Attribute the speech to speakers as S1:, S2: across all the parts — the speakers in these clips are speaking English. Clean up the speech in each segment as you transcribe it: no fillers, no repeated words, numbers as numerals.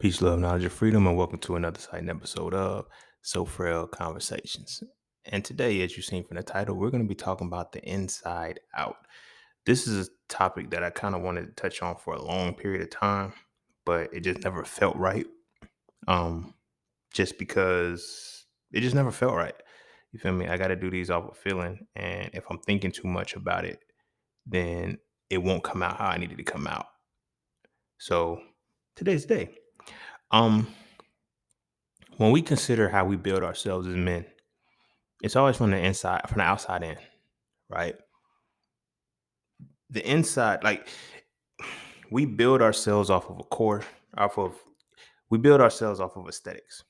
S1: Peace, love, knowledge, and freedom, and welcome to another exciting episode of Frail Conversations. And today, as you've seen from the title, we're going to be talking about the inside out. This is a topic that I kind of wanted to touch on for a long period of time, but it just never felt right. Um, just because it just never felt right. You feel me? I got to do these off of feeling, and if I'm thinking too much about it, then it won't come out how I needed to come out. So today's the day. Um, When we consider how we build ourselves as men, it's always from the outside in, right? The inside, like we build ourselves off of a core, off of we build ourselves off of aesthetics,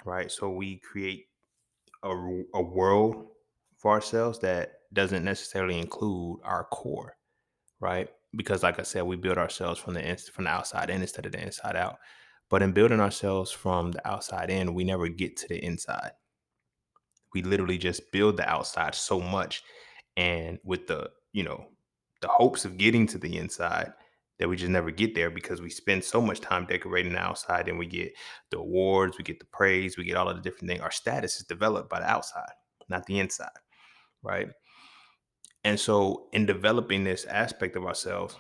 S1: right? So we create a world for ourselves that doesn't necessarily include our core, right? Because, like I said, we build ourselves from the outside in instead of the inside out. But in building ourselves from the outside in, we never get to the inside. We literally just build the outside so much, and with the hopes of getting to the inside, that we just never get there because we spend so much time decorating the outside, and we get the awards, we get the praise, we get all of the different things. Our status is developed by the outside, not the inside, right? And so in developing this aspect of ourselves,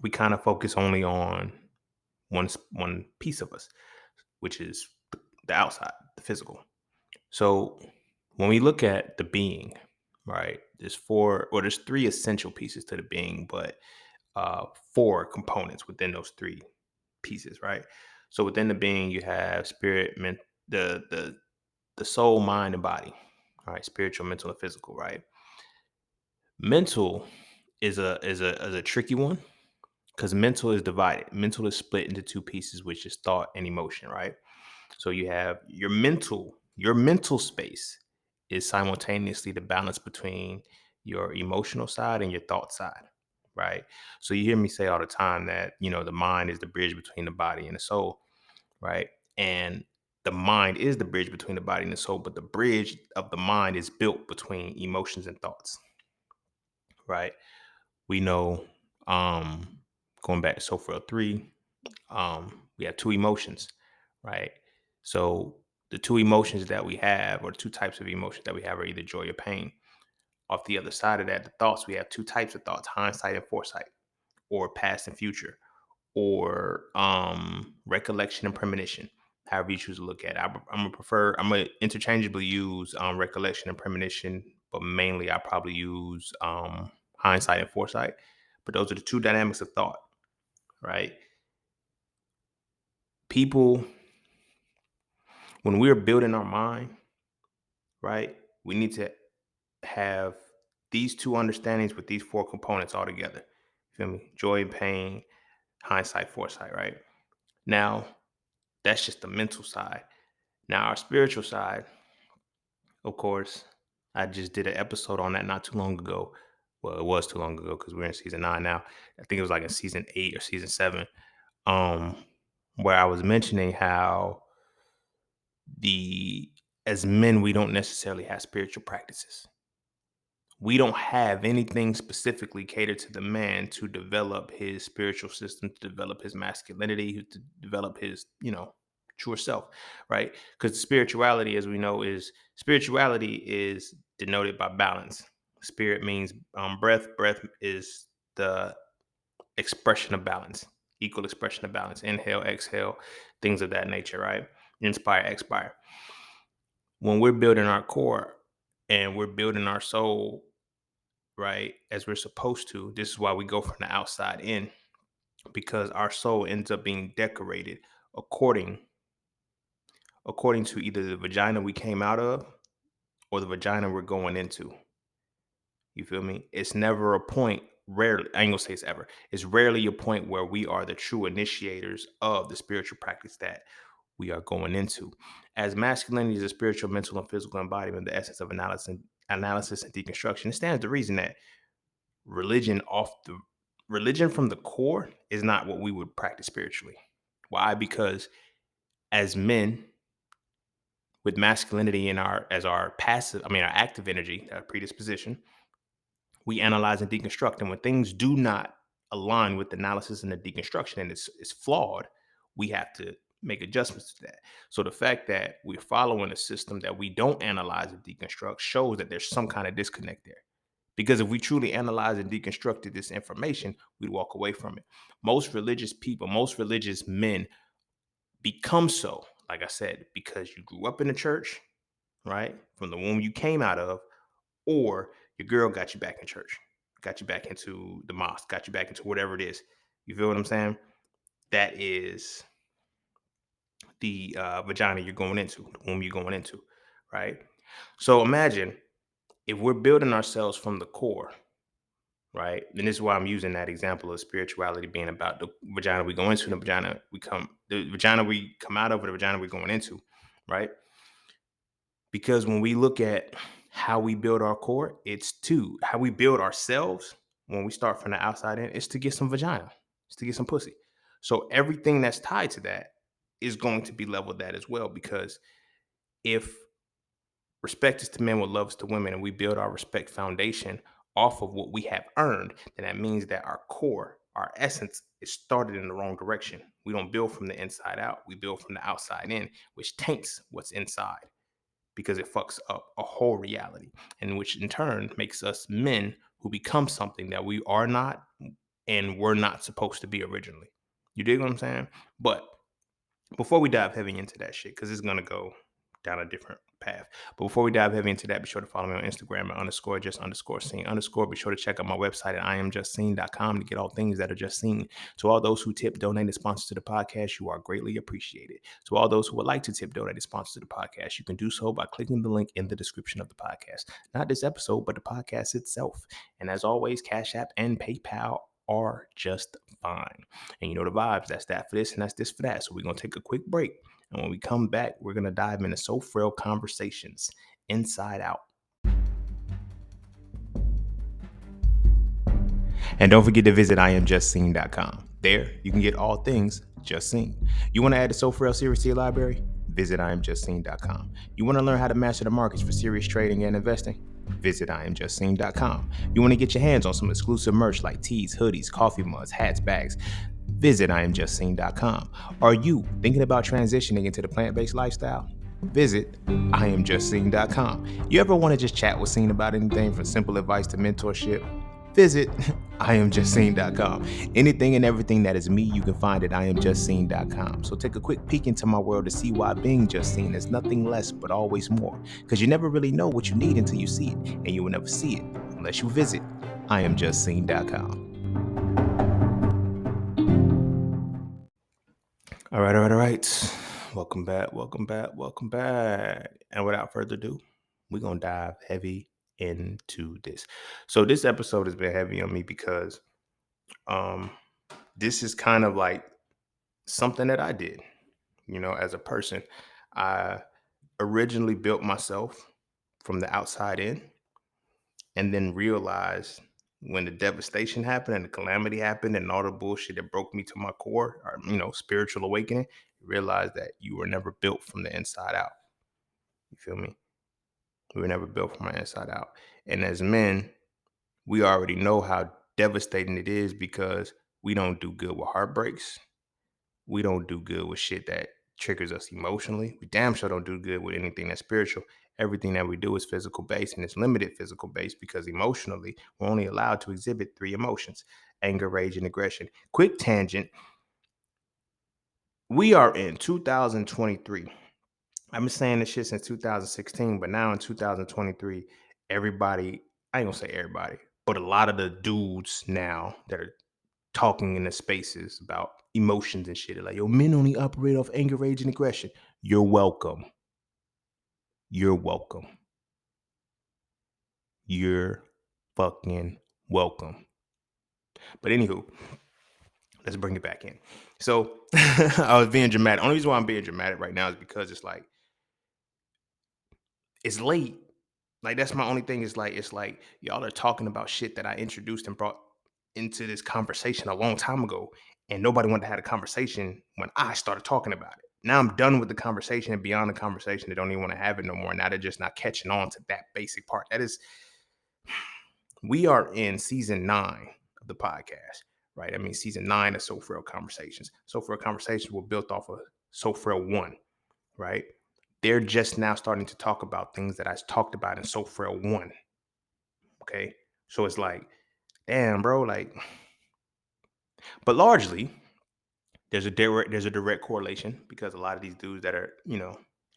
S1: we kind of focus only on one piece of us, which is the outside, the physical. So when we look at the being, right, there's three essential pieces to the being, but four components within those three pieces, right? So within the being, you have spirit, the soul, mind, and body, all right, spiritual, mental, and physical, right? Mental is a tricky one because mental is divided. Mental is split into two pieces, which is thought and emotion, right? So you have your mental space is simultaneously the balance between your emotional side and your thought side, right? So you hear me say all the time that, the mind is the bridge between the body and the soul, right? And the mind is the bridge between the body and the soul, but the bridge of the mind is built between emotions and thoughts, right? We know, um going back to Soul 3, we have two emotions, right? So the two emotions that we have, or two types of emotions that we have, are either joy or pain. Off the other side of that, the thoughts, we have two types of thoughts: hindsight and foresight, or past and future, or recollection and premonition, however you choose to look at it. I'm gonna interchangeably use recollection and premonition, but mainly I probably use hindsight and foresight. But those are the two dynamics of thought, right? People, when we're building our mind, right, we need to have these two understandings with these four components all together. Feel me? Joy and pain, hindsight, foresight, right? Now, that's just the mental side. Now, our spiritual side, of course, I just did an episode on that not too long ago. Well, it was too long ago because we're in season 9 now. I think it was like in season 8 or season 7, um, where I was mentioning how the as men, we don't necessarily have spiritual practices. We don't have anything specifically catered to the man to develop his spiritual system, to develop his masculinity, to develop his, truer self, right? Because spirituality is denoted by balance. Spirit means breath. Breath is the expression of balance, equal expression of balance. Inhale, exhale, things of that nature, right? Inspire, expire. When we're building our core and we're building our soul, right, as we're supposed to, this is why we go from the outside in, because our soul ends up being decorated according according to either the vagina we came out of or the vagina we're going into. You feel me? It's never a point, rarely, I ain't gonna say it's ever, it's rarely a point where we are the true initiators of the spiritual practice that we are going into. As masculinity is a spiritual, mental, and physical embodiment, the essence of analysis and deconstruction, it stands to reason that religion off the religion from the core is not what we would practice spiritually. Why? Because as men, with masculinity in our passive, our active energy, our predisposition, we analyze and deconstruct. And when things do not align with analysis and the deconstruction, and it's flawed, we have to make adjustments to that. So the fact that we're following a system that we don't analyze and deconstruct shows that there's some kind of disconnect there. Because if we truly analyze and deconstructed this information, we'd walk away from it. Most religious people, most religious men become so, like I said, because you grew up in the church, right? From the womb you came out of, or your girl got you back in church, got you back into the mosque, got you back into whatever it is. You feel what I'm saying? That is the vagina you're going into, the womb you're going into, right? So imagine if we're building ourselves from the core, right? And this is why I'm using that example of spirituality being about the vagina we go into, the vagina we come out of, or the vagina we're going into, right? Because when we look at how we build our core, it's to how we build ourselves when we start from the outside in, it's to get some vagina, it's to get some pussy. So everything that's tied to that is going to be leveled that as well. Because if respect is to men, what love is to women, and we build our respect foundation off of what we have earned, then that means that our core, our essence, is started in the wrong direction. We don't build from the inside out, we build from the outside in, which taints what's inside because it fucks up a whole reality, and which in turn makes us men who become something that we are not and were not supposed to be originally. You dig what I'm saying? But before we dive heavy into that shit, because it's gonna go down a different path. But before we dive heavy into that, be sure to follow me on Instagram at _just_seen_. Be sure to check out my website at IamJustSeen.com to get all things that are just seen. To all those who tip, donate, and sponsor to the podcast, you are greatly appreciated. To all those who would like to tip, donate, and sponsor to the podcast, you can do so by clicking the link in the description of the podcast. Not this episode, but the podcast itself. And as always, Cash App and PayPal are just fine. And you know the vibes. That's that for this and that's this for that. So we're going to take a quick break. And when we come back, we're going to dive into So Frail conversations inside out. And don't forget to visit IamJustSeen.com. There, you can get all things just seen. You want to add the So Frail series to your library? Visit IamJustSeen.com. You want to learn how to master the markets for serious trading and investing? Visit IamJustSeen.com. You want to get your hands on some exclusive merch like tees, hoodies, coffee mugs, hats, bags? Visit IamJustSeen.com. Are you thinking about transitioning into the plant-based lifestyle? Visit IamJustSeen.com. You ever want to just chat with Seen about anything from simple advice to mentorship? Visit IamJustSeen.com. Anything and everything that is me, you can find at IamJustSeen.com. So take a quick peek into my world to see why being just seen is nothing less but always more. Because you never really know what you need until you see it, and you will never see it unless you visit IamJustSeen.com. All right. Welcome back. And without further ado, we're going to dive heavy into this. So this episode has been heavy on me because this is kind of like something that I did, as a person. I originally built myself from the outside in, and then realized when the devastation happened and the calamity happened and all the bullshit that broke me to my core, or spiritual awakening, realized that you were never built from the inside out. You feel me? We were never built from our inside out. And as men, we already know how devastating it is because we don't do good with heartbreaks. We don't do good with shit that triggers us emotionally. We damn sure don't do good with anything that's spiritual. Everything that we do is physical based, and it's limited physical based because emotionally, we're only allowed to exhibit 3 emotions: anger, rage, and aggression. Quick tangent. We are in 2023. I've been saying this shit since 2016, but now in 2023, everybody, I ain't gonna say everybody, but a lot of the dudes now that are talking in the spaces about emotions and shit are like, yo, men only operate off anger, rage, and aggression. You're welcome. You're welcome. You're fucking welcome. But anywho, let's bring it back in. So I was being dramatic. Only reason why I'm being dramatic right now is because it's like, it's late. Like, that's my only thing. It's like y'all are talking about shit that I introduced and brought into this conversation a long time ago, and nobody wanted to have a conversation when I started talking about it. Now I'm done with the conversation and beyond the conversation. They don't even want to have it no more. Now they're just not catching on to that basic part. That is, we are in season 9 of the podcast, right? I mean, season 9 of So Frail Conversations. So Frail Conversations were built off of So Frail 1, right? They're just now starting to talk about things that I talked about in So Frail 1. Okay. So it's like, damn, bro, like, but largely there's a direct correlation because a lot of these dudes that are,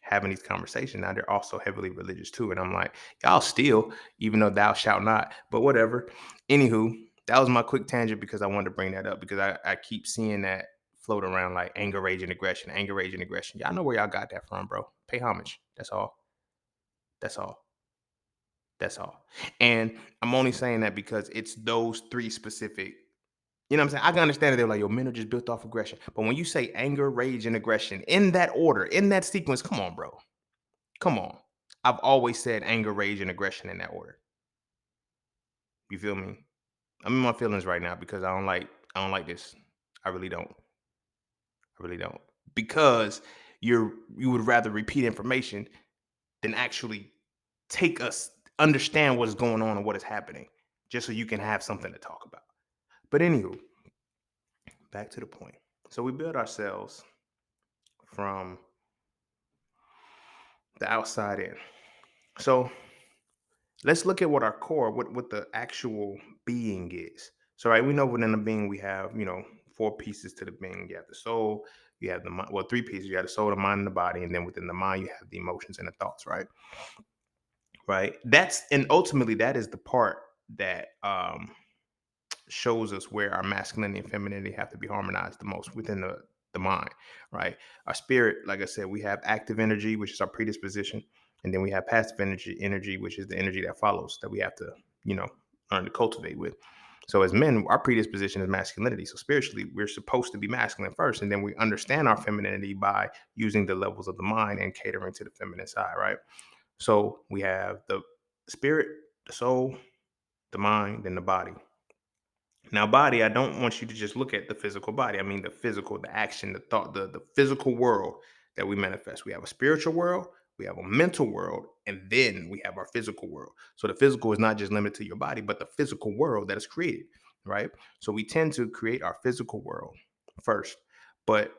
S1: having these conversations now, they're also heavily religious too. And I'm like, y'all still, even though thou shalt not, but whatever. Anywho, that was my quick tangent because I wanted to bring that up because I keep seeing that float around like anger, rage, and aggression, anger, rage, and aggression. Y'all know where y'all got that from, bro. Pay homage. That's all. That's all. That's all. And I'm only saying that because it's those three specific. You know what I'm saying? I can understand that they're like, yo, men are just built off aggression. But when you say anger, rage, and aggression in that order, in that sequence, come on, bro. Come on. I've always said anger, rage, and aggression in that order. You feel me? I'm in my feelings right now because I don't like this. I really don't. I really don't. Because you would rather repeat information than actually take us understand what is going on and what is happening, just so you can have something to talk about. But anywho, back to the point. So we build ourselves from the outside in. So let's look at what our core, what the actual being is. So right, we know within the being we have, four pieces to the being. You have the soul, you have the mind, well, three pieces. You have the soul, the mind, and the body, and then within the mind you have the emotions and the thoughts, right? Right. That's and ultimately that is the part that shows us where our masculinity and femininity have to be harmonized the most within the mind, right? Our spirit, like I said, we have active energy, which is our predisposition, and then we have passive energy, which is the energy that follows that we have to, you know, learn to cultivate with. So as men, our predisposition is masculinity. So spiritually, we're supposed to be masculine first, and then we understand our femininity by using the levels of the mind and catering to the feminine side, right? So we have the spirit, the soul, the mind, and the body. Now, body, I don't want you to just look at the physical body. I mean, the physical, the action, the thought, the physical world that we manifest. We have a spiritual world, we have a mental world, and then we have our physical world. So the physical is not just limited to your body, but the physical world that is created, right? So we tend to create our physical world first. But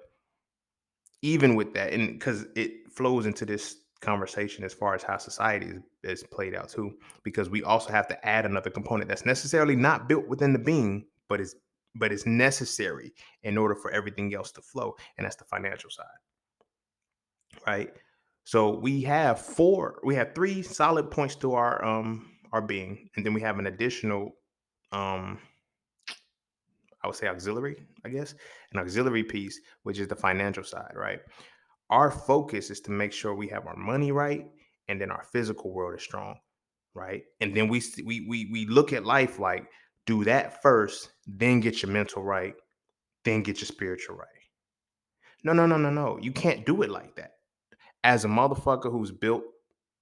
S1: even with that, and because it flows into this conversation as far as how society is played out too, because we also have to add another component that's necessarily not built within the being, but is necessary in order for everything else to flow, and that's the financial side, right? So we have three solid points to our being, and then we have an additional um I would say auxiliary, I guess, an auxiliary piece, which is the financial side, right? Our focus is to make sure we have our money right, and then our physical world is strong, right? And then we look at life like do that first, then get your mental right, then get your spiritual right. No, no, no, no, no. You can't do it like that. As a motherfucker who's built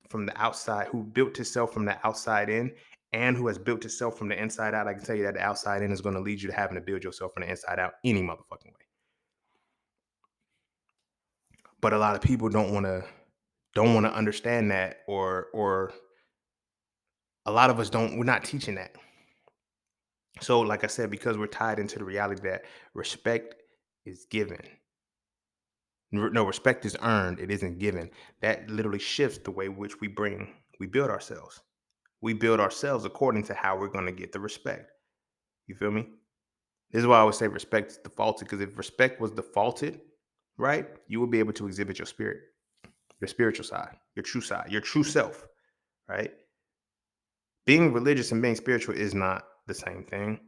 S1: from the outside, who built himself from the outside in, and who has built himself from the inside out, I can tell you that the outside in is going to lead you to having to build yourself from the inside out any motherfucking way. But a lot of people don't want to understand that, or a lot of us don't, we're not teaching that. So like I said, because we're tied into the reality that respect is given, no, respect is earned, it isn't given. That literally shifts the way which we build ourselves. We build ourselves according to how we're going to get the respect. You feel me? This is why I would say respect is defaulted, because if respect was defaulted, right, you would be able to exhibit your spirit, your spiritual side, your true self, right? Being religious and being spiritual is not the same thing.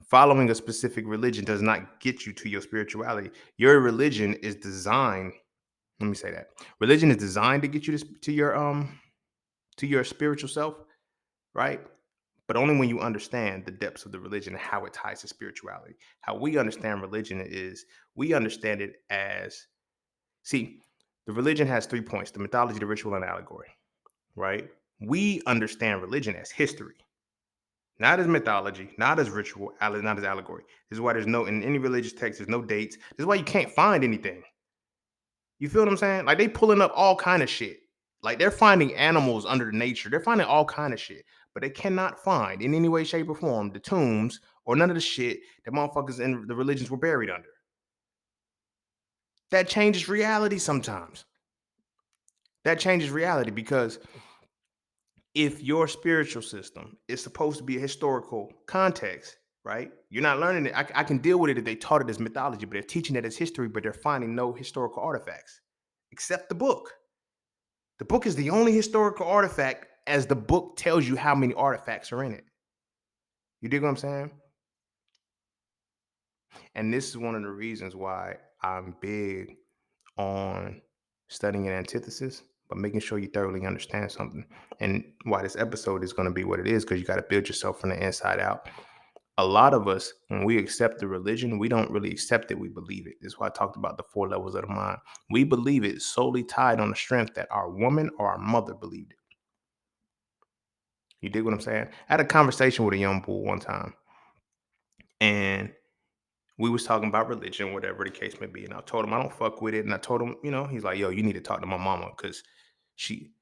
S1: Following a specific religion does not get you to your spirituality. Your religion is designed, let me say that. Religion is designed to get you to your spiritual self, right? But only when you understand the depths of the religion and how it ties to spirituality. How we understand religion is we understand it as, see, the religion has 3 points: the mythology, the ritual, and allegory, right? We understand religion as history, not as mythology, not as ritual, not as allegory. This is why there's no, in any religious text, there's no dates. This is why you can't find anything. You feel what I'm saying? Like they pulling up all kind of shit. Like they're finding animals under the nature. They're finding all kind of shit. but they cannot find in any way, shape, or form the tombs or none of the shit that motherfuckers in the religions were buried under. That changes reality sometimes. That changes reality because if your spiritual system is supposed to be a historical context, right? You're not learning it. I can deal with it if they taught it as mythology, but they're teaching it as history, but they're finding no historical artifacts except the book. The book is the only historical artifact as the book tells you how many artifacts are in it. You dig what I'm saying? And this is one of the reasons why I'm big on studying an antithesis, but making sure you thoroughly understand something. And why this episode is going to be what it is, because you got to build yourself from the inside out. A lot of us, when we accept the religion, we don't really accept it. We believe it. This is why I talked about the 4 levels of the mind. We believe it solely tied on the strength that our woman or our mother believed it. You dig what I'm saying? I had a conversation with a young bull one time, and we was talking about religion, whatever the case may be. And I told him I don't fuck with it. And I told him, he's like, yo, you need to talk to my mama because she,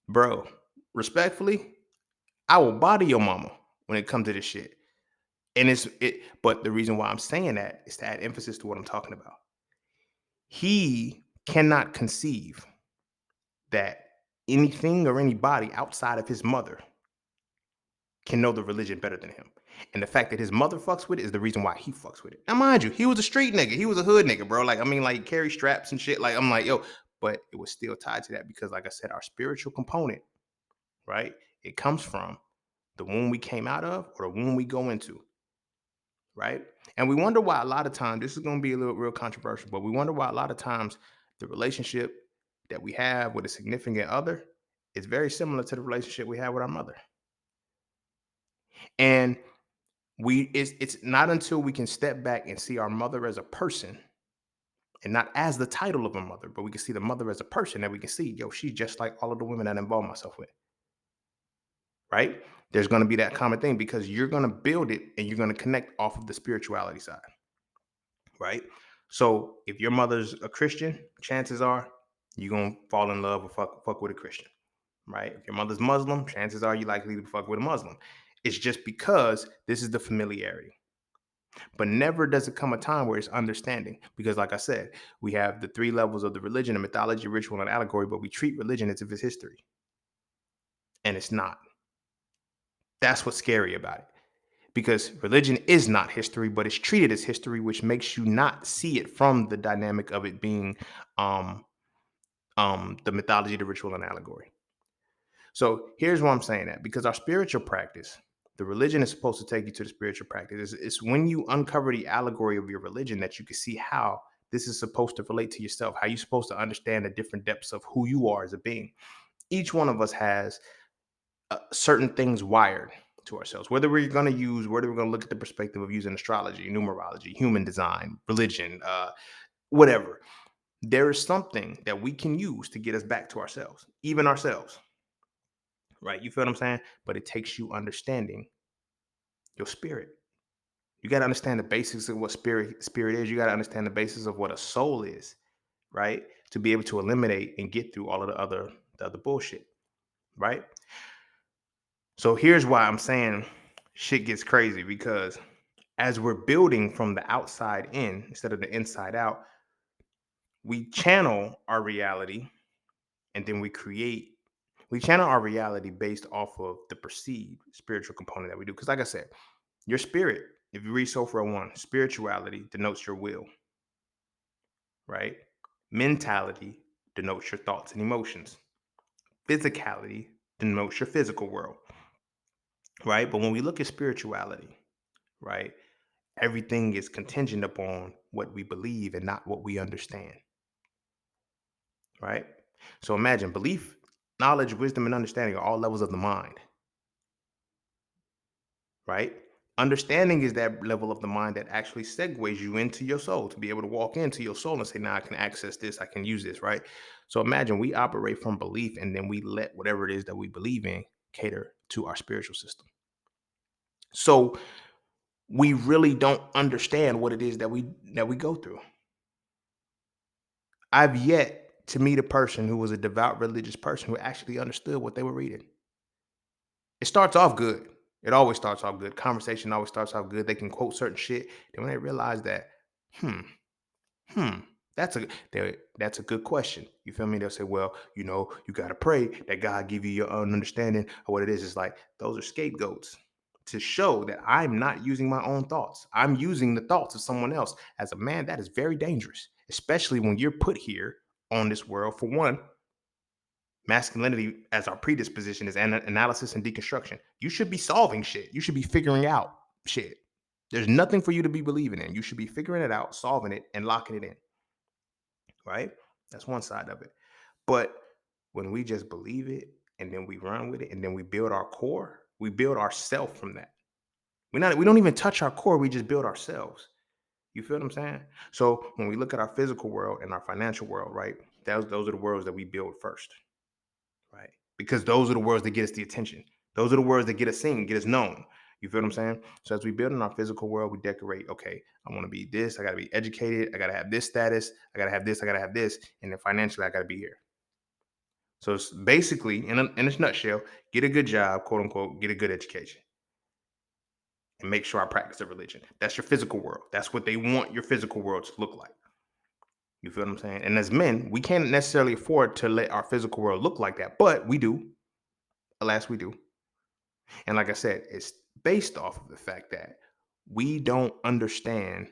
S1: bro, respectfully, I will body your mama when it comes to this shit. And but the reason why I'm saying that is to add emphasis to what I'm talking about. He cannot conceive that anything or anybody outside of his mother can know the religion better than him. And the fact that his mother fucks with it is the reason why he fucks with it. Now, mind you, he was a street nigga. He was a hood nigga, bro. Like, I mean, like, carry straps and shit. Like, I'm like, yo, but it was still tied to that because, like I said, our spiritual component, right? It comes from the womb we came out of or the womb we go into, right? And we wonder why a lot of times, this is going to be a little real controversial, but we wonder why a lot of times the relationship that we have with a significant other is very similar to the relationship we have with our mother. And it's not until we can step back and see our mother as a person and not as the title of a mother, but we can see the mother as a person that we can see, yo, she's just like all of the women that I involve myself with, right? There's going to be that common thing because you're going to build it and you're going to connect off of the spirituality side, right? So if your mother's a Christian, chances are you're going to fall in love or fuck with a Christian, right? If your mother's Muslim, chances are you're likely to fuck with a Muslim. It's just because this is the familiarity. But never does it come a time where it's understanding. Because, like I said, we have the 3 levels of the religion, the mythology, ritual, and allegory, but we treat religion as if it's history. And it's not. That's what's scary about it. Because religion is not history, but it's treated as history, which makes you not see it from the dynamic of it being um, the mythology, the ritual, and allegory. So here's why I'm saying that, because our spiritual practice, the religion is supposed to take you to the spiritual practice. It's when you uncover the allegory of your religion that you can see how this is supposed to relate to yourself, how you're supposed to understand the different depths of who you are as a being. Each one of us has certain things wired to ourselves, whether we're going to look at the perspective of using astrology, numerology, human design, religion, whatever. There is something that we can use to get us back to ourselves, even ourselves. Right? You feel what I'm saying? But it takes you understanding your spirit. You got to understand the basics of what spirit is. You got to understand the basis of what a soul is, right? To be able to eliminate and get through all of the other bullshit, right? So here's why I'm saying shit gets crazy, because as we're building from the outside in instead of the inside out, we channel our reality and then we channel our reality based off of the perceived spiritual component that we do. Because like I said, your spirit, if you read Sophra 1, spirituality denotes your will, right? Mentality denotes your thoughts and emotions. Physicality denotes your physical world, right? But when we look at spirituality, right, everything is contingent upon what we believe and not what we understand, right? So imagine belief, knowledge, wisdom, and understanding are all levels of the mind, right? Understanding is that level of the mind that actually segues you into your soul to be able to walk into your soul and say, now I can access this, I can use this, right? So imagine we operate from belief and then we let whatever it is that we believe in cater to our spiritual system. So we really don't understand what it is that we go through. I've yet to meet a person who was a devout religious person who actually understood what they were reading. It starts off good. It always starts off good. Conversation always starts off good. They can quote certain shit. Then when they realize that, hmm, Hmm, that's a good question. You feel me? They'll say, well, you gotta pray that God give you your own understanding of what it is. It's like those are scapegoats to show that I'm not using my own thoughts. I'm using the thoughts of someone else. As a man, that is very dangerous, especially when you're put here on this world. For one, masculinity as our predisposition is analysis and deconstruction. You should be solving shit. You should be figuring out shit. There's nothing for you to be believing in. You should be figuring it out, solving it, and locking it in. Right? That's one side of it. But when we just believe it and then we run with it and then we build our core, we build ourself from that. We don't even touch our core, we just build ourselves. You feel what I'm saying? So when we look at our physical world and our financial world, right? Those are the worlds that we build first, right? Because those are the words that get us the attention. Those are the words that get us seen, get us known. You feel what I'm saying? So as we build in our physical world, we decorate. Okay, I want to be this. I got to be educated. I got to have this status. I got to have this. I got to have this. And then financially, I got to be here. So it's basically, in a nutshell, get a good job, quote unquote, get a good education, and make sure I practice a religion. That's your physical world. That's what they want your physical world to look like. You feel what I'm saying? And as men, we can't necessarily afford to let our physical world look like that, but we do. Alas, we do. And like I said, it's based off of the fact that we don't understand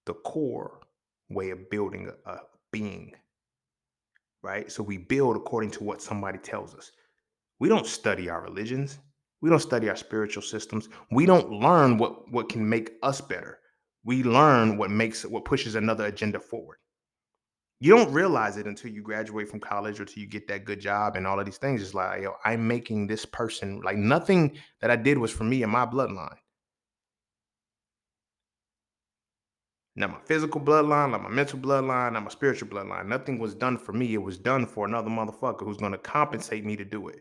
S1: the core way of building a being, right? So we build according to what somebody tells us. We don't study our religions. We don't study our spiritual systems. We don't learn what can make us better. We learn what pushes another agenda forward. You don't realize it until you graduate from college or until you get that good job and all of these things. It's like, yo, I'm making this person like nothing that I did was for me and my bloodline. Not my physical bloodline, not my mental bloodline, not my spiritual bloodline. Nothing was done for me. It was done for another motherfucker who's going to compensate me to do it.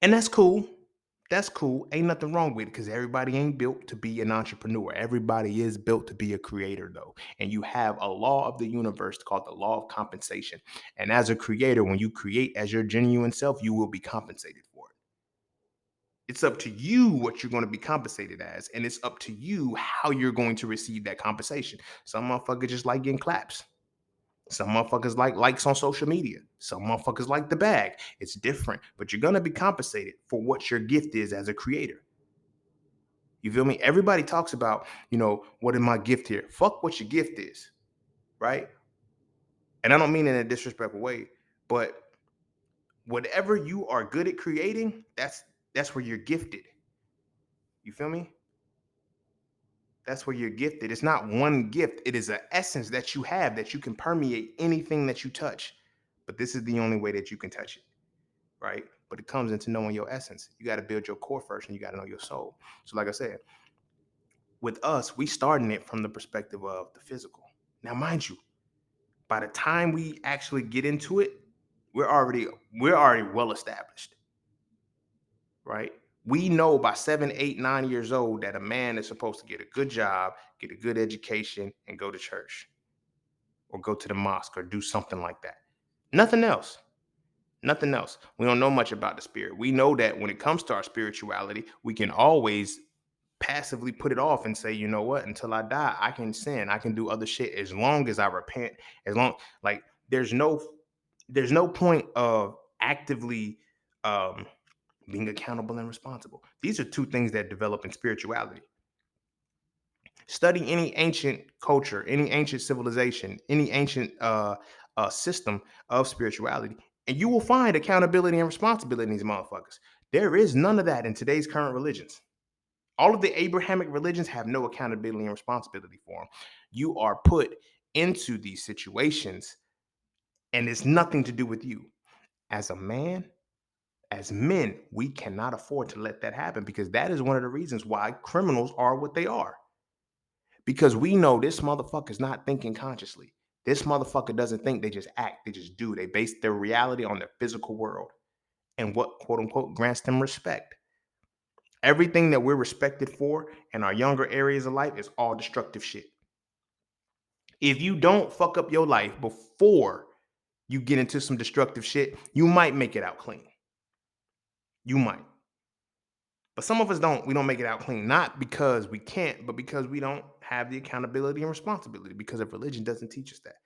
S1: And that's cool. That's cool. Ain't nothing wrong with it because everybody ain't built to be an entrepreneur. Everybody is built to be a creator, though. And you have a law of the universe called the law of compensation. And as a creator, when you create as your genuine self, you will be compensated for it. It's up to you what you're going to be compensated as. And it's up to you how you're going to receive that compensation. Some motherfuckers just like getting claps. Some motherfuckers like likes on social media. Some motherfuckers like the bag. It's different, but you're gonna be compensated for what your gift is as a creator. You feel me? Everybody talks about, what is my gift here? Fuck what your gift is, right? And I don't mean in a disrespectful way, but whatever you are good at creating, that's where you're gifted. You feel me? That's where you're gifted. It's not one gift. It is an essence that you have that you can permeate anything that you touch. But this is the only way that you can touch it. Right? But it comes into knowing your essence. You got to build your core first and you got to know your soul. So, like I said, with us, we starting it from the perspective of the physical. Now, mind you, by the time we actually get into it, we're already well established, right? We know by 7, 8, 9 years old that a man is supposed to get a good job, get a good education, and go to church or go to the mosque or do something like that. Nothing else. Nothing else. We don't know much about the spirit. We know that when it comes to our spirituality, we can always passively put it off and say, you know what, until I die, I can sin. I can do other shit as long as I repent. As long like there's no point of actively um being accountable and responsible. These are two things that develop in spirituality. Study any ancient culture, any ancient civilization, any ancient system of spirituality, and you will find accountability and responsibility in these motherfuckers. There is none of that in today's current religions. All of the Abrahamic religions have no accountability and responsibility for them. You are put into these situations, and it's nothing to do with you. As a man, as men, we cannot afford to let that happen because that is one of the reasons why criminals are what they are. Because we know this motherfucker's not thinking consciously. This motherfucker doesn't think, they just act, they just do. They base their reality on their physical world and what quote unquote grants them respect. Everything that we're respected for in our younger areas of life is all destructive shit. If you don't fuck up your life before you get into some destructive shit, you might make it out clean. You might. But some of us don't. We don't make it out clean. Not because we can't, but because we don't have the accountability and responsibility. Because of religion doesn't teach us that.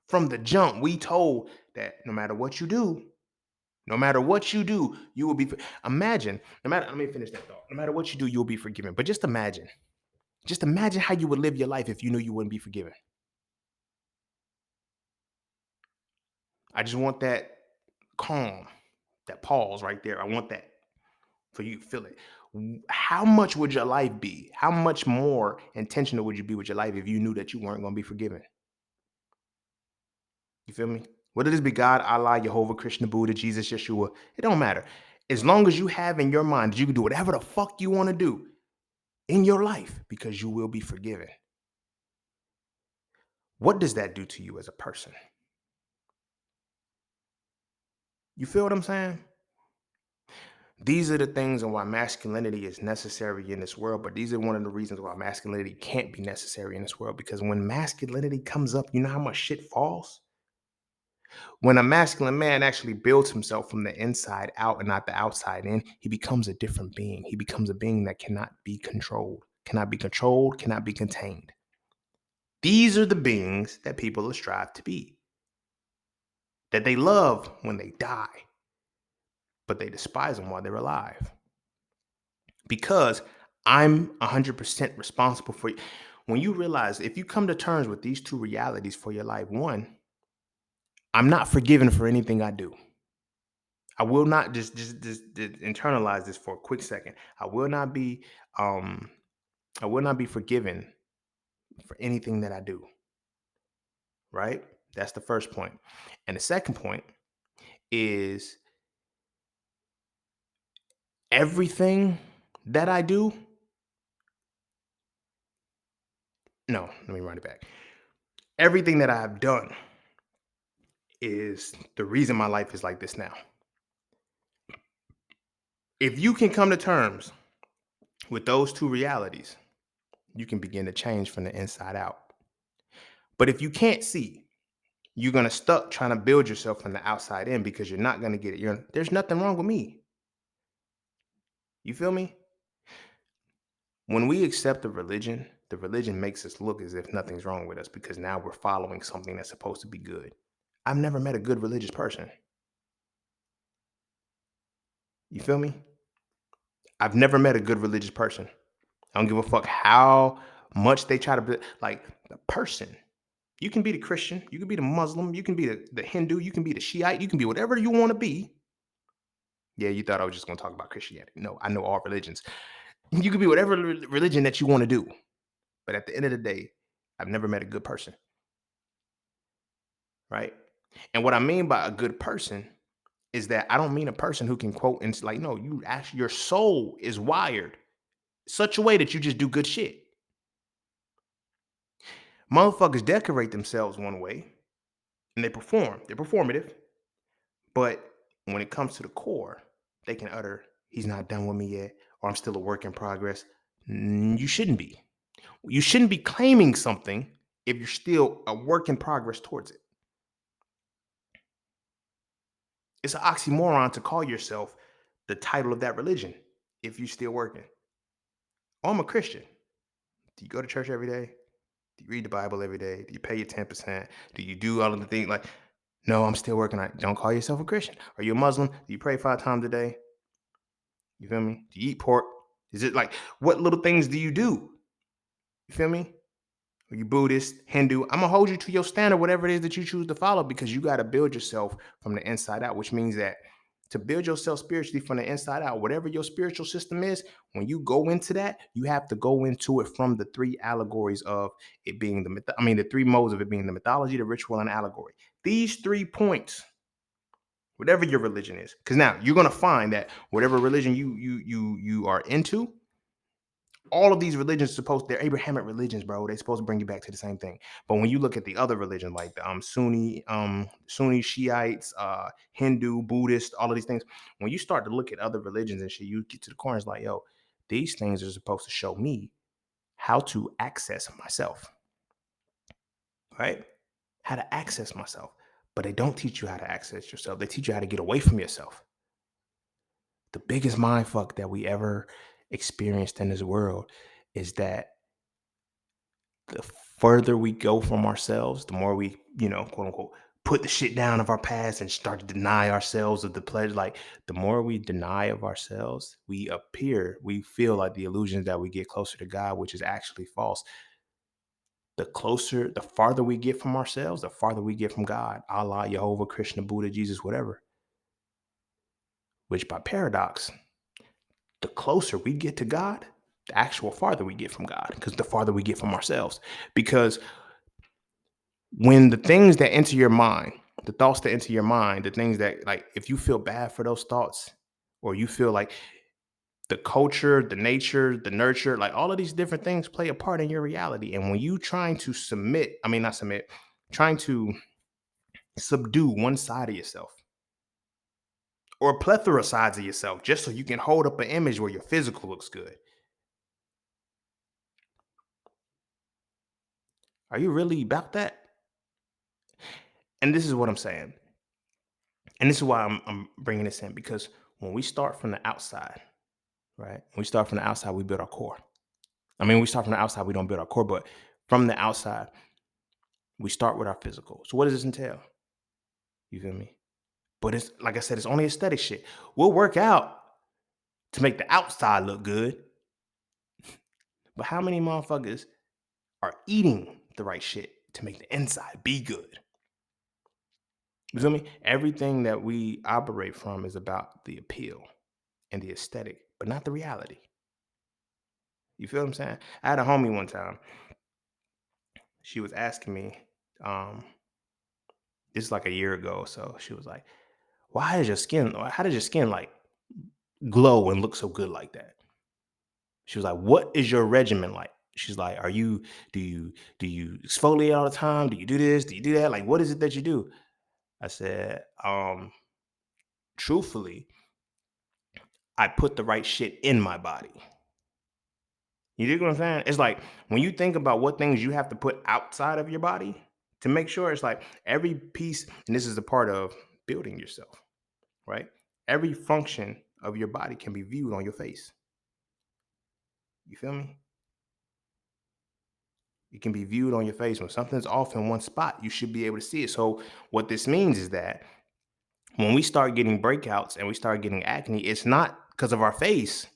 S1: From the jump, we told that no matter what you do, no matter what you do, you will be. Imagine, no matter. Let me finish that thought. No matter what you do, you will be forgiven. But just imagine how you would live your life if you knew you wouldn't be forgiven. I just want that calm, that pause right there. I want that for you to feel it. How much would your life be? How much more intentional would you be with your life if you knew that you weren't going to be forgiven? You feel me? Whether this be God, Allah, Jehovah, Krishna, Buddha, Jesus, Yeshua, it don't matter. As long as you have in your mind that you can do whatever the fuck you want to do in your life because you will be forgiven. What does that do to you as a person? You feel what I'm saying? These are the things and why masculinity is necessary in this world, but these are one of the reasons why masculinity can't be necessary in this world because when masculinity comes up, you know how much shit falls? When a masculine man actually builds himself from the inside out and not the outside in, he becomes a different being. He becomes a being that cannot be controlled, cannot be contained. These are the beings that people strive to be, that they love when they die, but they despise them while they're alive. Because I'm 100% responsible for you. When you realize, if you come to terms with these two realities for your life, one, I'm not forgiven for anything I do. I will not just internalize this for a quick second. Um I will not be forgiven for anything that I do, right? That's the first point. And the second point is everything that I do, no, let me run it back. Everything that I have done is the reason my life is like this now. If you can come to terms with those two realities, you can begin to change from the inside out. But if you can't see, you're gonna stuck trying to build yourself from the outside in because you're not gonna get it. There's nothing wrong with me. You feel me? When we accept the religion makes us look as if nothing's wrong with us because now we're following something that's supposed to be good. I've never met a good religious person. You feel me? I've never met a good religious person. I don't give a fuck how much they try to be like the person. You can be the Christian, you can be the Muslim, you can be the Hindu, you can be the Shiite, you can be whatever you want to be. Yeah, you thought I was just going to talk about Christianity. No, I know all religions. You can be whatever religion that you want to do. But at the end of the day, I've never met a good person, right? And what I mean by a good person is that I don't mean a person who can quote and like, no, you actually, your soul is wired such a way that you just do good shit. Motherfuckers decorate themselves one way and they perform. They're performative. But when it comes to the core, they can utter, he's not done with me yet, or I'm still a work in progress. You shouldn't be. You shouldn't be claiming something if you're still a work in progress towards it. It's an oxymoron to call yourself the title of that religion if you're still working. Oh, I'm a Christian. Do you go to church every day? Do you read the Bible every day? Do you pay your 10%? Do you do all of the things like, no, I'm still working on it. Don't call yourself a Christian. Are you a Muslim? Do you pray 5 times a day? You feel me? Do you eat pork? Is it like, what little things do you do? You feel me? Are you Buddhist, Hindu? I'm gonna hold you to your standard, whatever it is that you choose to follow, because you got to build yourself from the inside out, which means that to build yourself spiritually from the inside out, whatever your spiritual system is, when you go into that, you have to go into it from the three allegories of it being the three modes of it being the mythology, the ritual, and allegory. These 3 points, whatever your religion is, because now you're gonna find that whatever religion you are into, all of these religions they're Abrahamic religions, bro. They're supposed to bring you back to the same thing. But when you look at the other religions, like the Sunni Shiites, Hindu, Buddhist, all of these things, when you start to look at other religions and shit, you get to the corners like, yo, these things are supposed to show me how to access myself, right? How to access myself. But they don't teach you how to access yourself. They teach you how to get away from yourself. The biggest mind fuck that we ever experienced in this world is that the further we go from ourselves, the more we, quote unquote, put the shit down of our past and start to deny ourselves of the pleasure. Like the more we deny of ourselves, we feel like the illusions that we get closer to God, which is actually false. The farther we get from ourselves, the farther we get from God, Allah, Jehovah, Krishna, Buddha, Jesus, whatever, which by paradox, the closer we get to God, the actual farther we get from God, because the farther we get from ourselves. Because when the things that enter your mind, the thoughts that enter your mind, the things that, like, if you feel bad for those thoughts, or you feel like the culture, the nature, the nurture, like all of these different things play a part in your reality. And when you trying to not submit, trying to subdue one side of yourself or a plethora of sides of yourself just so you can hold up an image where your physical looks good. Are you really about that? And this is what I'm saying. And this is why I'm bringing this in, because when we start from the outside, right? When we start from the outside, we build our core. I mean, we start from the outside, we don't build our core, but from the outside, we start with our physical. So what does this entail? You feel me? But it's like I said, it's only aesthetic shit. We'll work out to make the outside look good. But how many motherfuckers are eating the right shit to make the inside be good? You feel me? Everything that we operate from is about the appeal and the aesthetic, but not the reality. You feel what I'm saying? I had a homie one time. She was asking me, um, this is like a year ago. So she was like, why is your skin, or how does your skin like glow and look so good like that? She was like, what is your regimen like? She's like, do you, exfoliate all the time? Do you do this? Do you do that? Like, what is it that you do? I said, truthfully, I put the right shit in my body. You dig what I'm saying? It's like when you think about what things you have to put outside of your body to make sure, it's like every piece, and this is a part of building yourself, right? Every function of your body can be viewed on your face. You feel me? It can be viewed on your face. When something's off in one spot, you should be able to see it. So, what this means is that when we start getting breakouts and we start getting acne, it's not because of our face.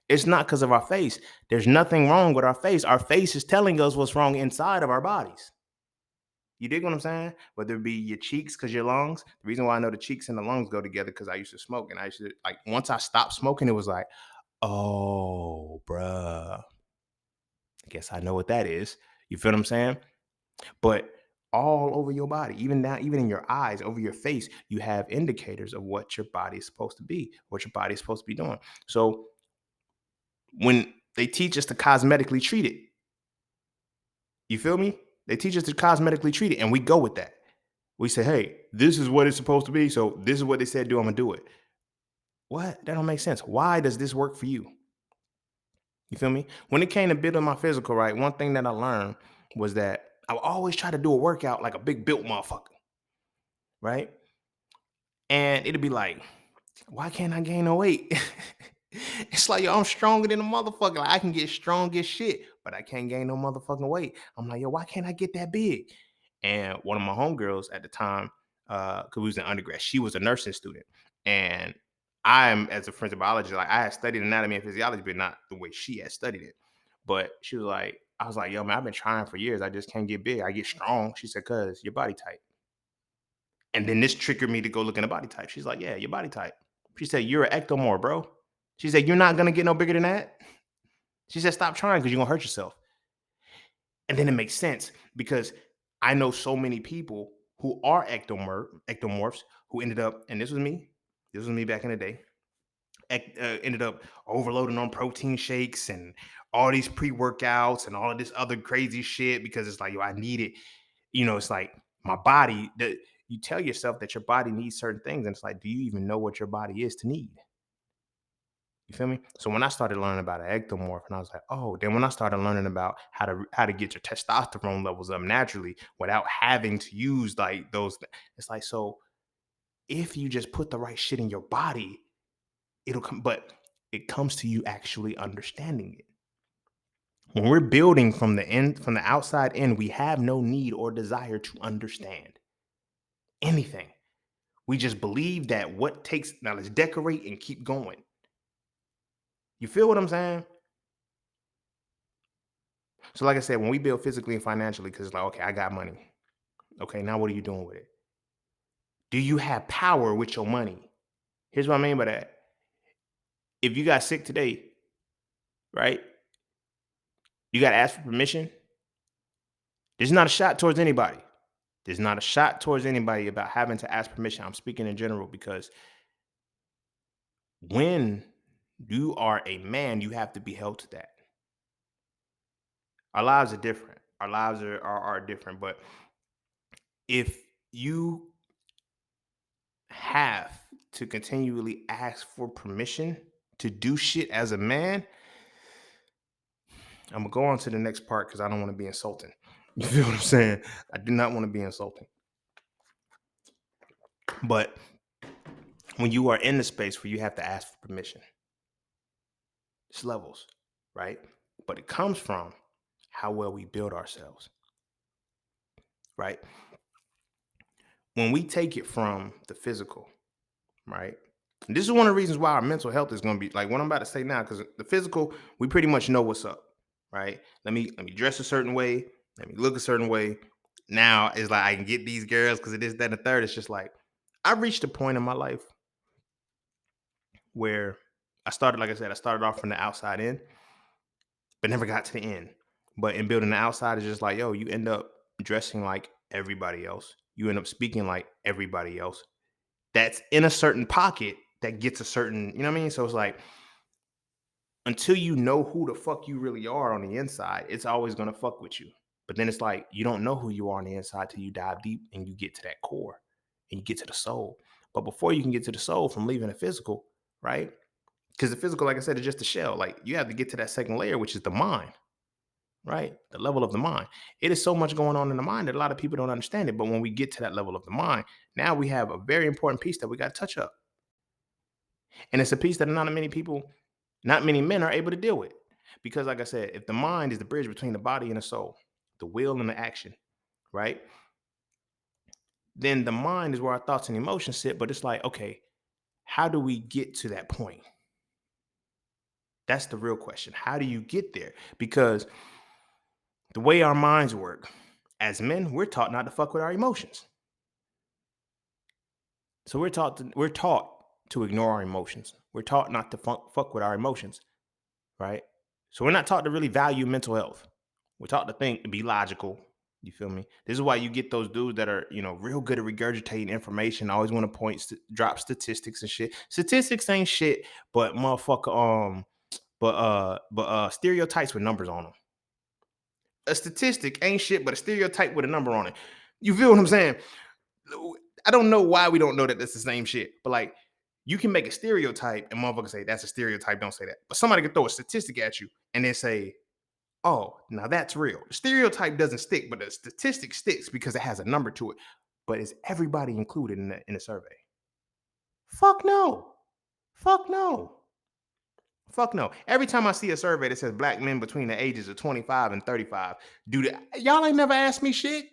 S1: It's not because of our face. There's nothing wrong with our face. Our face is telling us what's wrong inside of our bodies. You dig what I'm saying? Whether it be your cheeks because your lungs. The reason why I know the cheeks and the lungs go together, because I used to smoke, and I used to, like, once I stopped smoking, it was like, oh, bruh, I guess I know what that is. You feel what I'm saying? But all over your body, even now, even in your eyes, over your face, you have indicators of what your body is supposed to be, what your body is supposed to be doing. So when they teach us to cosmetically treat it, you feel me? They teach us to cosmetically treat it, and we go with that. We say, hey, this is what it's supposed to be. So this is what they said do. I'm gonna do it. What? That don't make sense. Why does this work for you? You feel me? When it came to building my physical, right, one thing that I learned was that I would always try to do a workout like a big built motherfucker, right? And it'd be like, why can't I gain no weight? It's like, yo, I'm stronger than a motherfucker. Like, I can get strong as shit, but I can't gain no motherfucking weight. I'm like, yo, why can't I get that big? And one of my homegirls at the time, because we was in undergrad, she was a nursing student. And I'm, as a forensic biologist, like, I had studied anatomy and physiology, but not the way she had studied it. But she was like, I was like, yo, man, I've been trying for years. I just can't get big. I get strong. She said, cuz your body type. And then this triggered me to go look in the body type. She's like, yeah, your body type. She said, you're an ectomorph, bro. She said, you're not going to get no bigger than that. She said, stop trying because you're going to hurt yourself. And then it makes sense because I know so many people who are ectomorphs who ended up, and this was me back in the day, ended up overloading on protein shakes and all these pre-workouts and all of this other crazy shit because it's like, yo, I need it. It's like my body, that you tell yourself that your body needs certain things. And it's like, do you even know what your body is to need? You feel me? So when I started learning about an ectomorph, and I was like, oh, then when I started learning about how to get your testosterone levels up naturally without having to use like those, it's like, so If you just put the right shit in your body, it'll come, but it comes to you actually understanding it. When we're building from the outside in, we have no need or desire to understand anything. We just believe that what takes, now let's decorate and keep going. You feel what I'm saying? So, like I said, when we build physically and financially, because it's like, okay, I got money. Okay, now what are you doing with it? Do you have power with your money? Here's what I mean by that. If you got sick today, right? You got to ask for permission. There's not a shot towards anybody. There's not a shot towards anybody about having to ask permission. I'm speaking in general because when you are a man, you have to be held to that. Our lives are different. Our lives are different. But if you have to continually ask for permission to do shit as a man, I'm gonna go on to the next part because I don't want to be insulting. You feel what I'm saying? I do not want to be insulting. But when you are in the space where you have to ask for permission, it's levels, right? But it comes from how well we build ourselves, right? When we take it from the physical, right? And this is one of the reasons why our mental health is going to be like what I'm about to say now, because the physical, we pretty much know what's up, right? Let me dress a certain way, let me look a certain way. Now it's like I can get these girls because it is that and the third. It's just like I reached a point in my life where I started, like I said, I started off from the outside in, but never got to the end. But in building the outside, it's just like, yo, you end up dressing like everybody else. You end up speaking like everybody else. That's in a certain pocket that gets a certain, you know what I mean? So it's like until you know who the fuck you really are on the inside, it's always gonna fuck with you. But then it's like you don't know who you are on the inside till you dive deep and you get to that core and you get to the soul. But before you can get to the soul from leaving the physical, right? Because the physical, like I said, is just a shell. Like you have to get to that second layer, which is the mind, right? The level of the mind. It is so much going on in the mind that a lot of people don't understand it. But when we get to that level of the mind, now we have a very important piece that we got to touch up. And it's a piece that not many people, not many men are able to deal with. Because, like I said, if the mind is the bridge between the body and the soul, the will and the action, right? Then the mind is where our thoughts and emotions sit. But it's like, okay, how do we get to that point? That's the real question. How do you get there? Because the way our minds work, as men, we're taught not to fuck with our emotions. So we're taught to ignore our emotions. We're taught not to fuck with our emotions, right? So we're not taught to really value mental health. We're taught to think and be logical. You feel me? This is why you get those dudes that are, real good at regurgitating information. Always want to drop statistics and shit. Statistics ain't shit, but motherfucker, stereotypes with numbers on them. A statistic ain't shit, but a stereotype with a number on it. You feel what I'm saying? I don't know why we don't know that that's the same shit, but like you can make a stereotype and motherfuckers say that's a stereotype. Don't say that. But somebody can throw a statistic at you and then say, oh, now that's real. The stereotype doesn't stick, but the statistic sticks because it has a number to it. But is everybody included in the survey? Fuck no. Fuck no. Fuck no. Every time I see a survey that says black men between the ages of 25 and 35, y'all ain't never asked me shit.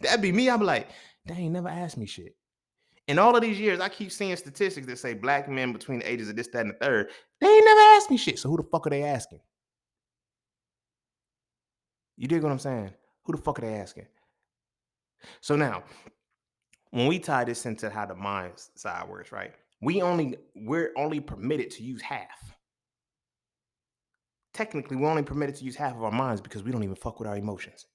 S1: That'd be me. I'm like, they ain't never asked me shit. In all of these years, I keep seeing statistics that say black men between the ages of this, that, and the third. They ain't never asked me shit. So who the fuck are they asking? You dig what I'm saying? Who the fuck are they asking? So now, when we tie this into how the mind side works, right? We're only permitted to use half. Technically, we're only permitted to use half of our minds because we don't even fuck with our emotions.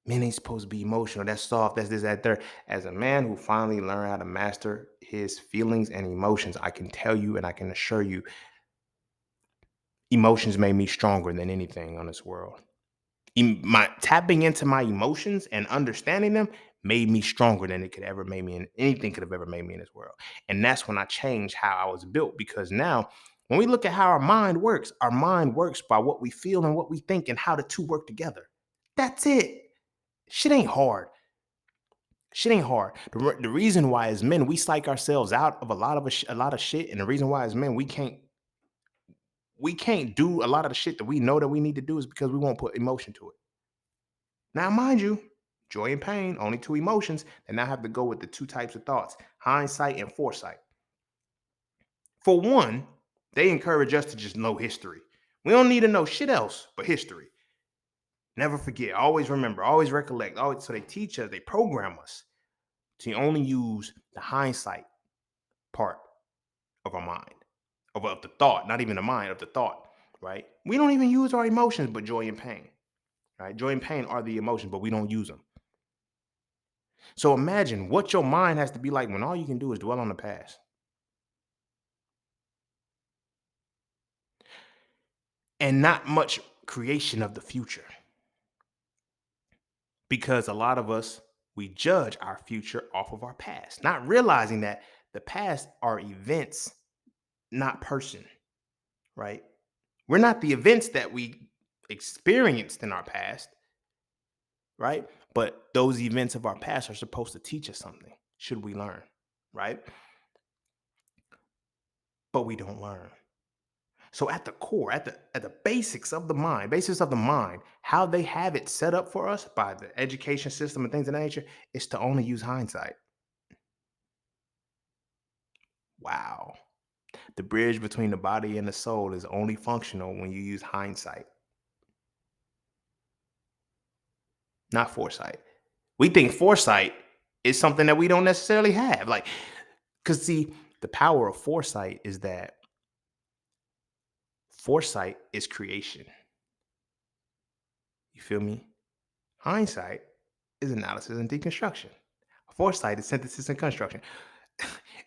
S1: Men ain't supposed to be emotional. That's soft. That's this, that, third. As a man who finally learned how to master his feelings and emotions, I can tell you and I can assure you, emotions made me stronger than anything on this world. My tapping into my emotions and understanding them made me stronger than it could ever make me, and anything could have ever made me in this world. And that's when I changed how I was built. Because now, when we look at how our mind works by what we feel and what we think and how the two work together. That's it. Shit ain't hard. Shit ain't hard. The reason why as men we psych ourselves out of a lot of shit, and the reason why as men we can't do a lot of the shit that we know that we need to do is because we won't put emotion to it. Now, mind you, joy and pain, only two emotions, and now have to go with the two types of thoughts: hindsight and foresight. For one, they encourage us to just know history. We don't need to know shit else but history. Never forget, always remember, always recollect. Always, so they teach us, they program us to only use the hindsight part of our mind, of the thought, not even the mind, of the thought, right? We don't even use our emotions but joy and pain, right? Joy and pain are the emotions, but we don't use them. So imagine what your mind has to be like when all you can do is dwell on the past and not much creation of the future. Because a lot of us, we judge our future off of our past, not realizing that the past are events, not person, right? We're not the events that we experienced in our past, right? But those events of our past are supposed to teach us something, should we learn, right? But we don't learn. So at the core, at the basics of the mind, how they have it set up for us by the education system and things of that nature, is to only use hindsight. Wow. The bridge between the body and the soul is only functional when you use hindsight, not foresight. We think foresight is something that we don't necessarily have. Like, because see, the power of foresight is that foresight is creation. You feel me? Hindsight is analysis and deconstruction. Foresight is synthesis and construction,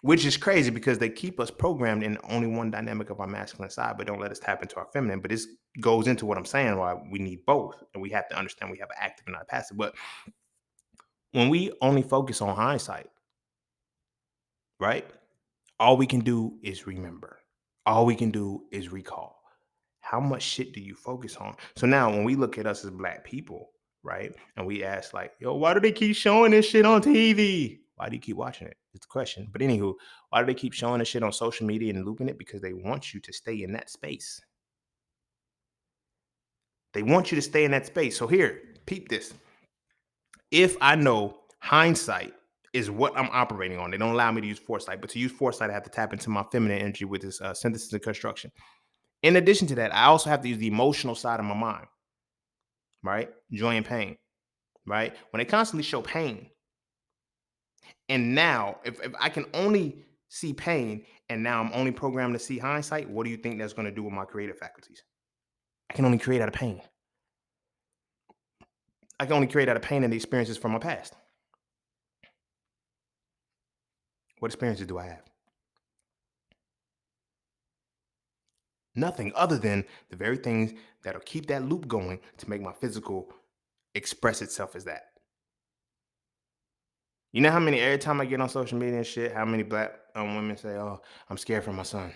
S1: which is crazy because they keep us programmed in only one dynamic of our masculine side, but don't let us tap into our feminine. But this goes into what I'm saying, why we need both. And we have to understand we have an active and not a passive. But when we only focus on hindsight, right? All we can do is remember. All we can do is recall. How much shit do you focus on? So now when we look at us as black people, right? And we ask, like, yo, why do they keep showing this shit on TV? Why do you keep watching it? It's a question. But anywho, why do they keep showing this shit on social media and looping it? Because they want you to stay in that space. They want you to stay in that space. So here, peep this. If I know hindsight is what I'm operating on, they don't allow me to use foresight. But to use foresight, I have to tap into my feminine energy with this synthesis and construction. In addition to that, I also have to use the emotional side of my mind, right? Joy and pain, right? When they constantly show pain, and now if I can only see pain and now I'm only programmed to see hindsight, what do you think that's going to do with my creative faculties? I can only create out of pain. I can only create out of pain and the experiences from my past. What experiences do I have? Nothing other than the very things that'll keep that loop going to make my physical express itself as that. You know how many every time I get on social media and shit, how many black women say, "Oh, I'm scared for my son.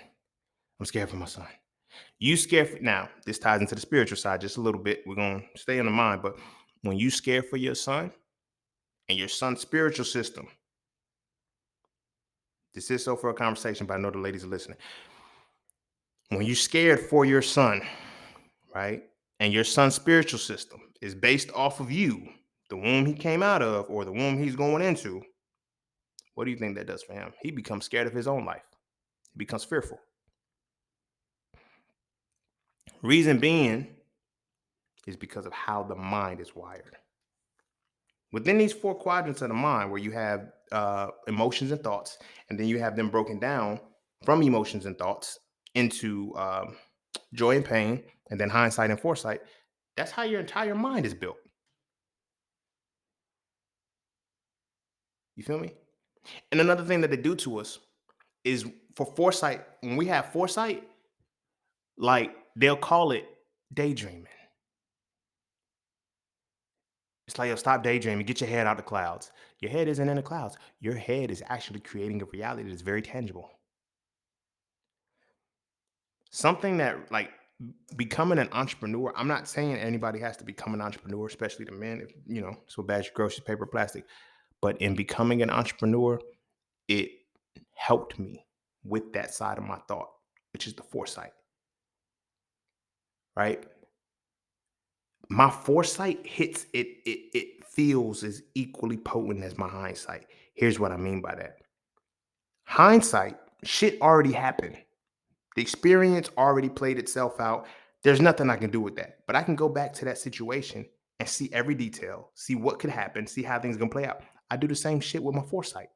S1: I'm scared for my son." You scared now. This ties into the spiritual side just a little bit. We're gonna stay in the mind, but when you scared for your son and your son's spiritual system, this is so for a conversation, but I know the ladies are listening. When you scared for your son, right, and your son's spiritual system is based off of you, the womb he came out of, or the womb he's going into, what do you think that does for him? He becomes scared of his own life. He becomes fearful. Reason being is because of how the mind is wired. Within these four quadrants of the mind, where you have emotions and thoughts, and then you have them broken down from emotions and thoughts into joy and pain, and then hindsight and foresight, that's how your entire mind is built. You feel me? And another thing that they do to us is for foresight, when we have foresight, like they'll call it daydreaming. It's like, yo, stop daydreaming, get your head out the clouds. Your head isn't in the clouds. Your head is actually creating a reality that is very tangible. Something that, like, becoming an entrepreneur, I'm not saying anybody has to become an entrepreneur, especially the men, if, you know, so bad your groceries, paper, plastic. But in becoming an entrepreneur, it helped me with that side of my thought, which is the foresight, right? My foresight hits it feels as equally potent as my hindsight. Here's what I mean by that. Hindsight, shit already happened. The experience already played itself out. There's nothing I can do with that. But I can go back to that situation and see every detail, see what could happen, see how things gonna play out. I do the same shit with my foresight,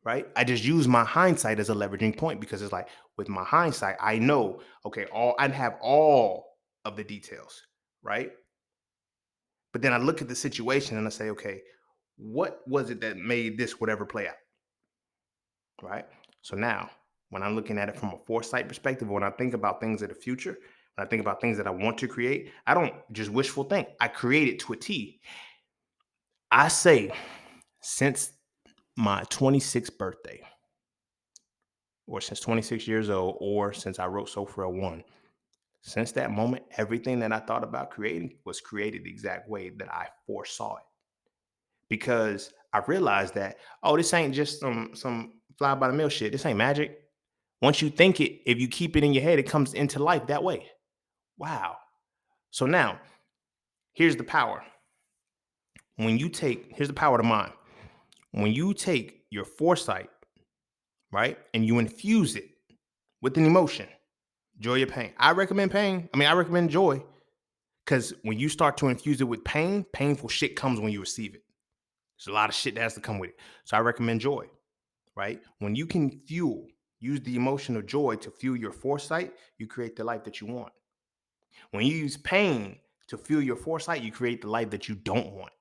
S1: right? I just use my hindsight as a leveraging point because it's like with my hindsight, I know, okay, I'd have all of the details, right? But then I look at the situation and I say, okay, what was it that made this whatever play out? Right. So now, when I'm looking at it from a foresight perspective, when I think about things in the future, when I think about things that I want to create, I don't just wishful think. I create it to a T. I say, since my 26th birthday, or since 26 years old, or since I wrote So Frail 1, since that moment, everything that I thought about creating was created the exact way that I foresaw it. Because I realized that, oh, this ain't just some fly by the mill shit. This ain't magic. Once you think it, if you keep it in your head, it comes into life that way. Wow. So now, here's the power. Here's the power of the mind. When you take your foresight, right, and you infuse it with an emotion, joy or pain. I recommend pain. I recommend joy because when you start to infuse it with pain, painful shit comes when you receive it. There's a lot of shit that has to come with it. So I recommend joy, right? When you can use the emotion of joy to fuel your foresight, you create the life that you want. When you use pain to fuel your foresight, you create the life that you don't want.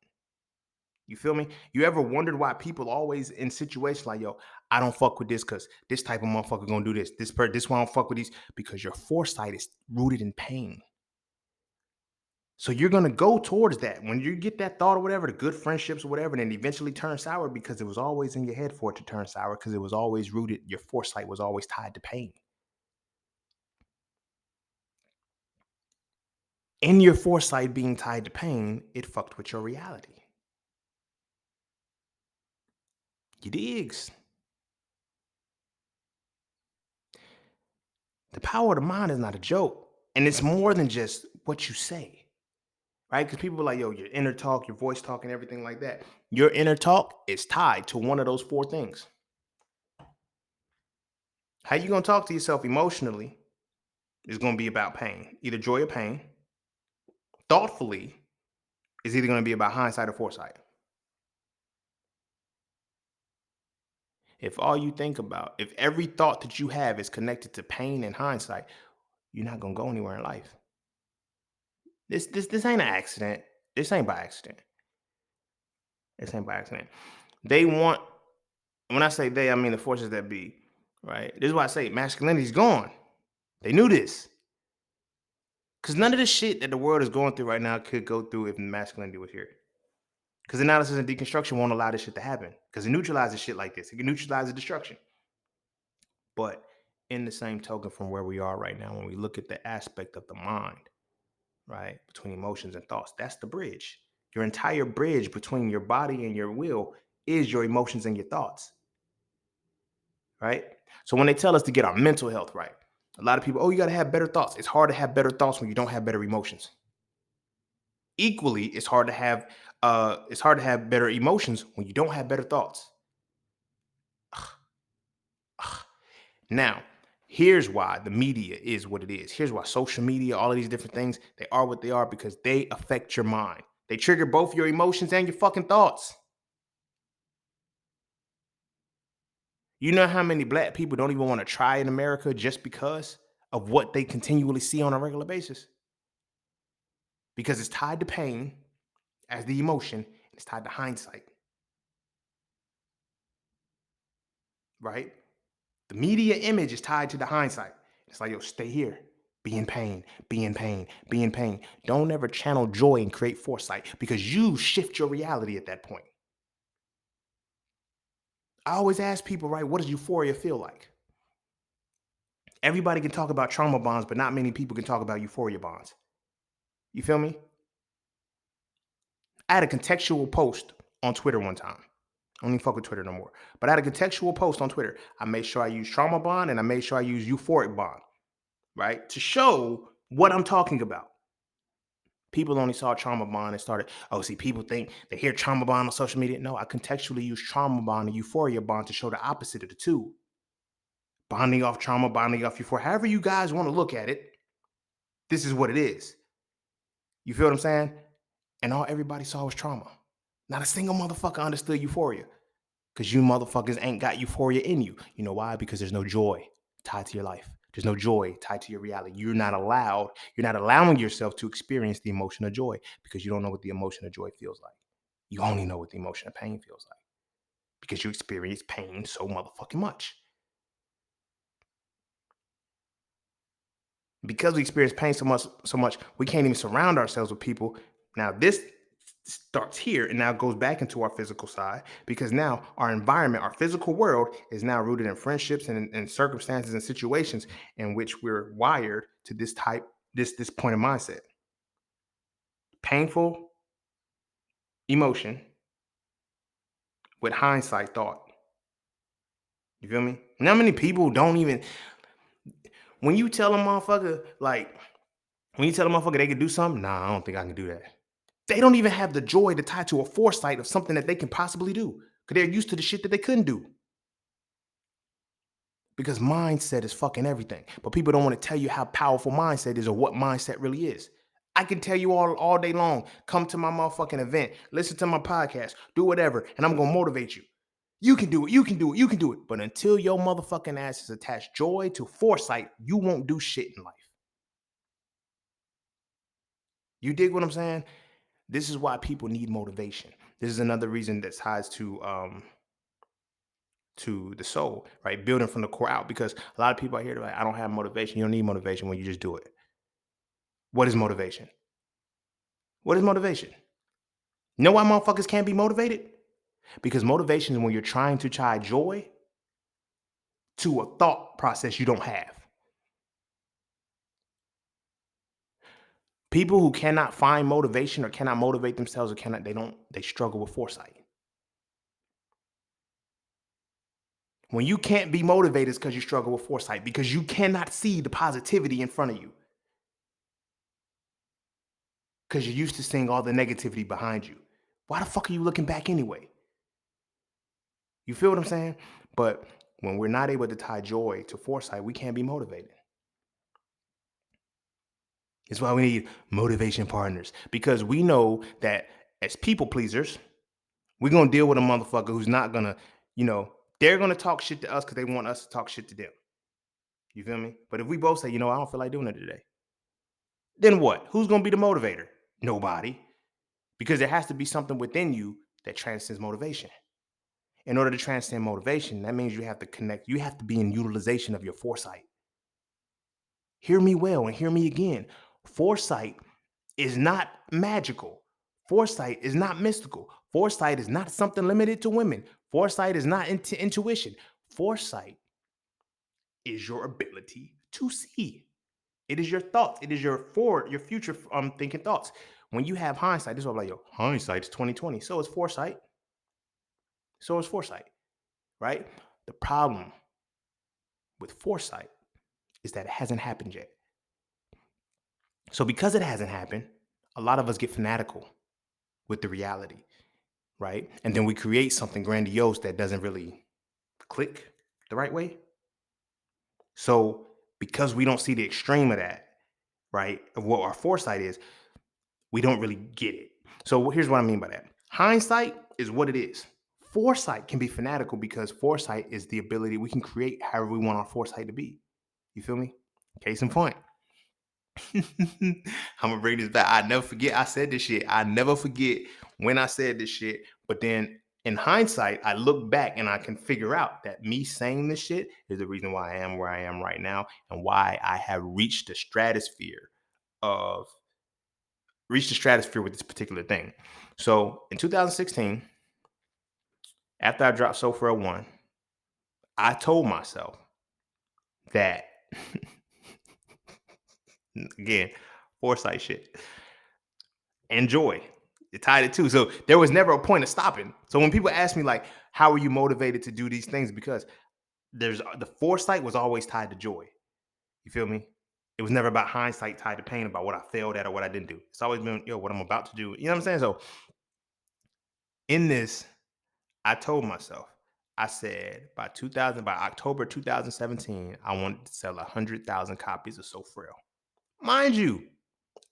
S1: You feel me? You ever wondered why people always in situations like, yo, I don't fuck with this because this type of motherfucker gonna do this. This why I don't fuck with these because your foresight is rooted in pain. So you're gonna go towards that. When you get that thought or whatever, the good friendships or whatever, and then eventually turn sour because it was always in your head for it to turn sour because it was always rooted, your foresight was always tied to pain. In your foresight being tied to pain, it fucked with your reality. You digs? The power of the mind is not a joke. And it's more than just what you say, right? Because people are like, yo, your inner talk, your voice talk, and everything like that. Your inner talk is tied to one of those four things. How you gonna talk to yourself emotionally is gonna be about pain, either joy or pain. Thoughtfully is either gonna be about hindsight or foresight. If all you think about, if every thought that you have is connected to pain and hindsight, you're not gonna go anywhere in life. This ain't an accident. This ain't by accident. This ain't by accident. They want, when I say they, I mean the forces that be, right? This is why I say masculinity's gone. They knew this. Because none of the shit that the world is going through right now could go through if masculinity was here. Because analysis and deconstruction won't allow this shit to happen. Because it neutralizes shit like this. It can neutralize the destruction. But in the same token, from where we are right now, when we look at the aspect of the mind, right, between emotions and thoughts, that's the bridge. Your entire bridge between your body and your will is your emotions and your thoughts, right? So when they tell us to get our mental health right, a lot of people, oh, you got to have better thoughts. It's hard to have better thoughts when you don't have better emotions. Equally, it's hard to have better emotions when you don't have better thoughts. Now, here's why the media is what it is. Here's why social media, all of these different things, they are what they are because they affect your mind. They trigger both your emotions and your fucking thoughts. You know how many black people don't even want to try in America just because of what they continually see on a regular basis? Because it's tied to pain as the emotion, and it's tied to hindsight, right? The media image is tied to the hindsight. It's like, yo, stay here. Be in pain, be in pain, be in pain. Don't ever channel joy and create foresight because you shift your reality at that point. I always ask people, right, what does euphoria feel like? Everybody can talk about trauma bonds, but not many people can talk about euphoria bonds. You feel me? I had a contextual post on Twitter one time. I don't even fuck with Twitter no more. But I had a contextual post on Twitter. I made sure I used trauma bond and I made sure I used euphoric bond, right? To show what I'm talking about. People only saw trauma bond and started, oh, see, people think they hear trauma bond on social media. No, I contextually use trauma bond and euphoria bond to show the opposite of the two. Bonding off trauma, bonding off euphoria. However you guys want to look at it, this is what it is. You feel what I'm saying? And all everybody saw was trauma. Not a single motherfucker understood euphoria. Because you motherfuckers ain't got euphoria in you. You know why? Because there's no joy tied to your life. There's no joy tied to your reality. You're not allowing yourself to experience the emotion of joy because you don't know what the emotion of joy feels like. You only know what the emotion of pain feels like because you experience pain so motherfucking much. Because we experience pain so much, we can't even surround ourselves with people. Now, this starts here and now goes back into our physical side because now our environment, our physical world is now rooted in friendships and circumstances and situations in which we're wired to this point of mindset. Painful emotion with hindsight thought. You feel me? Now, many people don't even, when you tell a motherfucker, they can do something, nah, I don't think I can do that. They don't even have the joy to tie to a foresight of something that they can possibly do because they're used to the shit that they couldn't do. Because mindset is fucking everything. But people don't want to tell you how powerful mindset is or what mindset really is. I can tell you all day long, come to my motherfucking event, listen to my podcast, do whatever, and I'm going to motivate you. You can do it, you can do it, you can do it. But until your motherfucking ass is attached joy to foresight, you won't do shit in life. You dig what I'm saying? This is why people need motivation. This is another reason that ties to the soul, right? Building from the core out. Because a lot of people are here to like, I don't have motivation. You don't need motivation when you just do it. What is motivation? What is motivation? You know why motherfuckers can't be motivated? Because motivation is when you're trying to tie joy to a thought process you don't have. People who cannot find motivation or cannot motivate themselves or they struggle with foresight. When you can't be motivated, it's because you struggle with foresight because you cannot see the positivity in front of you. Because you're used to seeing all the negativity behind you. Why the fuck are you looking back anyway? You feel what I'm saying? But when we're not able to tie joy to foresight, we can't be motivated. It's why we need motivation partners because we know that as people pleasers, we're going to deal with a motherfucker who's not going to, they're going to talk shit to us because they want us to talk shit to them. You feel me? But if we both say, I don't feel like doing it today, then what? Who's going to be the motivator? Nobody. Because there has to be something within you that transcends motivation. In order to transcend motivation, that means you have to connect. You have to be in utilization of your foresight. Hear me well and hear me again. Foresight is not magical. Foresight is not mystical. Foresight is not something limited to women. Foresight is not intuition. Foresight is your ability to see. It is your thoughts. It is your future thinking thoughts. When you have hindsight, this is what I'm like, hindsight's 2020. So is foresight. Right? The problem with foresight is that it hasn't happened yet. So because it hasn't happened, a lot of us get fanatical with the reality, right? And then we create something grandiose that doesn't really click the right way. So because we don't see the extreme of that, right, of what our foresight is, we don't really get it. So here's what I mean by that. Hindsight is what it is. Foresight can be fanatical because foresight is the ability we can create however we want our foresight to be. You feel me? Case in point. I'm gonna bring this back. I never forget I said this shit. I never forget when I said this shit. But then in hindsight, I look back and I can figure out that me saying this shit is the reason why I am where I am right now and why I have reached the stratosphere with this particular thing. So in 2016, after I dropped So Frail 1, I told myself that again, foresight shit. Enjoy. It tied it too. So there was never a point of stopping. So when people ask me like, how are you motivated to do these things? Because there's the foresight was always tied to joy. You feel me? It was never about hindsight tied to pain about what I failed at or what I didn't do. It's always been, yo, what I'm about to do. You know what I'm saying? So in this, I told myself, I said by October 2017, I wanted to sell 100,000 copies of So Frail. Mind you,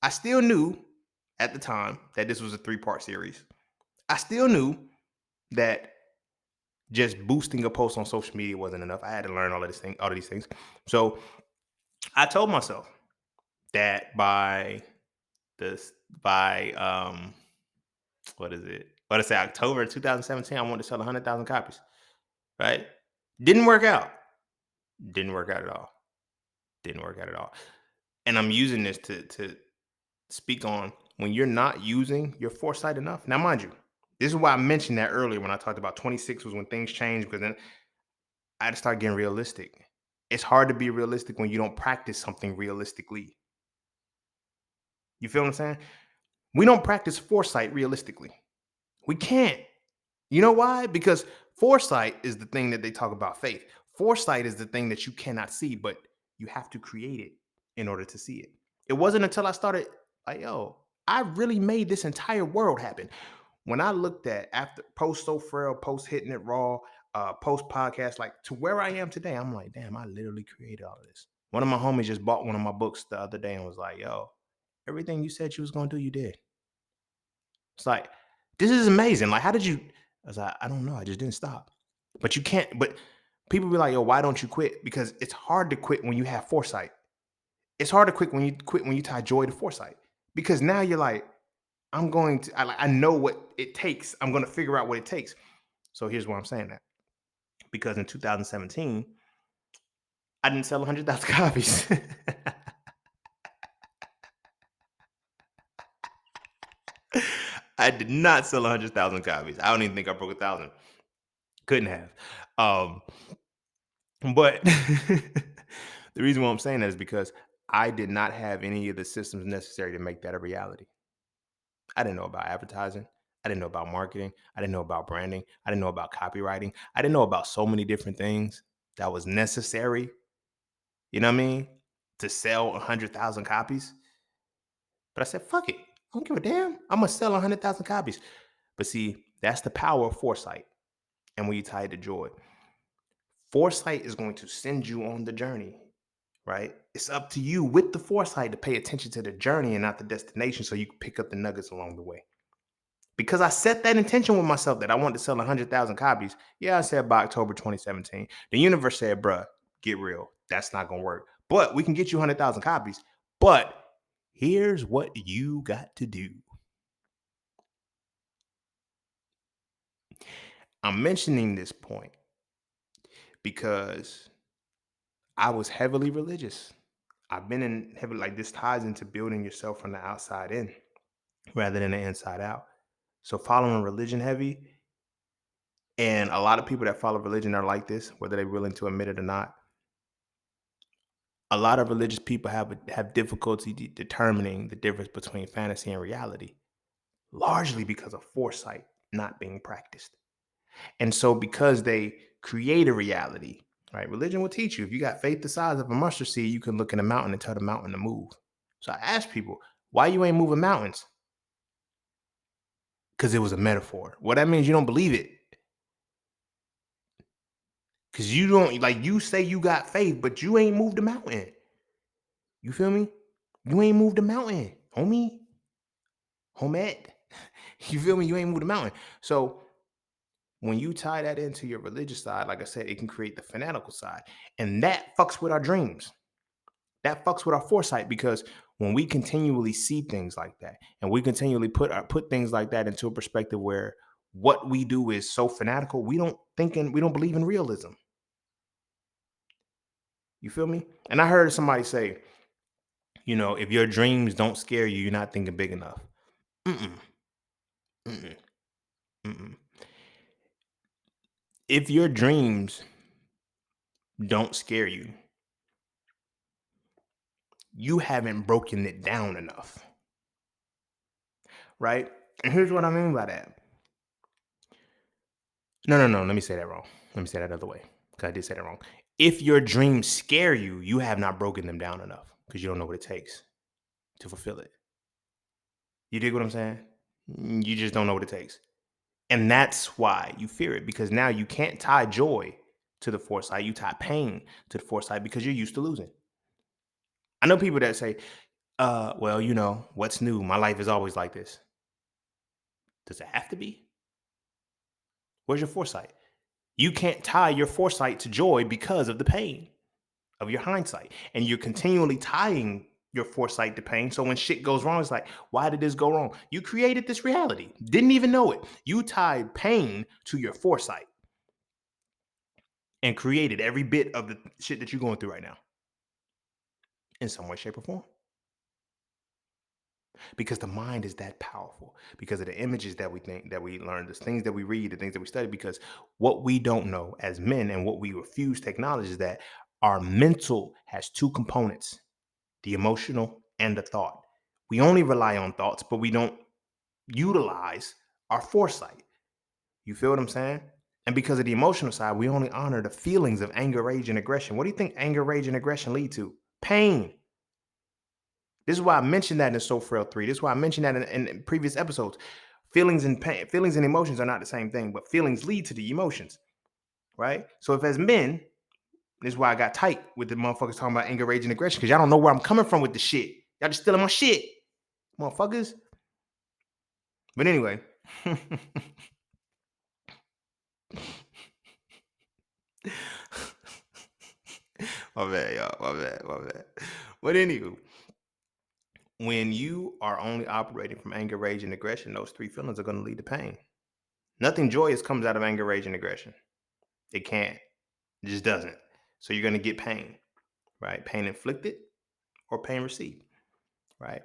S1: I still knew at the time that this was a 3-part series. I still knew that just boosting a post on social media wasn't enough. I had to learn all of these things. So I told myself that this by what is it? What I say October 2017, I wanted to sell 100,000 copies. Right? Didn't work out. Didn't work out at all. Didn't work out at all. And I'm using this to speak on when you're not using your foresight enough. Now, mind you, this is why I mentioned that earlier when I talked about 26 was when things changed, because then I had to start getting realistic. It's hard to be realistic when you don't practice something realistically. You feel what I'm saying? We don't practice foresight realistically. We can't. You know why? Because foresight is the thing that they talk about faith. Foresight is the thing that you cannot see, but you have to create it in order to see it. It wasn't until I started like, yo, I really made this entire world happen. When I looked at after post So Frail, post Hitting It Raw, post podcast, like to where I am today, I'm like, damn, I literally created all of this. One of my homies just bought one of my books the other day and was like, yo, everything you said you was gonna do, you did. It's like, this is amazing. Like, how did you? I was like, I don't know. I just didn't stop. But you can't, but people be like, yo, why don't you quit? Because it's hard to quit when you have foresight. It's hard to quit when you tie joy to foresight. Because now you're like, I know what it takes. I'm going to figure out what it takes. So here's why I'm saying that. Because in 2017, I didn't sell 100,000 copies. I did not sell 100,000 copies. I don't even think I broke 1,000. Couldn't have. Um, but the reason why I'm saying that is because I did not have any of the systems necessary to make that a reality. I didn't know about advertising. I didn't know about marketing. I didn't know about branding. I didn't know about copywriting. I didn't know about so many different things that was necessary, you know what I mean, to sell 100,000 copies. But I said, fuck it. I don't give a damn. I'm going to sell 100,000 copies. But see, that's the power of foresight. And when you tie it to joy, foresight is going to send you on the journey, right? It's up to you with the foresight to pay attention to the journey and not the destination so you can pick up the nuggets along the way. Because I set that intention with myself that I wanted to sell 100,000 copies. Yeah, I said by October 2017. The universe said, bruh, get real. That's not going to work. But we can get you 100,000 copies. But here's what you got to do. I'm mentioning this point because I was heavily religious. I've been in heavy, like this ties into building yourself from the outside in rather than the inside out. So following religion heavy, and a lot of people that follow religion are like this, whether they're willing to admit it or not. A lot of religious people have difficulty determining the difference between fantasy and reality, largely because of foresight not being practiced. And so because they create a reality, right? Religion will teach you if you got faith the size of a mustard seed, you can look in a mountain and tell the mountain to move. So I ask people, why you ain't moving mountains? Because it was a metaphor. Well, that means you don't believe it. Because you don't, like, you say you got faith, but you ain't moved the mountain. You feel me? You ain't moved the mountain, homie. Homie. You feel me? You ain't moved the mountain. So when you tie that into your religious side, like I said, it can create the fanatical side. And that fucks with our dreams. That fucks with our foresight because when we continually see things like that and we continually put things like that into a perspective where what we do is so fanatical, we don't believe in realism. You feel me? And I heard somebody say, if your dreams don't scare you, you're not thinking big enough. Mm-mm, mm-mm, mm-mm. If your dreams don't scare you, you haven't broken it down enough, right? And here's what I mean by that. No. Let me say that wrong. Let me say that another way. Because I did say that wrong. If your dreams scare you, you have not broken them down enough because you don't know what it takes to fulfill it. You dig what I'm saying? You just don't know what it takes. And that's why you fear it, because now you can't tie joy to the foresight. You tie pain to the foresight because you're used to losing. I know people that say, well, what's new? My life is always like this. Does it have to be? Where's your foresight? You can't tie your foresight to joy because of the pain of your hindsight. And you're continually tying your foresight to pain. So when shit goes wrong, it's like, why did this go wrong? You created this reality. Didn't even know it. You tied pain to your foresight and created every bit of the shit that you're going through right now in some way, shape, or form. Because the mind is that powerful, because of the images that we think, that we learn, the things that we read, the things that we study. Because what we don't know as men and what we refuse to acknowledge is that our mental has two components: the emotional and the thought. We only rely on thoughts, but we don't utilize our foresight. You feel what I'm saying? And because of the emotional side, we only honor the feelings of anger, rage, and aggression. What do you think anger, rage, and aggression lead to? Pain. This is why I mentioned that in So Frail 3. This is why I mentioned that in previous episodes. Feelings and pain, feelings and emotions are not the same thing, but feelings lead to the emotions, right? So if as men, this is why I got tight with the motherfuckers talking about anger, rage, and aggression, because y'all don't know where I'm coming from with the shit. Y'all just stealing my shit, motherfuckers. But anyway. My bad, y'all. My bad. But anywho, when you are only operating from anger, rage, and aggression, those three feelings are going to lead to pain. Nothing joyous comes out of anger, rage, and aggression. It can't. It just doesn't. So you're going to get pain, right? Pain inflicted or pain received, right?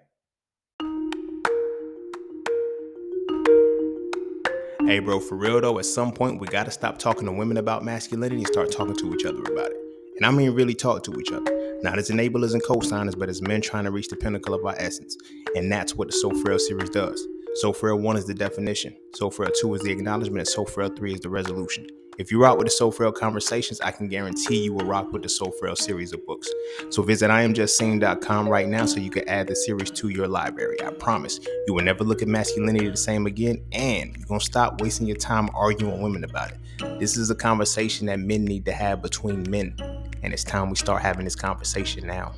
S1: Hey, bro, for real though, at some point we got to stop talking to women about masculinity and start talking to each other about it. And I mean really talk to each other. Not as enablers and co-signers, but as men trying to reach the pinnacle of our essence. And that's what the So Frail series does. So Frail 1 is the definition. So Frail 2 is the acknowledgement. And So Frail 3 is the resolution. If you rock with the So Frail conversations, I can guarantee you will rock with the So Frail series of books. So visit IamJustSaying.com right now so you can add the series to your library. I promise you will never look at masculinity the same again, and you're going to stop wasting your time arguing with women about it. This is a conversation that men need to have between men, and it's time we start having this conversation now.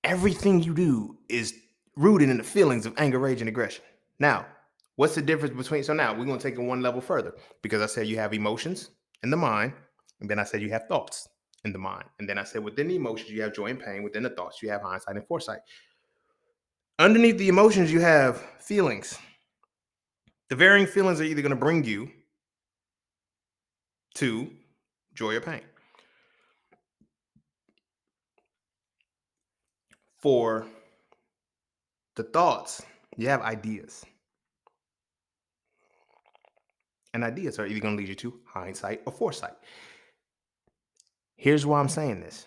S1: Everything you do is rooted in the feelings of anger, rage, and aggression. Now, what's the difference between? So now we're going to take it one level further, because I said you have emotions in the mind, and then I said you have thoughts in the mind. And then I said within the emotions, you have joy and pain. Within the thoughts, you have hindsight and foresight. Underneath the emotions, you have feelings. The varying feelings are either going to bring you to joy or pain. For the thoughts, you have ideas. And ideas are either going to lead you to hindsight or foresight. Here's why I'm saying this.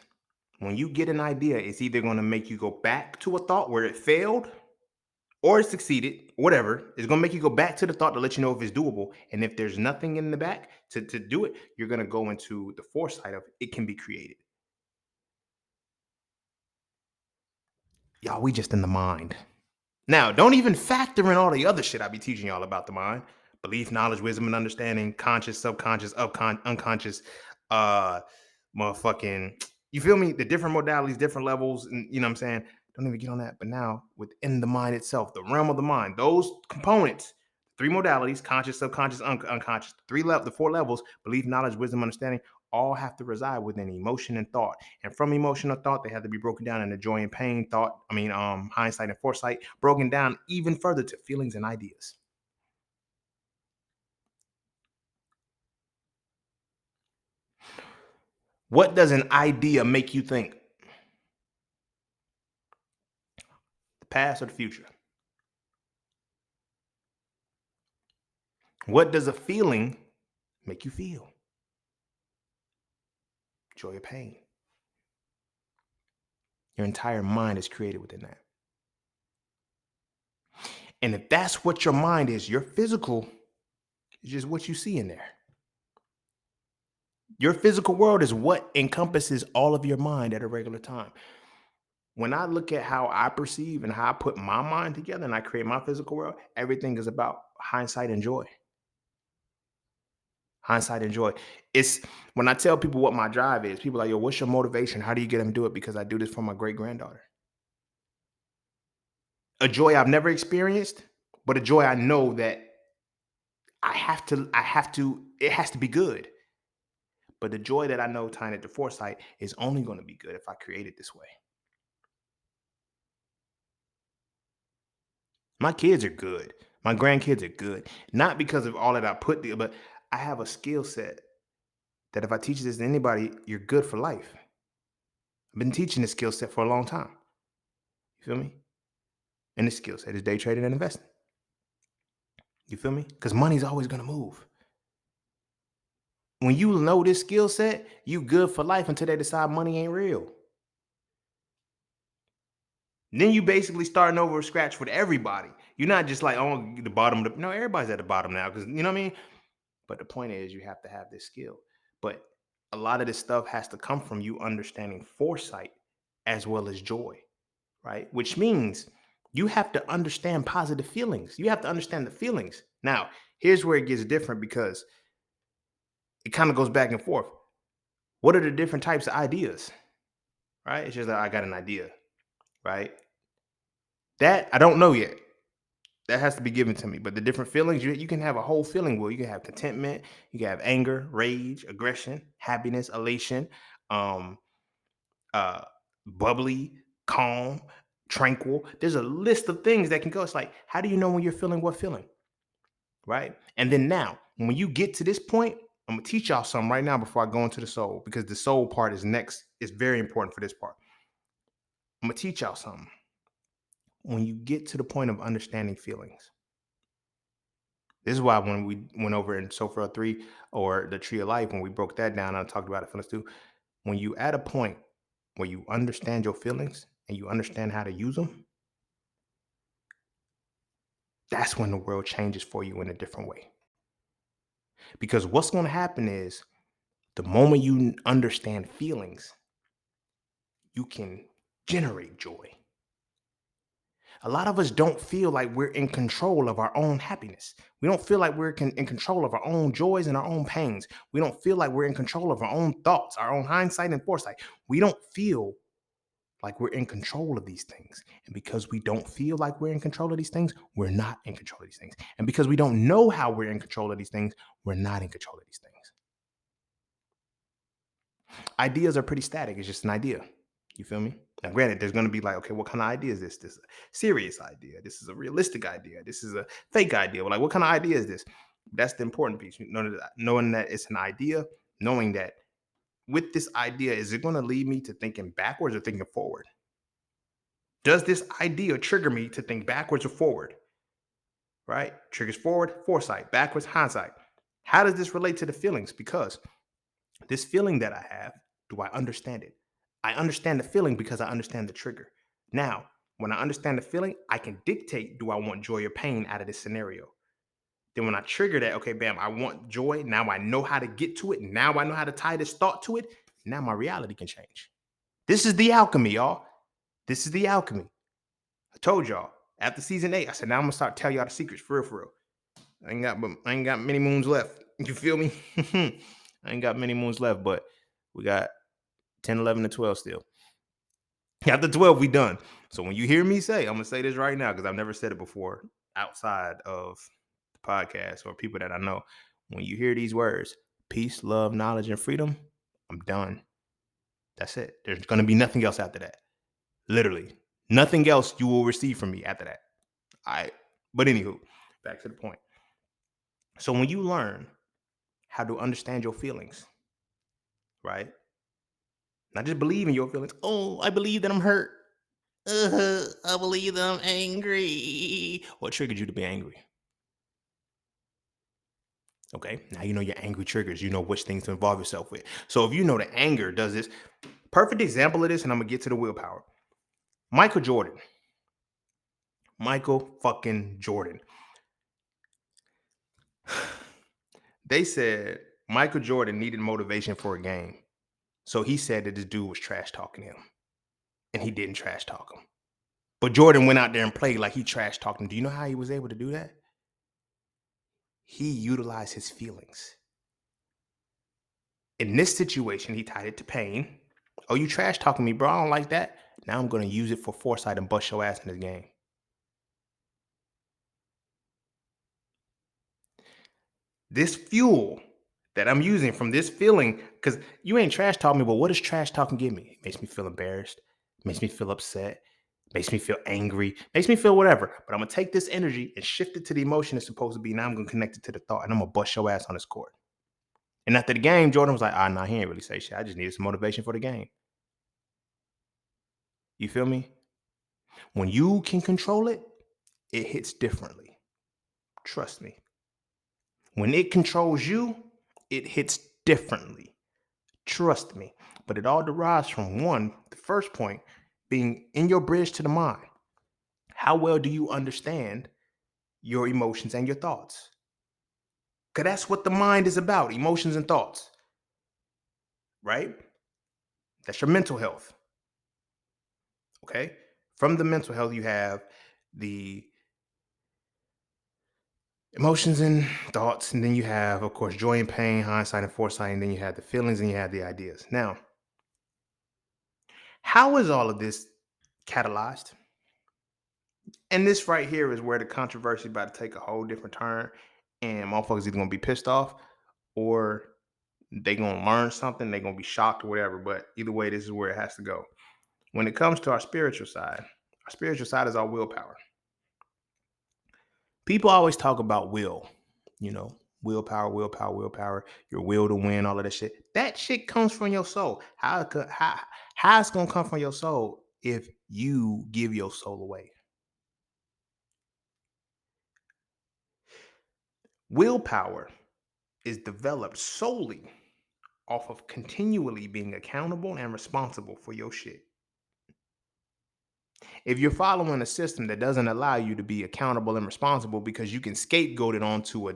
S1: When you get an idea, it's either going to make you go back to a thought where it failed or it succeeded, whatever. It's going to make you go back to the thought to let you know if it's doable. And if there's nothing in the back to do it, you're going to go into the foresight of it can be created. Y'all, we just in the mind. Now, don't even factor in all the other shit I be teaching y'all about the mind. Belief, knowledge, wisdom, and understanding, conscious, subconscious, unconscious, motherfucking, you feel me? The different modalities, different levels, and you know what I'm saying? Don't even get on that. But now, within the mind itself, the realm of the mind, those components, three modalities, conscious, subconscious, unconscious, the four levels, belief, knowledge, wisdom, understanding, all have to reside within emotion and thought. And from emotional thought, they have to be broken down into joy and pain, hindsight and foresight, broken down even further to feelings and ideas. What does an idea make you think? The past or the future? What does a feeling make you feel? Joy or pain? Your entire mind is created within that. And if that's what your mind is, your physical is just what you see in there. Your physical world is what encompasses all of your mind at a regular time. When I look at how I perceive and how I put my mind together and I create my physical world, everything is about hindsight and joy. Hindsight and joy. It's when I tell people what my drive is, people are like, yo, what's your motivation? How do you get them to do it? Because I do this for my great granddaughter. A joy I've never experienced, but a joy I know that it has to be good. But the joy that I know tying it to foresight is only going to be good if I create it this way. My kids are good. My grandkids are good. Not because of all that I put there, but I have a skill set that if I teach this to anybody, you're good for life. I've been teaching this skill set for a long time. You feel me? And this skill set is day trading and investing. You feel me? Because money's always going to move. When you know this skill set, you good for life until they decide money ain't real. Then you basically starting over scratch with everybody. You're not just like, oh, the bottom. No, everybody's at the bottom now because you know what I mean? But the point is, you have to have this skill. But a lot of this stuff has to come from you understanding foresight as well as joy, right? Which means you have to understand positive feelings. You have to understand the feelings. Now, here's where it gets different because it kind of goes back and forth. What are the different types of ideas, right? It's just like, I got an idea, right? That I don't know yet. That has to be given to me. But the different feelings, you can have a whole feeling wheel. You can have contentment, you can have anger, rage, aggression, happiness, elation, um, uh, bubbly, calm, tranquil. There's a list of things that can go. It's like, how do you know when you're feeling what feeling? Right. And then now, when you get to this point, I'm gonna teach y'all something right now before I go into the soul, because the soul part is next. It's very important for this part. I'm gonna teach y'all something. When you get to the point of understanding feelings, this is why when we went over in Sofa 3 or the Tree of Life, when we broke that down, I talked about it feelings too. When you at a point where you understand your feelings and you understand how to use them, that's when the world changes for you in a different way. Because what's going to happen is the moment you understand feelings, you can generate joy. A lot of us don't feel like we're in control of our own happiness. We don't feel like we're in control of our own joys and our own pains. We don't feel like we're in control of our own thoughts, our own hindsight and foresight. We don't feel like we're in control of these things. And because we don't feel like we're in control of these things, we're not in control of these things. And because we don't know how we're in control of these things, we're not in control of these things. Ideas are pretty static. It's just an idea. You feel me? Now, granted, there's going to be like, okay, what kind of idea is this? This is a serious idea. This is a realistic idea. This is a fake idea. Well, like, what kind of idea is this? That's the important piece. Knowing that it's an idea, knowing that with this idea, is it going to lead me to thinking backwards or thinking forward? Does this idea trigger me to think backwards or forward? Right? Triggers forward, foresight, backwards, hindsight. How does this relate to the feelings? Because this feeling that I have, do I understand it? I understand the feeling because I understand the trigger. Now, when I understand the feeling, I can dictate, do I want joy or pain out of this scenario? Then when I trigger that, okay, bam, I want joy. Now I know how to get to it. Now I know how to tie this thought to it. Now my reality can change. This is the alchemy, y'all. This is the alchemy. I told y'all after season 8, I said, now I'm gonna start telling y'all the secrets for real, for real. I ain't got many moons left. You feel me? I ain't got many moons left, but we got 10, 11, and 12 still. After 12, we done. So when you hear me say, I'm gonna say this right now because I've never said it before outside of the podcast or people that I know. When you hear these words, peace, love, knowledge, and freedom, I'm done. That's it. There's gonna be nothing else after that. Literally. Nothing else you will receive from me after that. All right. But anywho, back to the point. So when you learn how to understand your feelings, right? Not just believe in your feelings. Oh, I believe that I'm hurt. I believe that I'm angry. What triggered you to be angry? Okay, now you know your angry triggers. You know which things to involve yourself with. So if you know that anger does this, perfect example of this, and I'm gonna get to the willpower. Michael Jordan. Michael fucking Jordan. They said Michael Jordan needed motivation for a game. So he said that this dude was trash talking him. And he didn't trash talk him. But Jordan went out there and played like he trash talked him. Do you know how he was able to do that? He utilized his feelings. In this situation, he tied it to pain. Oh, you trash talking me, bro. I don't like that. Now I'm going to use it for foresight and bust your ass in this game. This fuel that I'm using from this feeling, because you ain't trash talking me, but what does trash talking give me? It makes me feel embarrassed, makes me feel upset, makes me feel angry, makes me feel whatever. But I'm going to take this energy and shift it to the emotion it's supposed to be. Now I'm going to connect it to the thought, and I'm going to bust your ass on this court. And after the game, Jordan was like, nah, he ain't really say shit. I just needed some motivation for the game. You feel me? When you can control it, it hits differently. Trust me. When it controls you, it hits differently. Trust me. But it all derives from one, the first point being in your bridge to the mind. How well do you understand your emotions and your thoughts? Because that's what the mind is about, emotions and thoughts, right? That's your mental health. Okay. From the mental health, you have the emotions and thoughts, and then you have, of course, joy and pain, hindsight and foresight, and then you have the feelings and you have the ideas. Now, how is all of this catalyzed? And this right here is where the controversy about to take a whole different turn, and motherfuckers either gonna be pissed off or they gonna learn something, they gonna be shocked or whatever. But either way, this is where it has to go. When it comes to our spiritual side is our willpower. People always talk about will, you know, willpower, your will to win, all of that shit. That shit comes from your soul. How it's gonna come from your soul if you give your soul away? Willpower is developed solely off of continually being accountable and responsible for your shit. If you're following a system that doesn't allow you to be accountable and responsible because you can scapegoat it onto a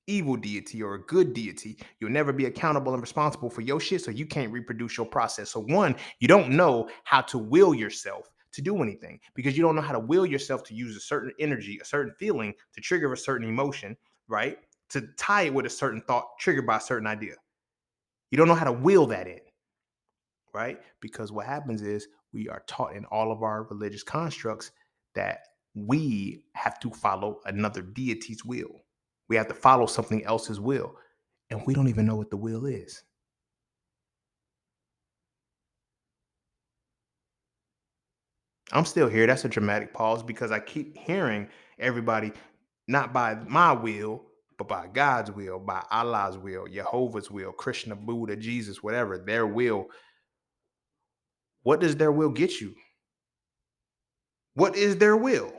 S1: evil deity or a good deity, you'll never be accountable and responsible for your shit, so you can't reproduce your process. So one, you don't know how to will yourself to do anything because you don't know how to will yourself to use a certain energy, a certain feeling to trigger a certain emotion, right? To tie it with a certain thought triggered by a certain idea. You don't know how to will that in, right? Because what happens is we are taught in all of our religious constructs that we have to follow another deity's will. We have to follow something else's will. And we don't even know what the will is. I'm still here. That's a dramatic pause because I keep hearing everybody, not by my will, but by God's will, by Allah's will, Jehovah's will, Krishna, Buddha, Jesus, whatever, their will. What does their will get you? What is their will?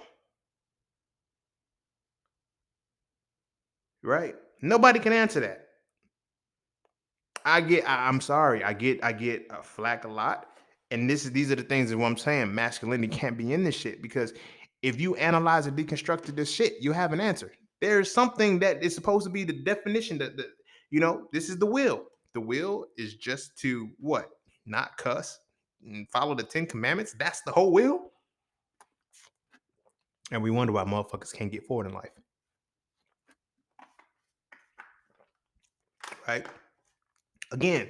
S1: Right? Nobody can answer that. I'm sorry. I get flack a lot. And these are the things that what I'm saying. Masculinity can't be in this shit because if you analyze and deconstruct this shit, you have an answer. There's something that is supposed to be the definition that this is the will. The will is just to what? Not cuss and follow the 10 commandments. That's the whole will. And we wonder why motherfuckers can't get forward in life. Right? Again,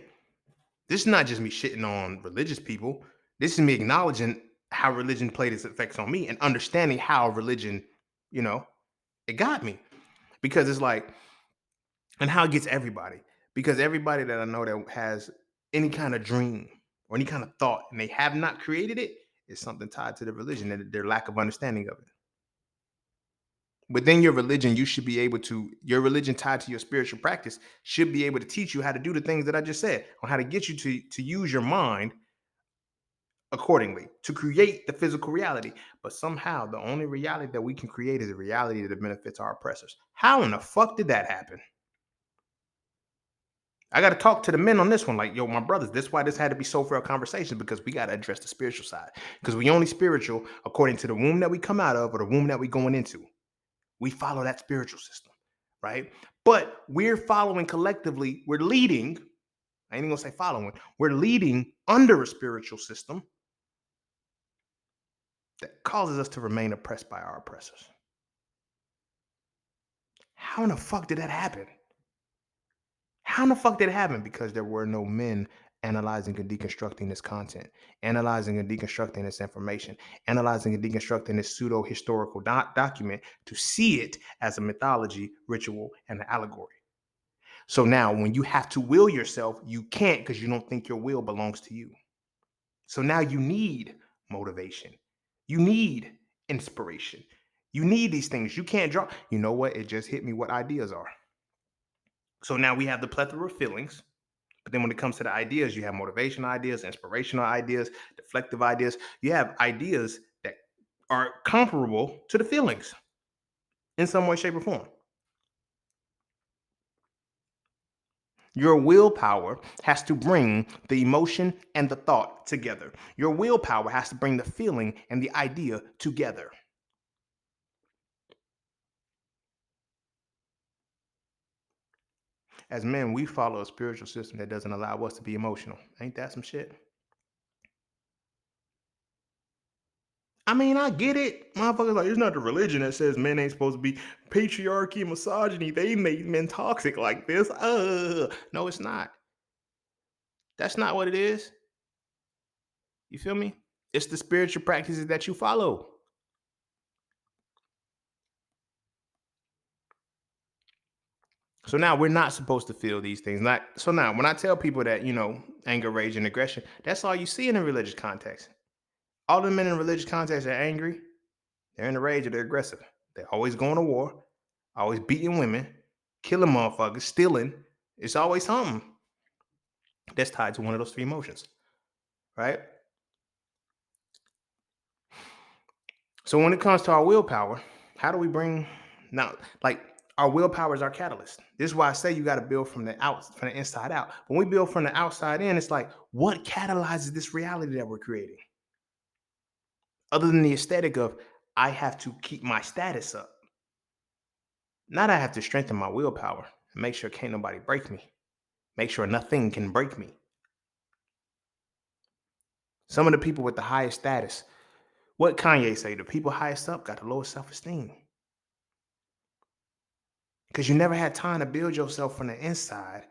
S1: this is not just me shitting on religious people. This is me acknowledging how religion played its effects on me and understanding how religion, you know, it got me. Because it's like, and how it gets everybody. Because everybody that I know that has any kind of dream or any kind of thought and they have not created it is something tied to the religion and their lack of understanding of it. Within your religion, your religion tied to your spiritual practice should be able to teach you how to do the things that I just said, on how to get you to use your mind accordingly to create the physical reality. But somehow the only reality that we can create is a reality that benefits our oppressors. How in the fuck did that happen? I got to talk to the men on this one. Like, yo, my brothers, this is why this had to be so fair conversation because we got to address the spiritual side. Because we only spiritual according to the womb that we come out of or the womb that we going into. We follow that spiritual system, right? But we're following collectively. We're leading. I ain't even gonna say following. We're leading under a spiritual system that causes us to remain oppressed by our oppressors. How in the fuck did that happen? How in the fuck did it happen? Because there were no men analyzing and deconstructing this content, analyzing and deconstructing this information, analyzing and deconstructing this pseudo historical document to see it as a mythology, ritual, and an allegory. So now, when you have to will yourself, you can't because you don't think your will belongs to you. So now you need motivation. You need inspiration. You need these things. You can't draw. You know what? It just hit me what ideas are. So now we have the plethora of feelings. But then when it comes to the ideas, you have motivational ideas, inspirational ideas, deflective ideas. You have ideas that are comparable to the feelings in some way, shape, or form. Your willpower has to bring the emotion and the thought together. Your willpower has to bring the feeling and the idea together. As men, we follow a spiritual system that doesn't allow us to be emotional. Ain't that some shit? I mean, I get it. Motherfuckers like, it's not the religion that says men ain't supposed to be patriarchy and misogyny. They made men toxic like this. No, it's not. That's not what it is. You feel me? It's the spiritual practices that you follow. So now we're not supposed to feel these things. Not so now when I tell people that, anger, rage, and aggression, that's all you see in a religious context. All the men in religious context are angry, they're in a rage, or they're aggressive. They're always going to war, always beating women, killing motherfuckers, stealing. It's always something that's tied to one of those three emotions, right? So when it comes to our willpower, how do we bring now like our willpower is our catalyst. This is why I say you got to build from the inside out. When we build from the outside in, it's like what catalyzes this reality that we're creating? Other than the aesthetic of I have to keep my status up. Not I have to strengthen my willpower and make sure can't nobody break me. Make sure nothing can break me. Some of the people with the highest status, what Kanye say, the people highest up got the lowest self-esteem. Because you never had time to build yourself from the inside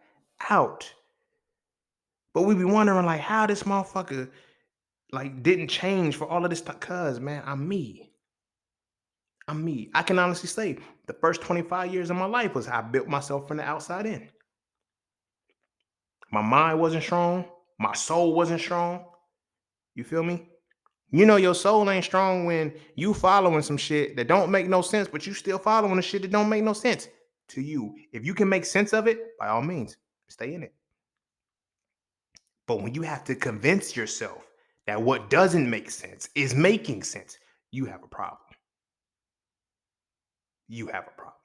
S1: out. But we be wondering like how this motherfucker like didn't change for all of this time. Cause man, I'm me. I'm me. I can honestly say the first 25 years of my life was how I built myself from the outside in. My mind wasn't strong. My soul wasn't strong. You feel me? You know your soul ain't strong when you following some shit that don't make no sense, but you still following the shit that don't make no sense to you. If you can make sense of it, by all means, stay in it. But when you have to convince yourself that what doesn't make sense is making sense, you have a problem. You have a problem.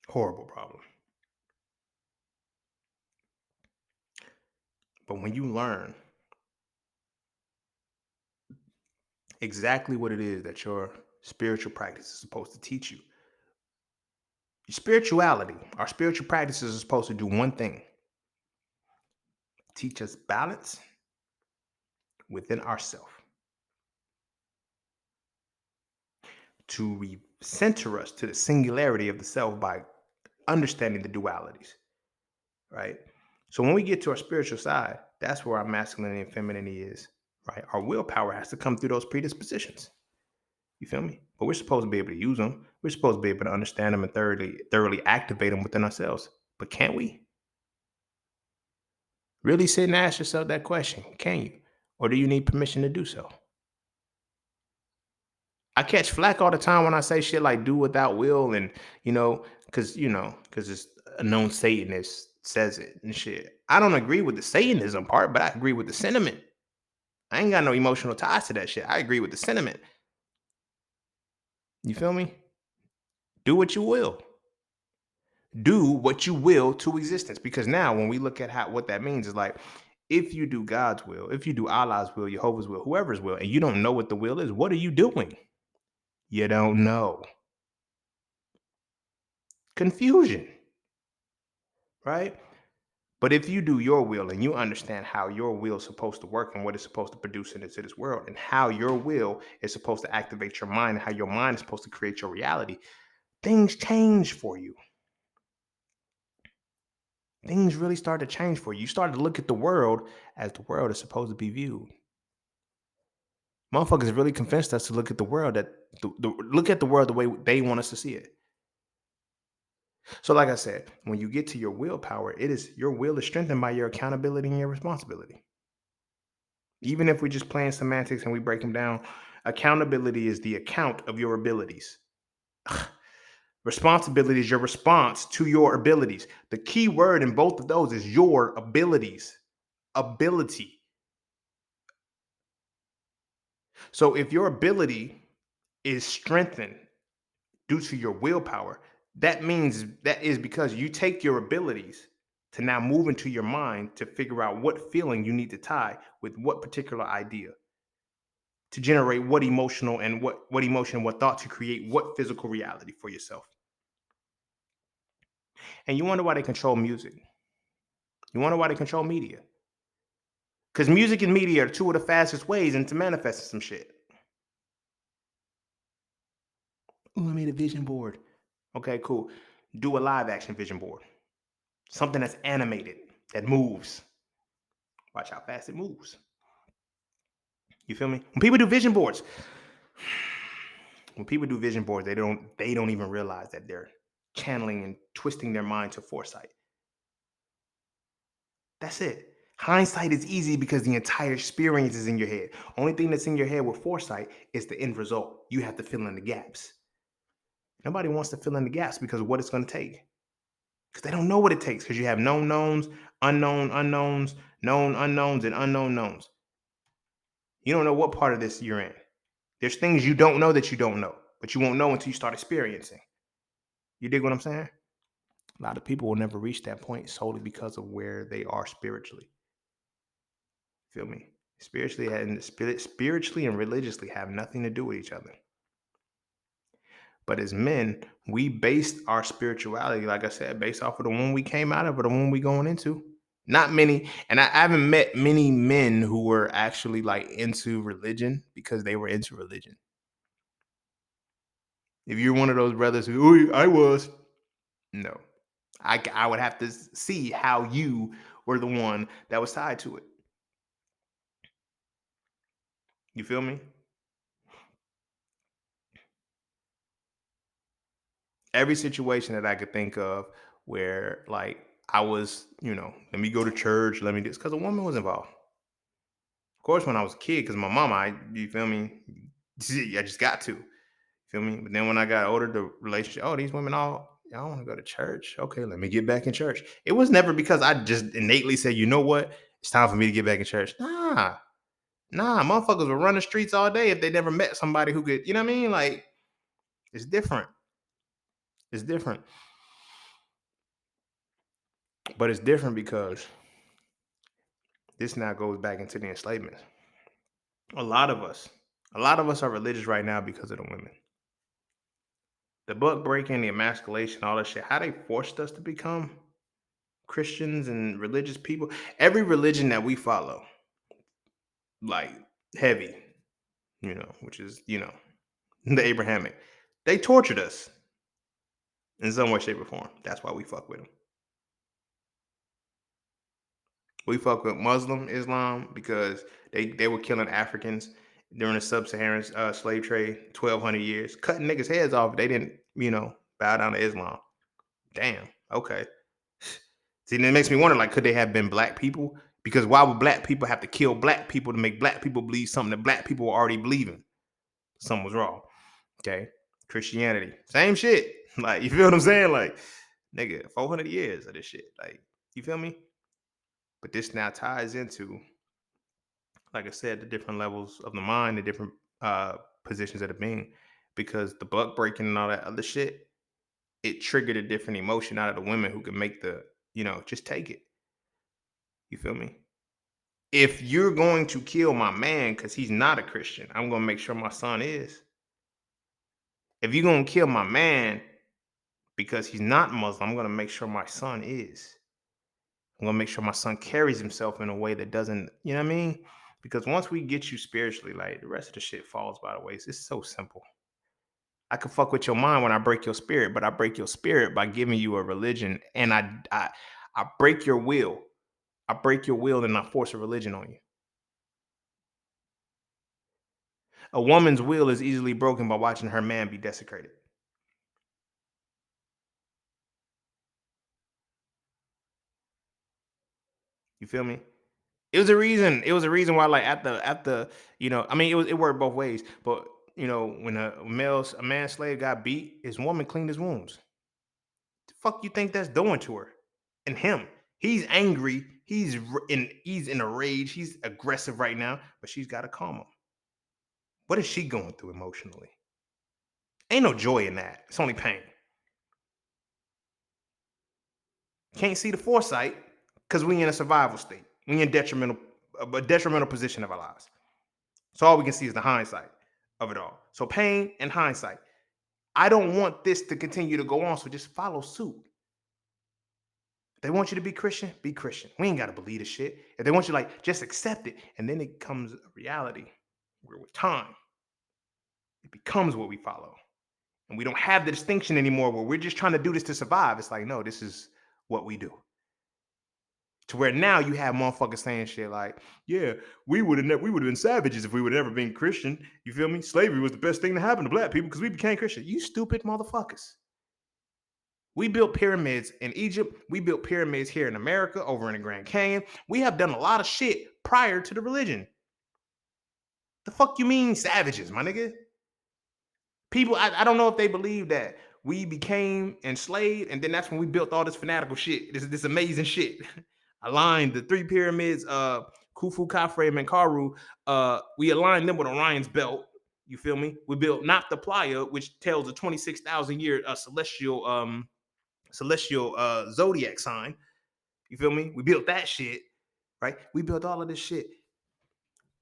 S1: Horrible problem. But when you learn exactly what it is that your spiritual practice is supposed to teach you, spirituality, our spiritual practices are supposed to do one thing: teach us balance within ourselves, to recenter us to the singularity of the self by understanding the dualities, right? So when we get to our spiritual side, that's where our masculinity and femininity is, right? Our willpower has to come through those predispositions. You feel me? But we're supposed to be able to use them. We're supposed to be able to understand them and thoroughly activate them within ourselves. But can we? Really sit and ask yourself that question. Can you? Or do you need permission to do so? I catch flack all the time when I say shit like do without will and, because it's a known Satanist says it and shit. I don't agree with the Satanism part, but I agree with the sentiment. I ain't got no emotional ties to that shit. I agree with the sentiment. You feel me? Do what you will. Do what you will to existence. Because now when we look at how what that means is like if you do God's will, if you do Allah's will, Jehovah's will, whoever's will, and you don't know what the will is, what are you doing? You don't know. Confusion, right? But if you do your will and you understand how your will is supposed to work and what it's supposed to produce into this world and how your will is supposed to activate your mind and how your mind is supposed to create your reality, things change for you. Things really start to change for you. You start to look at the world as the world is supposed to be viewed. Motherfuckers really convinced us to look at the world look at the world the way they want us to see it. So, like I said, when you get to your willpower, it is your will is strengthened by your accountability and your responsibility. Even if we're just playing semantics and we break them down, accountability is the account of your abilities. Responsibility is your response to your abilities. The key word in both of those is your abilities. Ability. So if your ability is strengthened due to your willpower, that means that is because you take your abilities to now move into your mind to figure out what feeling you need to tie with what particular idea to generate what emotional and what emotion, what thought to create what physical reality for yourself. And you wonder why they control music. You wonder why they control media. Because music and media are two of the fastest ways into manifesting some shit. Oh, I made a vision board. Okay, cool. Do a live action vision board. Something that's animated, that moves. Watch how fast it moves. You feel me? When people do vision boards, they don't even realize that they're channeling and twisting their mind to foresight. That's it. Hindsight is easy because the entire experience is in your head. Only thing that's in your head with foresight is the end result. You have to fill in the gaps. Nobody wants to fill in the gaps because of what it's going to take. Because they don't know what it takes. Because you have known knowns, unknown unknowns, known unknowns, and unknown knowns. You don't know what part of this you're in. There's things you don't know that you don't know, but you won't know until you start experiencing. You dig what I'm saying? A lot of people will never reach that point solely because of where they are spiritually. Feel me? Spiritually and religiously have nothing to do with each other. But as men, we based our spirituality, like I said, based off of the one we came out of or the one we going into. Not many, and I haven't met many men who were actually like into religion because they were into religion. If you're one of those brothers who, "Oh, I was," no, I would have to see how you were the one that was tied to it. You feel me? Every situation that I could think of where like I was, let me go to church, let me do this, because a woman was involved. Of course, when I was a kid, because my mama, you feel me? I just got to, feel me? But then when I got older, the relationship, oh, these women all, y'all want to go to church? Okay, let me get back in church. It was never because I just innately said, you know what? It's time for me to get back in church. Nah, motherfuckers would run the streets all day if they never met somebody who could, you know what I mean? Like, it's different. It's different. But it's different because this now goes back into the enslavement. A lot of us, a lot of us are religious right now because of the women. The book breaking, the emasculation, all that shit, how they forced us to become Christians and religious people. Every religion that we follow, like heavy, which is, the Abrahamic, they tortured us in some way, shape, or form. That's why we fuck with them. We fuck with Muslim Islam because they were killing Africans during the sub-Saharan slave trade, 1,200 years, cutting niggas' heads off. They didn't, bow down to Islam. Damn. Okay. See, and it makes me wonder, like, could they have been black people? Because why would black people have to kill black people to make black people believe something that black people were already believing? Something was wrong. Okay. Christianity, same shit. Like, you feel what I'm saying? Like, nigga, 400 years of this shit. Like, you feel me? But this now ties into, like I said, the different levels of the mind, the different positions of the being, because the buck breaking and all that other shit. it triggered a different emotion out of the women who can make the, just take it. You feel me? If you're going to kill my man because he's not a Christian, I'm gonna make sure my son is. If you're gonna kill my man because he's not Muslim, I'm gonna make sure my son is. I'm gonna make sure my son carries himself in a way that doesn't, you know what I mean? Because once we get you spiritually, like the rest of the shit falls by the ways. It's so simple. I can fuck with your mind when I break your spirit, but I break your spirit by giving you a religion, and I break your will. I break your will and I force a religion on you. A woman's will is easily broken by watching her man be desecrated. You feel me? It was a reason. It was a reason why, like at the, I mean, it worked both ways. But when a man slave got beat, his woman cleaned his wounds. The fuck you think that's doing to her? And him, he's angry. He's in a rage. He's aggressive right now, but she's got to calm him. What is she going through emotionally? Ain't no joy in that. It's only pain. Can't see the foresight because we in a survival state. We in a detrimental position of our lives. So all we can see is the hindsight of it all. So pain and hindsight. I don't want this to continue to go on, so just follow suit. If they want you to be Christian, be Christian. We ain't got to believe the shit. If they want you, like, just accept it. And then it comes a reality where with time, it becomes what we follow. And we don't have the distinction anymore where we're just trying to do this to survive. It's like, no, this is what we do. To where now you have motherfuckers saying shit like, yeah, we would have been savages if we would have never been Christian. You feel me? Slavery was the best thing to happen to black people because we became Christian. You stupid motherfuckers. We built pyramids in Egypt. We built pyramids here in America, over in the Grand Canyon. We have done a lot of shit prior to the religion. The fuck you mean savages, my nigga? People, I don't know if they believe that we became enslaved, and then that's when we built all this fanatical shit, this amazing shit. Aligned the three pyramids, Khufu, Khafre, and Menkaru. We aligned them with Orion's belt. You feel me? We built Nafta Playa, which tells a 26,000 year celestial zodiac sign. You feel me? We built that shit, right? We built all of this shit.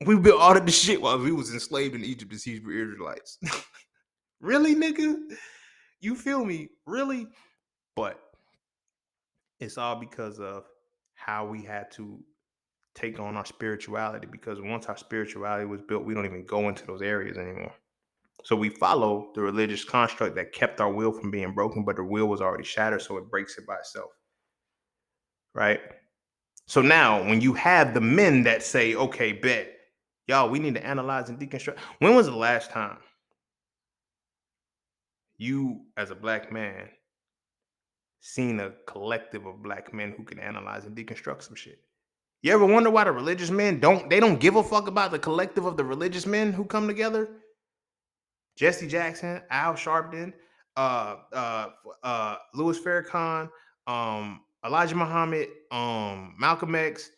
S1: We built all of this shit while we was enslaved in Egypt as Hebrew Israelites. Really, nigga? You feel me? Really? But it's all because of how we had to take on our spirituality, because once our spirituality was built, we don't even go into those areas anymore. So we follow the religious construct that kept our will from being broken, but the will was already shattered, so it breaks it by itself. Right? So now when you have the men that say, okay, bet, y'all, we need to analyze and deconstruct. When was the last time you, as a black man, seen a collective of black men who can analyze and deconstruct some shit? You ever wonder why the religious men don't give a fuck about the collective of the religious men who come together? Jesse Jackson, Al Sharpton, Louis Farrakhan, Elijah Muhammad, Malcolm X.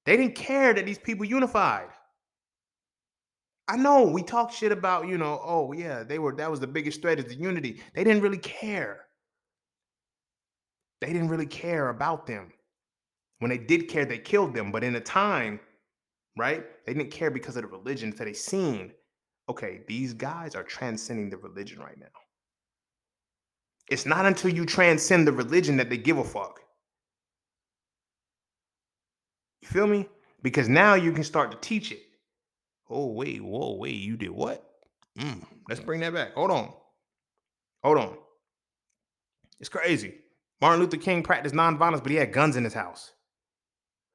S1: They didn't care that these people unified. I know we talk shit about, oh yeah, that was the biggest threat is the unity. They didn't really care. They didn't really care about them. When they did care, they killed them. But in a time, right, they didn't care because of the religion. So they seen, okay, these guys are transcending the religion right now. It's not until you transcend the religion that they give a fuck. You feel me? Because now you can start to teach it. Oh, wait, whoa, wait, you did what? Let's bring that back. Hold on. Hold on. It's crazy. Martin Luther King practiced nonviolence, but he had guns in his house.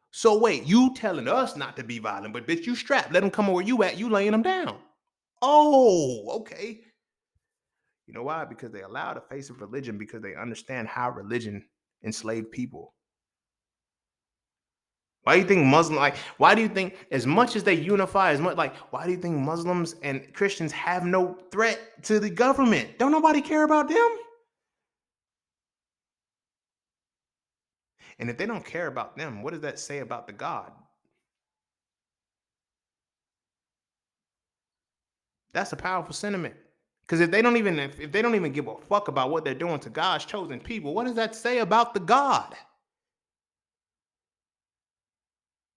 S1: So wait, you telling us not to be violent, but bitch, you strapped. Let them come where you at. You laying them down. Oh, okay. You know why? Because they allow the face of religion because they understand how religion enslaved people. Why do you think why do you think as much as they unify, why do you think Muslims and Christians have no threat to the government? Don't nobody care about them? And if they don't care about them, what does that say about the God? That's a powerful sentiment. Because if they don't even give a fuck about what they're doing to God's chosen people, what does that say about the God?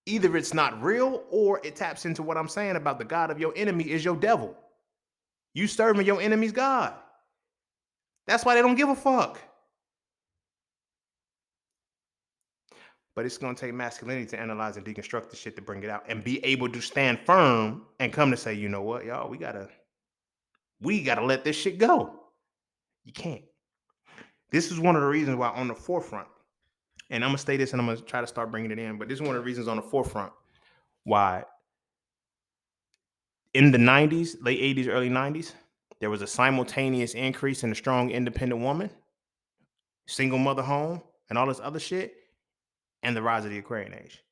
S1: Either it's not real or it taps into what I'm saying about the God of your enemy is your devil. You serving your enemy's God. That's why they don't give a fuck. But it's gonna take masculinity to analyze and deconstruct the shit to bring it out and be able to stand firm and come to say, you know what, y'all, we gotta let this shit go. You can't. This is one of the reasons why on the forefront, and I'm gonna say this and I'm gonna try to start bringing it in, but this is one of the reasons on the forefront why in the 90s, late 80s, early 90s, there was a simultaneous increase in a strong independent woman, single mother home, and all this other shit, and the rise of the Aquarian age.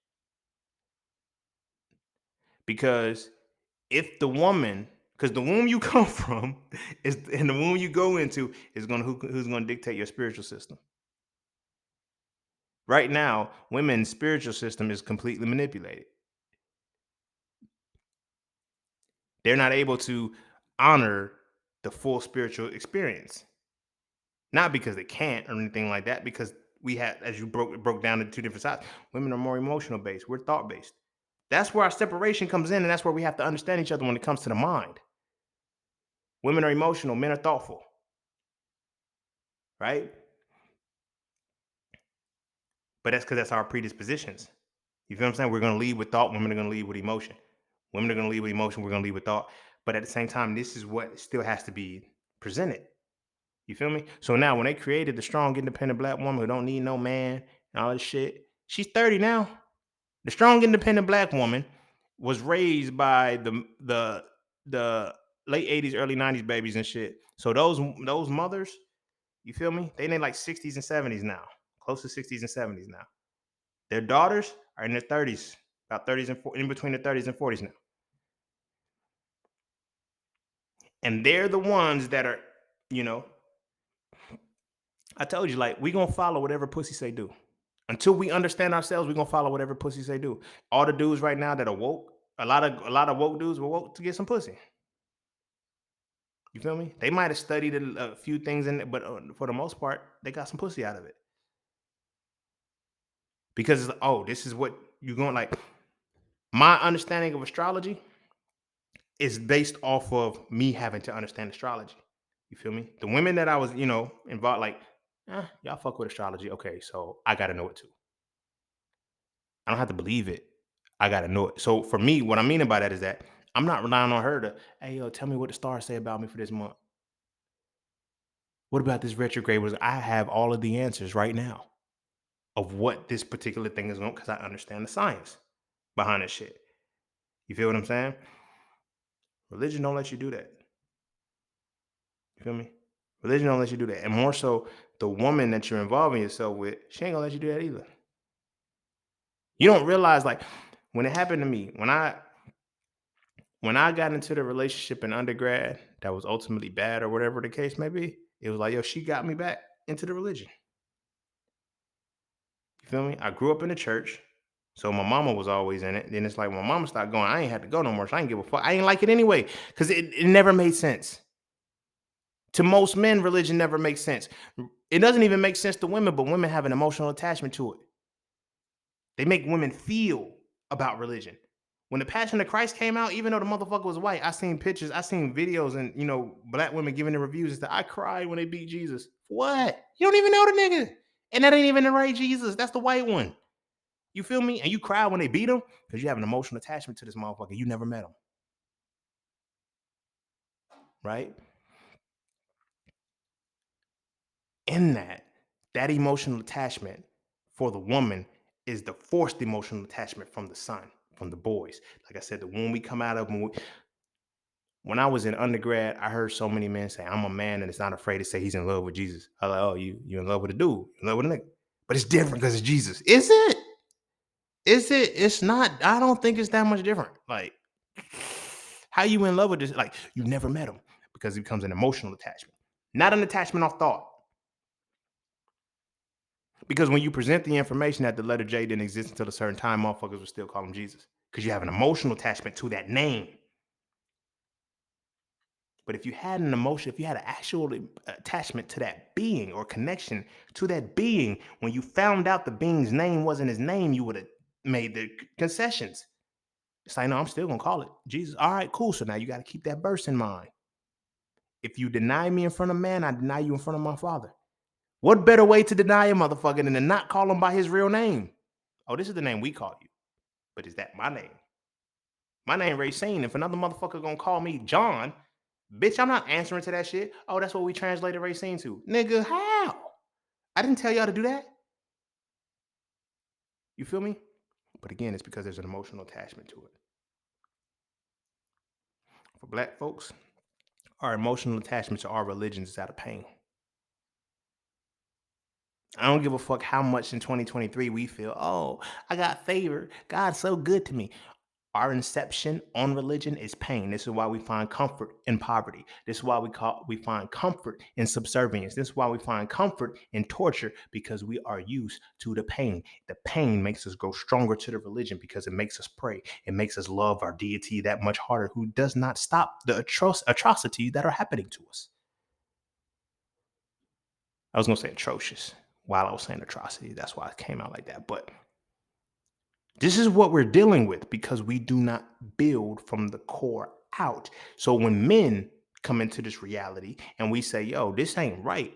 S1: Because if the woman, because the womb you come from is and the womb you go into is who's gonna dictate your spiritual system. Right now, women's spiritual system is completely manipulated. They're not able to honor the full spiritual experience. Not because they can't or anything like that, because we had, as you broke down into two different sides, women are more emotional based. We're thought based. That's where our separation comes in, and that's where we have to understand each other when it comes to the mind. Women are emotional, men are thoughtful, right? But that's because that's our predispositions. You feel what I'm saying? We're going to lead with thought. Women are going to lead with emotion. Women are going to lead with emotion. We're going to lead with thought. But at the same time, this is what still has to be presented. You feel me? So now when they created the strong, independent black woman who don't need no man and all this shit, she's 30 now. The strong, independent black woman was raised by the late 80s, early 90s babies and shit. So those mothers, you feel me? They in like 60s and 70s now. Close to 60s and 70s now. Their daughters are in their 30s, about 30s and in between the 30s and 40s now. And they're the ones that are, you know, I told you, like, we gonna follow whatever pussy say do. Until we understand ourselves, we gonna follow whatever pussy say do. All the dudes right now that are woke, a lot of woke dudes were woke to get some pussy. You feel me? They might have studied a few things in it, but for the most part, they got some pussy out of it. Because oh, this is what you're going like. My understanding of astrology is based off of me having to understand astrology. You feel me? The women that I was, involved, like, y'all fuck with astrology. Okay, so I gotta know it too. I don't have to believe it. I gotta know it. So for me, what I mean by that is that I'm not relying on her to, hey yo, tell me what the stars say about me for this month. What about this retrograde? Was I have all of the answers right now of what this particular thing is going because I understand the science behind this shit. You feel what I'm saying? Religion don't let you do that. You feel me? Religion don't let you do that. And more so, the woman that you're involving yourself with, she ain't gonna let you do that either. You don't realize, like, when it happened to me, when I got into the relationship in undergrad that was ultimately bad or whatever the case may be, it was like, yo, she got me back into the religion. You feel me? I grew up in the church, so my mama was always in it. Then it's like when my mama started going, I ain't had to go no more. So I ain't give a fuck. I ain't like it anyway because it never made sense. To most men, religion never makes sense. It doesn't even make sense to women, but women have an emotional attachment to it. They make women feel about religion. When the Passion of Christ came out, even though the motherfucker was white, I seen pictures, I seen videos, and black women giving the reviews and stuff. I cried when they beat Jesus. What? You don't even know the nigga, and that ain't even the right Jesus. That's the white one. You feel me? And you cry when they beat him because you have an emotional attachment to this motherfucker. You never met him, right? In that emotional attachment for the woman is the forced emotional attachment from the son, from the boys. Like I said, the womb we come out of. When I was in undergrad, I heard so many men say, I'm a man and it's not afraid to say he's in love with Jesus. I was like, oh, you in love with a dude, you in love with a nigga. But it's different because it's Jesus. Is it? Is it? It's not. I don't think it's that much different. Like, how you in love with this? Like, you never met him because it becomes an emotional attachment, not an attachment off thought. Because when you present the information that the letter J didn't exist until a certain time, motherfuckers will still call him Jesus because you have an emotional attachment to that name. But if you had an emotion, if you had an actual attachment to that being or connection to that being, when you found out the being's name wasn't his name, you would have made the concessions. It's like, no, I'm still gonna call it Jesus. All right, cool. So now you got to keep that verse in mind. If you deny me in front of man, I deny you in front of my father. What better way to deny a motherfucker than to not call him by his real name? Oh, this is the name we call you, but is that my name? My name Racine. If another motherfucker gonna call me John, bitch, I'm not answering to that shit. Oh, that's what we translated Racine to. Nigga, how? I didn't tell y'all to do that. You feel me? But again, it's because there's an emotional attachment to it. For black folks, our emotional attachment to our religions is out of pain. I don't give a fuck how much in 2023 we feel, oh, I got favor. God's so good to me. Our inception on religion is pain. This is why we find comfort in poverty. This is why we find comfort in subservience. This is why we find comfort in torture, because we are used to the pain. The pain makes us grow stronger to the religion because it makes us pray. It makes us love our deity that much harder, who does not stop the atrocities that are happening to us. I was going to say atrocious while I was saying atrocity. That's why it came out like that. But this is what we're dealing with because we do not build from the core out. So when men come into this reality and we say, yo, this ain't right,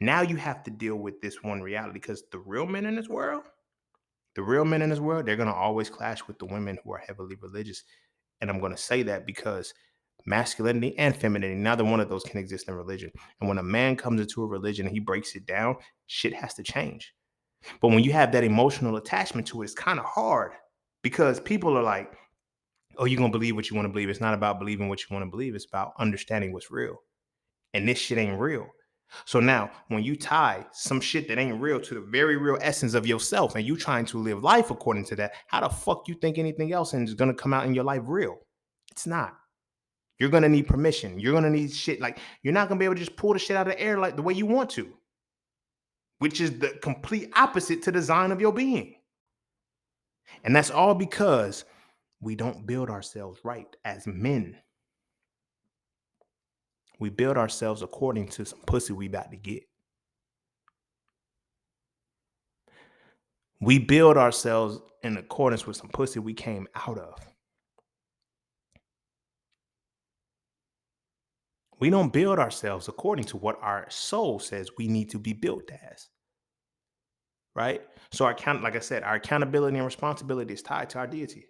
S1: now you have to deal with this one reality, because the real men in this world, they're going to always clash with the women who are heavily religious. And I'm going to say that because masculinity and femininity, neither one of those can exist in religion. And when a man comes into a religion and he breaks it down, shit has to change. But when you have that emotional attachment to it, it's kind of hard because people are like, oh, you're going to believe what you want to believe. It's not about believing what you want to believe. It's about understanding what's real. And this shit ain't real. So now when you tie some shit that ain't real to the very real essence of yourself and you trying to live life according to that, how the fuck you think anything else is going to come out in your life real? It's not. You're going to need permission. You're going to need shit. Like, you're not going to be able to just pull the shit out of the air like the way you want to, which is the complete opposite to the design of your being. And that's all because we don't build ourselves right as men. We build ourselves according to some pussy we about to get. We build ourselves in accordance with some pussy we came out of. We don't build ourselves according to what our soul says we need to be built as. Right? So like I said, our accountability and responsibility is tied to our deity.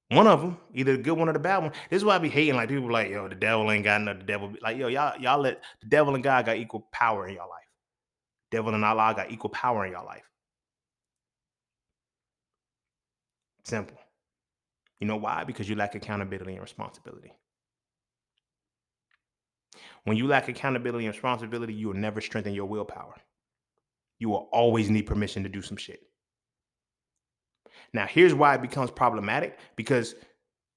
S1: One of them, either the good one or the bad one. This is why I be hating, like, people like, yo, the devil ain't got nothing. The devil, like, yo, y'all let the devil and God got equal power in your life. Devil and Allah got equal power in your life. Simple. You know why? Because you lack accountability and responsibility. When you lack accountability and responsibility, you will never strengthen your willpower. You will always need permission to do some shit. Now, here's why it becomes problematic, because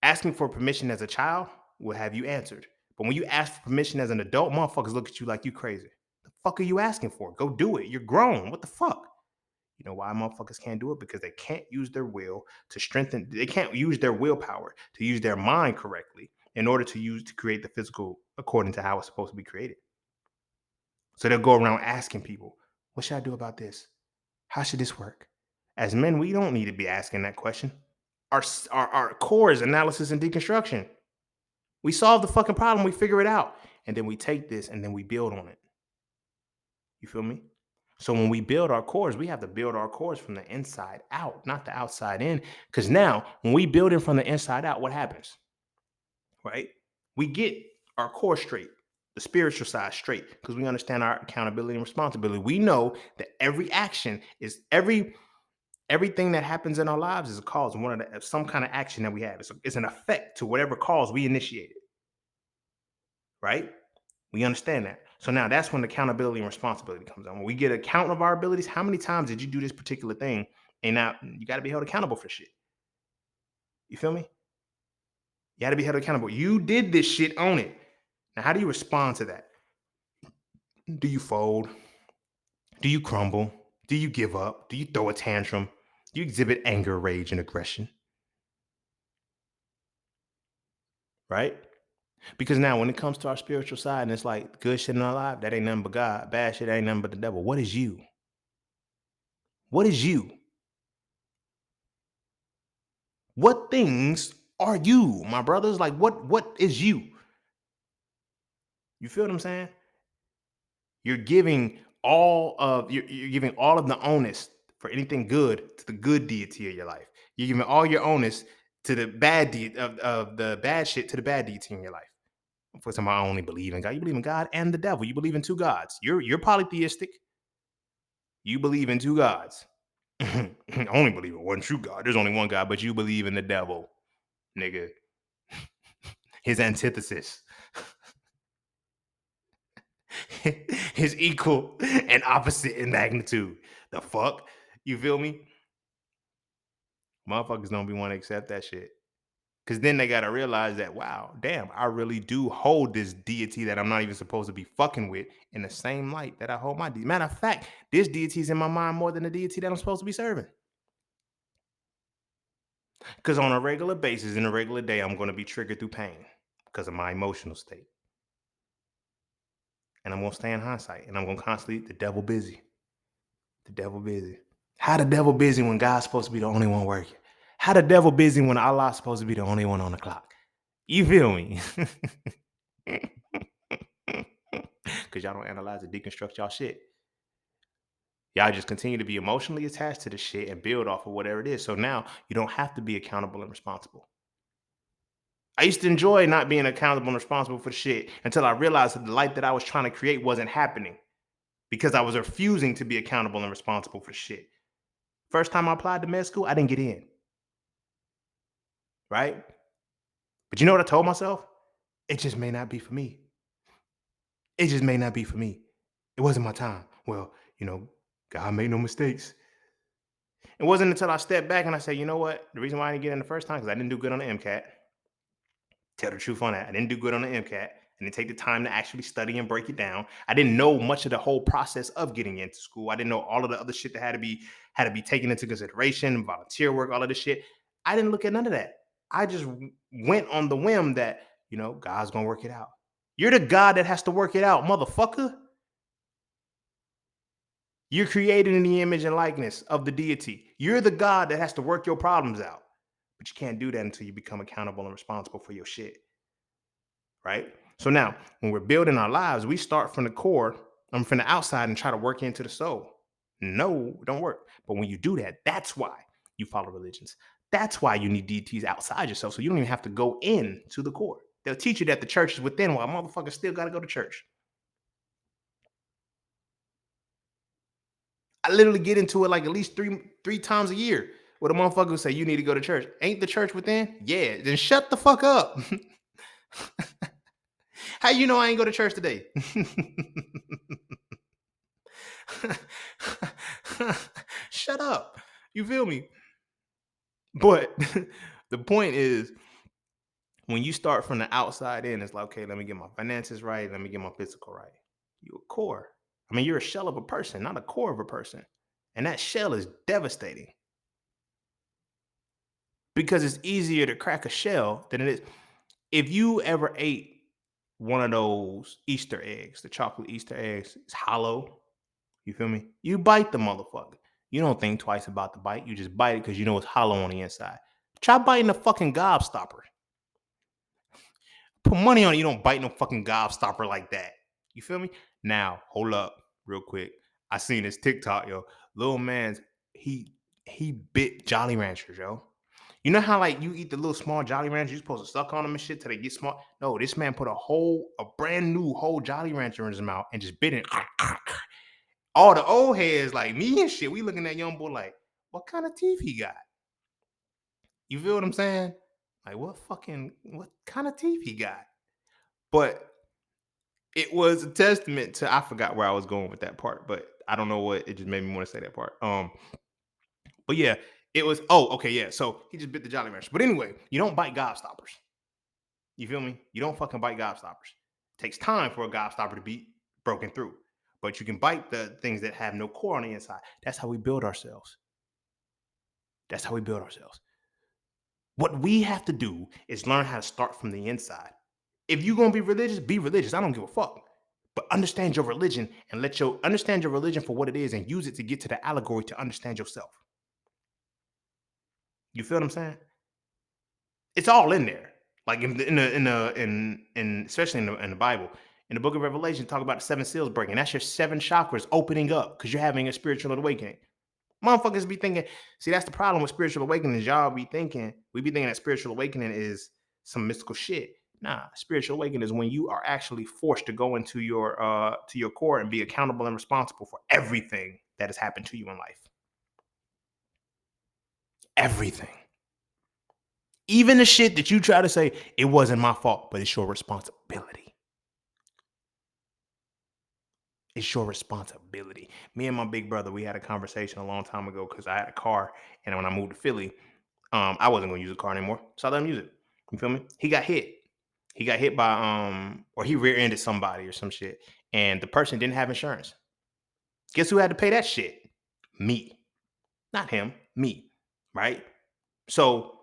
S1: asking for permission as a child will have you answered. But when you ask for permission as an adult, motherfuckers look at you like you crazy. The fuck are you asking for? Go do it. You're grown. What the fuck? You know why motherfuckers can't do it? Because they can't use their will to strengthen. They can't use their willpower to use their mind correctly in order to create the physical according to how it's supposed to be created. So they'll go around asking people, what should I do about this? How should this work? As men, we don't need to be asking that question. Our core is analysis and deconstruction. We solve the fucking problem, we figure it out, and then we take this and then we build on it. You feel me? So when we build our cores, we have to build our cores from the inside out, not the outside in. Because now, when we build it from the inside out, what happens? Right? We get our core straight, the spiritual side straight, because we understand our accountability and responsibility. We know that every action is everything that happens in our lives is a cause of some kind of action that we have. It's an effect to whatever cause we initiated. Right? We understand that. So now that's when accountability and responsibility comes on. When we get account of our abilities, how many times did you do this particular thing? And now you got to be held accountable for shit. You feel me? You got to be held accountable. You did this shit, own it. Now, how do you respond to that? Do you fold? Do you crumble? Do you give up? Do you throw a tantrum? Do you exhibit anger, rage, and aggression? Right? Because now when it comes to our spiritual side and it's like good shit in our life, that ain't nothing but God. Bad shit ain't nothing but the devil. What is you? What is you? What things are you, my brothers? Like what is you? You feel what I'm saying? You're giving all of the onus for anything good to the good deity of your life. You're giving all your onus to the bad of the bad shit to the bad deity in your life. For some, I only believe in God. You believe in God and the devil. You believe in two gods. You're polytheistic. You believe in two gods. I only believe in one true God. There's only one God, but you believe in the devil, nigga. His antithesis. His equal and opposite in magnitude. The fuck? You feel me? Motherfuckers don't be want to accept that shit. Cause then they gotta realize that, wow, damn, I really do hold this deity that I'm not even supposed to be fucking with in the same light that I hold my deity. Matter of fact, this deity is in my mind more than the deity that I'm supposed to be serving. Because on a regular basis, in a regular day, I'm gonna be triggered through pain because of my emotional state. And I'm gonna stay in hindsight and I'm gonna constantly the devil busy. The devil busy. How the devil busy when God's supposed to be the only one working? How the devil busy when Allah's supposed to be the only one on the clock? You feel me? Because y'all don't analyze and deconstruct y'all shit. Y'all just continue to be emotionally attached to the shit and build off of whatever it is. So now you don't have to be accountable and responsible. I used to enjoy not being accountable and responsible for shit until I realized that the life that I was trying to create wasn't happening because I was refusing to be accountable and responsible for shit. First time I applied to med school, I didn't get in. Right? But you know what I told myself? It just may not be for me. It just may not be for me. It wasn't my time. Well, God made no mistakes. It wasn't until I stepped back and I said, you know what? The reason why I didn't get in the first time because I didn't do good on the MCAT. Tell the truth on that. I didn't do good on the MCAT. I didn't take the time to actually study and break it down. I didn't know much of the whole process of getting into school. I didn't know all of the other shit that had to be taken into consideration, volunteer work, all of this shit. I didn't look at none of that. I just went on the whim that, God's gonna work it out. You're the God that has to work it out, motherfucker. You're created in the image and likeness of the deity. You're the God that has to work your problems out. But you can't do that until you become accountable and responsible for your shit. Right? So now, when we're building our lives, we start from the core, from the outside and try to work into the soul. No, it don't work. But when you do that, that's why you follow religions. That's why you need deities outside yourself. So you don't even have to go in to the core. They'll teach you that the church is within while motherfuckers still got to go to church. I literally get into it like at least three times a year where the motherfucker will say, you need to go to church. Ain't the church within? Yeah, then shut the fuck up. How you know I ain't go to church today? Shut up. You feel me? But the point is, when you start from the outside in, it's like, okay, let me get my finances right. Let me get my physical right. You're a core. I mean, you're a shell of a person, not a core of a person. And that shell is devastating because it's easier to crack a shell than it is. If you ever ate one of those Easter eggs, the chocolate Easter eggs, it's hollow. You feel me? You bite the motherfucker. You don't think twice about the bite. You just bite it because you know it's hollow on the inside. Try biting a fucking gobstopper. Put money on it. You don't bite no fucking gobstopper like that. You feel me? Now, hold up real quick. I seen this TikTok, yo. Little man's, he bit Jolly Ranchers, yo. You know how like you eat the little small Jolly Rancher, you're supposed to suck on them and shit till they get small? No, this man put a brand new whole Jolly Rancher in his mouth and just bit it. All the old heads like me and shit, we looking at young boy like, what kind of teeth he got? You feel what I'm saying? Like what kind of teeth he got? But it was a testament to I forgot where I was going with that part, but I don't know what it just made me want to say that part. But yeah, it was okay, yeah. So he just bit the Jolly Rancher. But anyway, you don't bite gobstoppers. You feel me? You don't fucking bite gobstoppers. It takes time for a gobstopper to be broken through. But you can bite the things that have no core on the inside. That's how we build ourselves. That's how we build ourselves. What we have to do is learn how to start from the inside. If you're gonna be religious, be religious. I don't give a fuck. But understand your religion and understand your religion for what it is and use it to get to the allegory to understand yourself. You feel what I'm saying? It's all in there. Like in especially in the Bible, in the Book of Revelation, talk about the seven seals breaking. That's your seven chakras opening up because you're having a spiritual awakening. Motherfuckers be thinking, see, that's the problem with spiritual awakening. Is y'all be thinking, we be thinking that spiritual awakening is some mystical shit. Nah, spiritual awakening is when you are actually forced to go into your core and be accountable and responsible for everything that has happened to you in life. Everything. Even the shit that you try to say, it wasn't my fault, but it's your responsibility. It's your responsibility. Me and my big brother, we had a conversation a long time ago because I had a car, and when I moved to Philly, I wasn't gonna use a car anymore, so I let him use it. You feel me? He got hit. He got hit by or he rear-ended somebody or some shit, and the person didn't have insurance. Guess who had to pay that shit? Me, not him. Me, right? So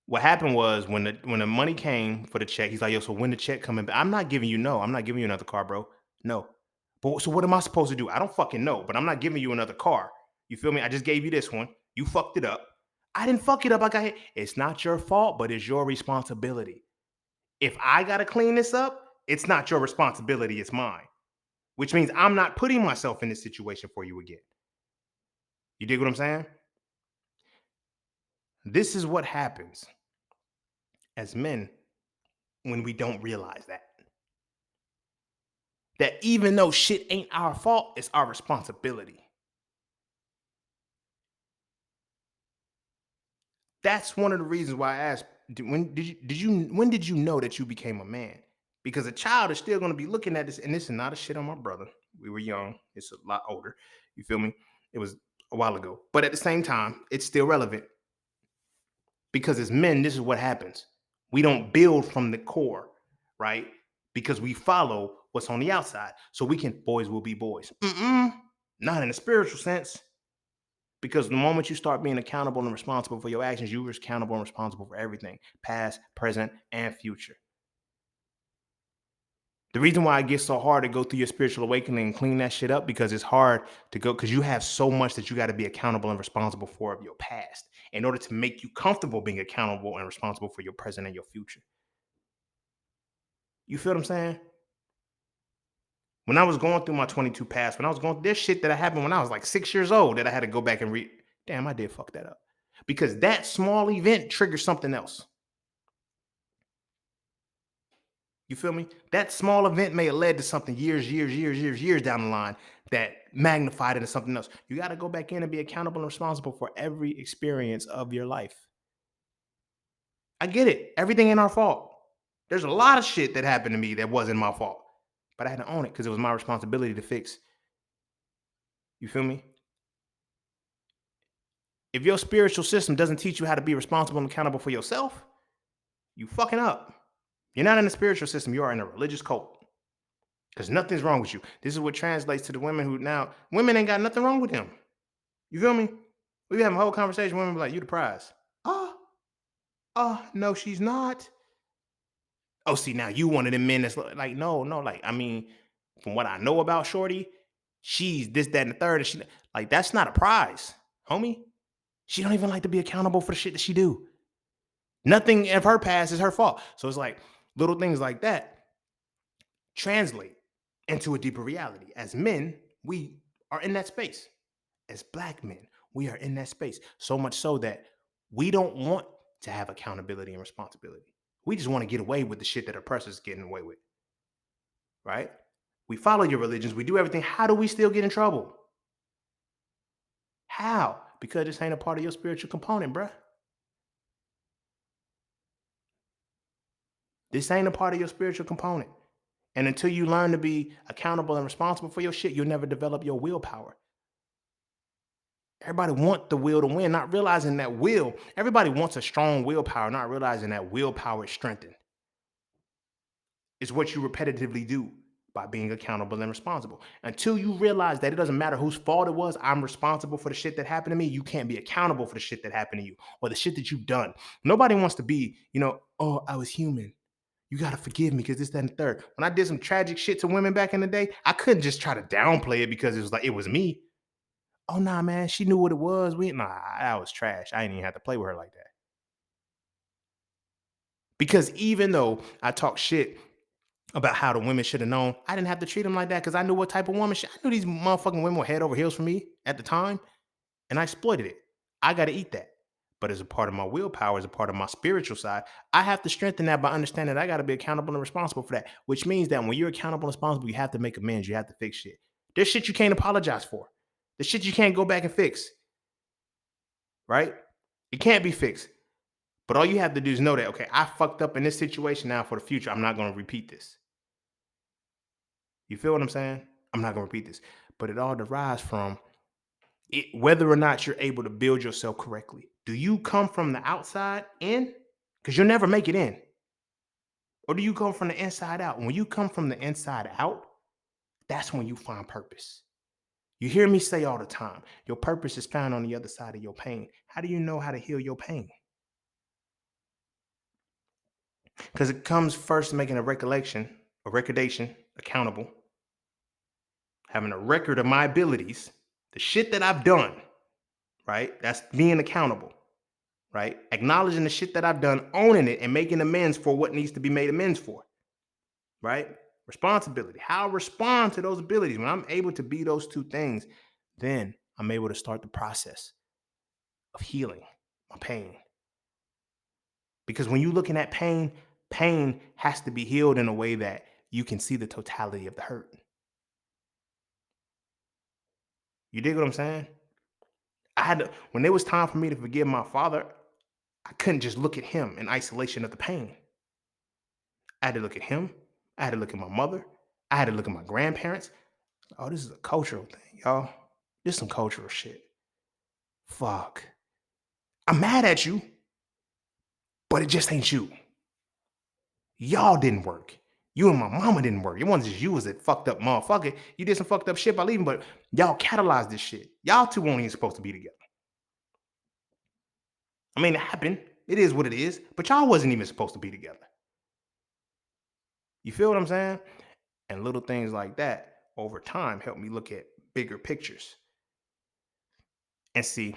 S1: what happened was when the money came for the check, he's like, "Yo, so when the check coming back? I'm not giving you no. I'm not giving you another car, bro. No. But so what am I supposed to do? I don't fucking know. But I'm not giving you another car. You feel me? I just gave you this one. You fucked it up. I didn't fuck it up. I got hit. It's not your fault, but it's your responsibility. If I gotta clean this up, it's not your responsibility. It's mine. Which means I'm not putting myself in this situation for you again. You dig what I'm saying? This is what happens as men when we don't realize that. That even though shit ain't our fault, it's our responsibility. That's one of the reasons why I asked, when did you know that you became a man? Because a child is still going to be looking at this, and this is not a shit on my brother. We were young. It's a lot older. You feel me? It was a while ago. But at the same time, it's still relevant. Because as men, this is what happens. We don't build from the core, right? Because we follow what's on the outside. So we can, boys will be boys. Not in a spiritual sense. Because the moment you start being accountable and responsible for your actions, you're accountable and responsible for everything, past, present, and future. The reason why it gets so hard to go through your spiritual awakening and clean that shit up, because it's hard to go, because you have so much that you got to be accountable and responsible for of your past in order to make you comfortable being accountable and responsible for your present and your future. You feel what I'm saying? When I was going through my 22 past, when I was going, there's shit that happened when I was like 6 years old that I had to go back and read. Damn, I did fuck that up. Because that small event triggers something else. You feel me? That small event may have led to something years down the line that magnified into something else. You got to go back in and be accountable and responsible for every experience of your life. I get it. Everything ain't our fault. There's a lot of shit that happened to me that wasn't my fault, but I had to own it because it was my responsibility to fix. You feel me? If your spiritual system doesn't teach you how to be responsible and accountable for yourself, you fucking up. You're not in a spiritual system. You are in a religious cult. Because nothing's wrong with you. This is what translates to the women who now, women ain't got nothing wrong with them. You feel me? We have a whole conversation. Women be like, you the prize. No, she's not. Oh, see, now you one of them men that's like, no, like, I mean, from what I know about Shorty, she's this, that, and the third. And she, like, that's not a prize, homie. She don't even like to be accountable for the shit that she do. Nothing of her past is her fault. So it's like little things like that translate into a deeper reality. As men, we are in that space. As Black men, we are in that space. So much so that we don't want to have accountability and responsibility. We just want to get away with the shit that oppressors getting away with. Right? We follow your religions. We do everything. How do we still get in trouble? How? Because this ain't a part of your spiritual component, bruh. This ain't a part of your spiritual component. And until you learn to be accountable and responsible for your shit, you'll never develop your willpower. Everybody wants the will to win, not realizing that everybody wants a strong willpower, not realizing that willpower is strengthened. It's what you repetitively do by being accountable and responsible. Until you realize that it doesn't matter whose fault it was, I'm responsible for the shit that happened to me. You can't be accountable for the shit that happened to you or the shit that you've done. Nobody wants to be, oh, I was human. You gotta forgive me because this, that, and the third. When I did some tragic shit to women back in the day, I couldn't just try to downplay it because it was like it was me. Oh nah, man, she knew what it was. That was trash. I didn't even have to play with her like that. Because even though I talk shit about how the women should have known, I didn't have to treat them like that because I knew what type of woman. I knew these motherfucking women were head over heels for me at the time, and I exploited it. I got to eat that. But as a part of my willpower, as a part of my spiritual side, I have to strengthen that by understanding that I got to be accountable and responsible for that. Which means that when you're accountable and responsible, you have to make amends. You have to fix shit. There's shit you can't apologize for. The shit you can't go back and fix. Right? It can't be fixed. But all you have to do is know that, okay, I fucked up in this situation. Now for the future, I'm not going to repeat this. You feel what I'm saying? I'm not going to repeat this. But it all derives from whether or not you're able to build yourself correctly. Do you come from the outside in? Because you'll never make it in. Or do you come from the inside out? When you come from the inside out, that's when you find purpose. You hear me say all the time, your purpose is found on the other side of your pain. How do you know how to heal your pain? Because it comes first making a recordation, accountable, having a record of my abilities, the shit that I've done, right? That's being accountable, right? Acknowledging the shit that I've done, owning it, and making amends for what needs to be made amends for, right? Responsibility. How I respond to those abilities. When I'm able to be those two things, then I'm able to start the process of healing my pain. Because when you're looking at pain, pain has to be healed in a way that you can see the totality of the hurt. You dig what I'm saying? When it was time for me to forgive my father, I couldn't just look at him in isolation of the pain. I had to look at him. I had to look at my mother. I had to look at my grandparents. Oh, this is a cultural thing, y'all. This is some cultural shit. Fuck. I'm mad at you, but it just ain't you. Y'all didn't work. You and my mama didn't work. It wasn't just you as a fucked up motherfucker. You did some fucked up shit by leaving, but y'all catalyzed this shit. Y'all two weren't even supposed to be together. I mean, it happened. It is what it is, but y'all wasn't even supposed to be together. You feel what I'm saying? And little things like that over time help me look at bigger pictures and see,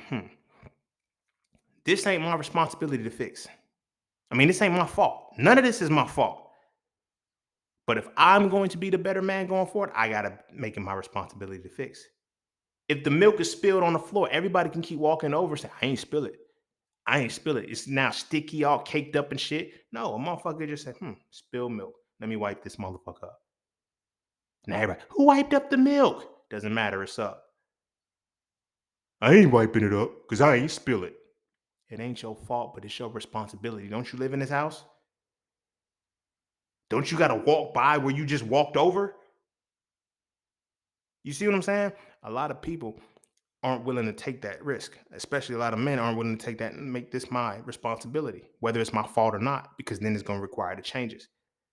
S1: this ain't my responsibility to fix. I mean, this ain't my fault. None of this is my fault. But if I'm going to be the better man going forward, I got to make it my responsibility to fix. If the milk is spilled on the floor, everybody can keep walking over and say, I ain't spill it. I ain't spill it. It's now sticky, all caked up and shit. No, a motherfucker just said, spill milk. Let me wipe this motherfucker up. Now everybody, who wiped up the milk? Doesn't matter, it's up. I ain't wiping it up because I ain't spill it. It ain't your fault, but it's your responsibility. Don't you live in this house? Don't you got to walk by where you just walked over? You see what I'm saying? A lot of people aren't willing to take that risk, especially a lot of men aren't willing to take that and make this my responsibility, whether it's my fault or not, because then it's going to require the changes,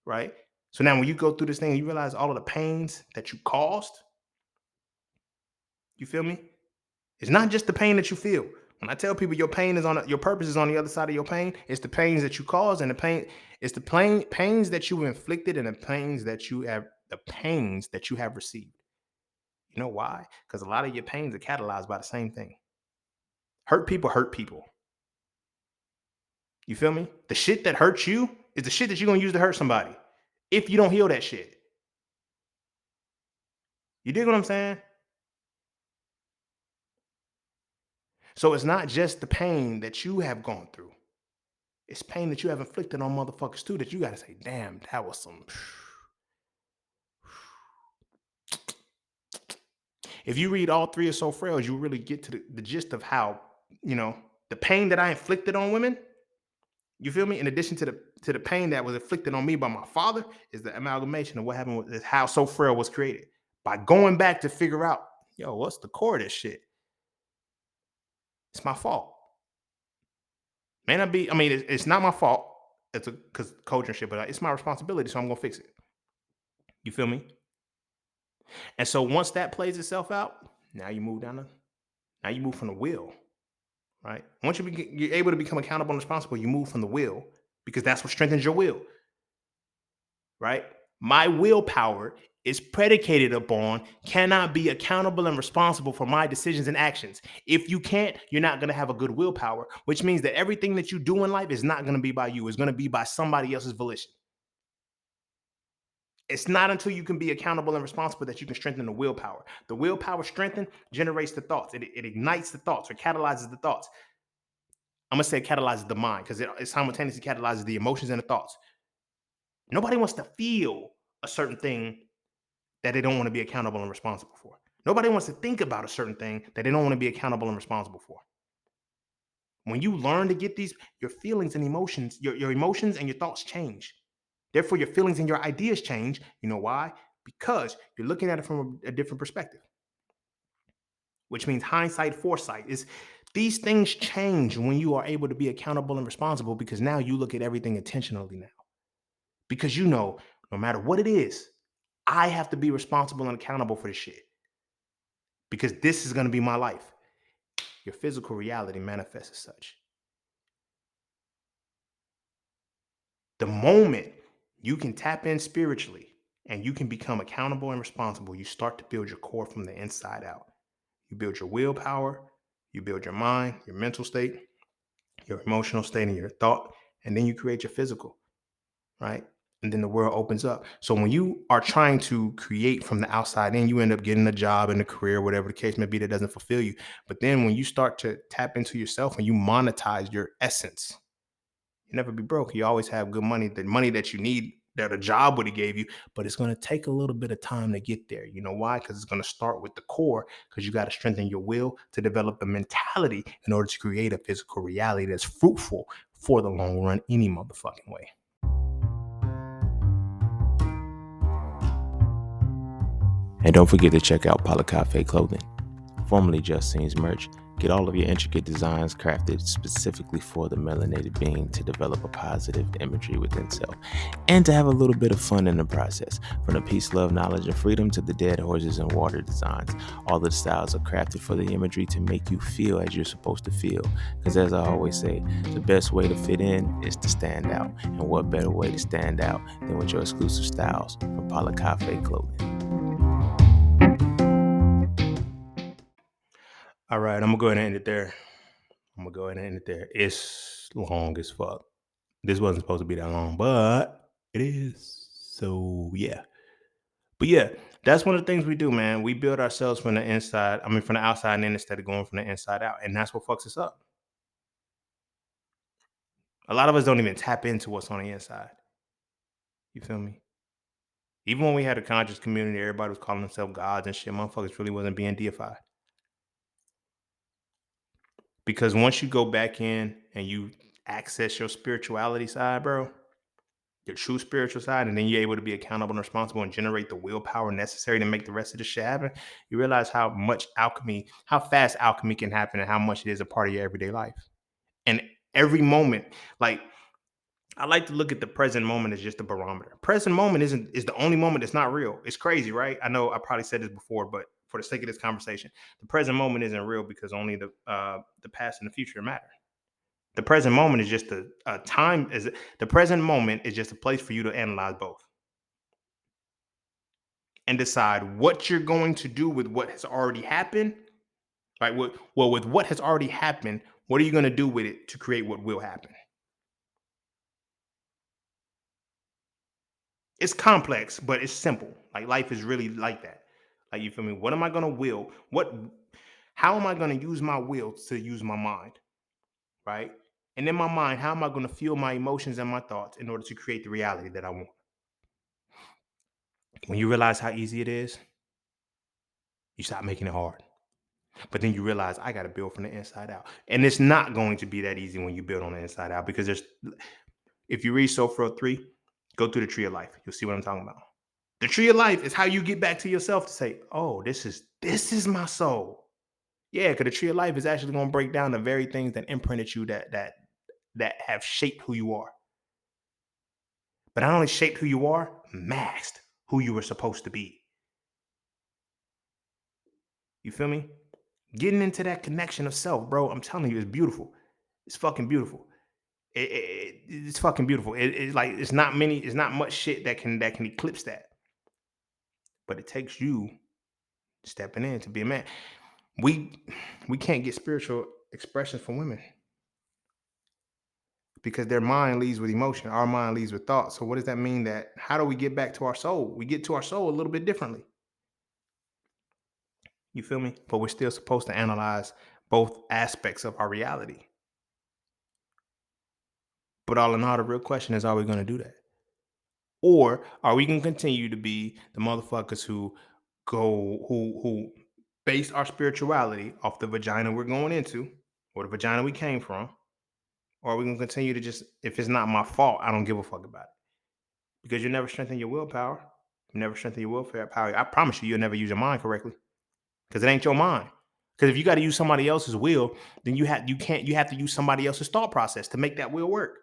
S1: right? So now when you go through this thing, you realize all of the pains that you caused, you feel me? It's not just the pain that you feel. When I tell people your pain is your purpose is on the other side of your pain, it's the pains that you caused and it's the pains that you inflicted and the pains that you have received. You know why? Because a lot of your pains are catalyzed by the same thing. Hurt people hurt people. You feel me? The shit that hurts you is the shit that you're gonna use to hurt somebody. If you don't heal that shit. You dig what I'm saying? So it's not just the pain that you have gone through. It's pain that you have inflicted on motherfuckers too that you gotta say, damn, that was some. If you read all three of So Frails, you really get to the gist of how, the pain that I inflicted on women, you feel me? In addition to the pain that was inflicted on me by my father, is the amalgamation of what happened with how So Frail was created. By going back to figure out, yo, what's the core of this shit? It's my fault. May not be, I mean, it's not my fault. It's because culture and shit, but it's my responsibility, so I'm gonna fix it. You feel me? And so once that plays itself out, now you move now you move from the will, right? Once you're able to become accountable and responsible, you move from the will because that's what strengthens your will. right? My willpower is predicated upon cannot be accountable and responsible for my decisions and actions. If you can't, you're not going to have a good willpower, which means that everything that you do in life is not going to be by you. It's going to be by somebody else's volition. It's not until you can be accountable and responsible that you can strengthen the willpower. The willpower strengthened generates the thoughts. It ignites the thoughts or catalyzes the thoughts. I'm going to say it catalyzes the mind because it simultaneously catalyzes the emotions and the thoughts. Nobody wants to feel a certain thing that they don't want to be accountable and responsible for. Nobody wants to think about a certain thing that they don't want to be accountable and responsible for. When you learn to get these, your feelings and emotions, your emotions and your thoughts change. Therefore, your feelings and your ideas change. You know why? Because you're looking at it from a different perspective, which means hindsight, foresight. Is these things change when you are able to be accountable and responsible because now you look at everything intentionally now. Because you know, no matter what it is, I have to be responsible and accountable for this shit because this is going to be my life. Your physical reality manifests as such. The moment you can tap in spiritually and you can become accountable and responsible, you start to build your core from the inside out. You build your willpower, you build your mind, your mental state, your emotional state, and your thought, and then you create your physical, right? And then the world opens up. So when you are trying to create from the outside in, you end up getting a job and a career, whatever the case may be, that doesn't fulfill you. But then when you start to tap into yourself and you monetize your essence, you never be broke. You always have good money, the money that you need that a job would have gave you, but it's going to take a little bit of time to get there. You know why? Because it's going to start with the core, because you got to strengthen your will to develop the mentality in order to create a physical reality that's fruitful for the long run any motherfucking way. And don't forget to check out Cafe Clothing, formerly Just Scenes merch. Get all of your intricate designs crafted specifically for the melanated being to develop a positive imagery within self and to have a little bit of fun in the process. From the peace, love, knowledge, and freedom to the dead horses and water designs, all the styles are crafted for the imagery to make you feel as you're supposed to feel. Because as I always say, the best way to fit in is to stand out. And what better way to stand out than with your exclusive styles from Cafe Clothing. All right, I'm gonna go ahead and end it there. It's long as fuck. This wasn't supposed to be that long, but it is. So yeah. But yeah, that's one of the things we do, man. We build ourselves from the inside. I mean, from the outside in instead of going from the inside out. And that's what fucks us up. A lot of us don't even tap into what's on the inside. You feel me? Even when we had a conscious community, everybody was calling themselves gods and shit. Motherfuckers really wasn't being deified. Because once you go back in and you access your spirituality side, bro, your true spiritual side, and then you're able to be accountable and responsible and generate the willpower necessary to make the rest of the shit happen, you realize how much alchemy, how fast alchemy can happen and how much it is a part of your everyday life. And every moment, like I like to look at the present moment as just a barometer. Present moment is the only moment that's not real. It's crazy, right? I know I probably said this before, but for the sake of this conversation, the present moment isn't real because only the past and the future matter. The present moment is just a time. Is the present moment is just a place for you to analyze both and decide what you're going to do with what has already happened. Right? Well, with what has already happened, what are you going to do with it to create what will happen? It's complex, but it's simple. Like life is really like that. Like you feel me? What am I going to will? What? How am I going to use my will to use my mind? Right? And in my mind, how am I going to feel my emotions and my thoughts in order to create the reality that I want? When you realize how easy it is, you stop making it hard. But then you realize I got to build from the inside out. And it's not going to be that easy when you build on the inside out because if you read So Frail 3, go through the tree of life. You'll see what I'm talking about. The tree of life is how you get back to yourself to say, oh, this is my soul. Yeah, because the tree of life is actually going to break down the very things that imprinted you that have shaped who you are. But not only shaped who you are, masked who you were supposed to be. You feel me? Getting into that connection of self, bro, I'm telling you, it's beautiful. It's fucking beautiful. It's fucking beautiful. It's like it's not much shit that can eclipse that. But it takes you stepping in to be a man. We we can't get spiritual expression from women because their mind leads with emotion. Our mind leads with thought. So what does that mean? That how do we get back to our soul? We get to our soul a little bit differently. You feel me? But we're still supposed to analyze both aspects of our reality. But all in all, the real question is, are we going to do that? Or are we going to continue to be the motherfuckers who base our spirituality off the vagina we're going into or the vagina we came from? Or are we going to continue to just, if it's not my fault, I don't give a fuck about it? Because you never strengthen your willpower. You never strengthen your willpower. I promise you, you'll never use your mind correctly because it ain't your mind. Because if you got to use somebody else's will, then you have to use somebody else's thought process to make that will work.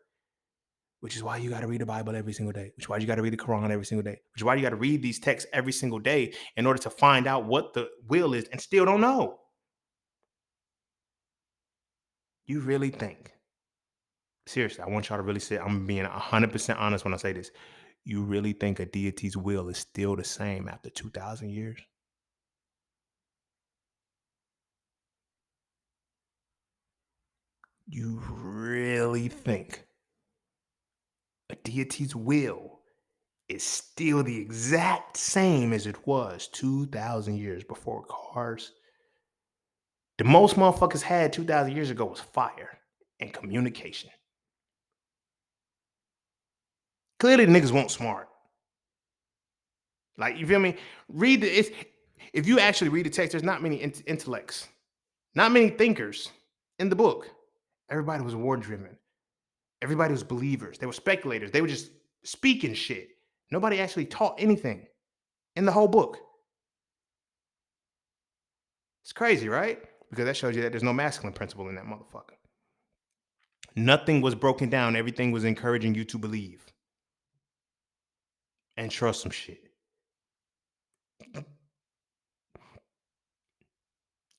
S1: Which is why you got to read the Bible every single day. Which is why you got to read the Quran every single day. Which is why you got to read these texts every single day in order to find out what the will is and still don't know. You really think, seriously, I want y'all to really say, I'm being 100% honest when I say this. You really think a deity's will is still the same after 2,000 years? You really think a deity's will is still the exact same as it was 2,000 years before cars? The most motherfuckers had 2,000 years ago was fire and communication. Clearly, the niggas weren't smart. Like, you feel me? Read the, it's, if you actually read the text, there's not many intellects, not many thinkers in the book. Everybody was war driven. Everybody was believers. They were speculators. They were just speaking shit. Nobody actually taught anything in the whole book. It's crazy, right? Because that shows you that there's no masculine principle in that motherfucker. Nothing was broken down. Everything was encouraging you to believe and trust some shit.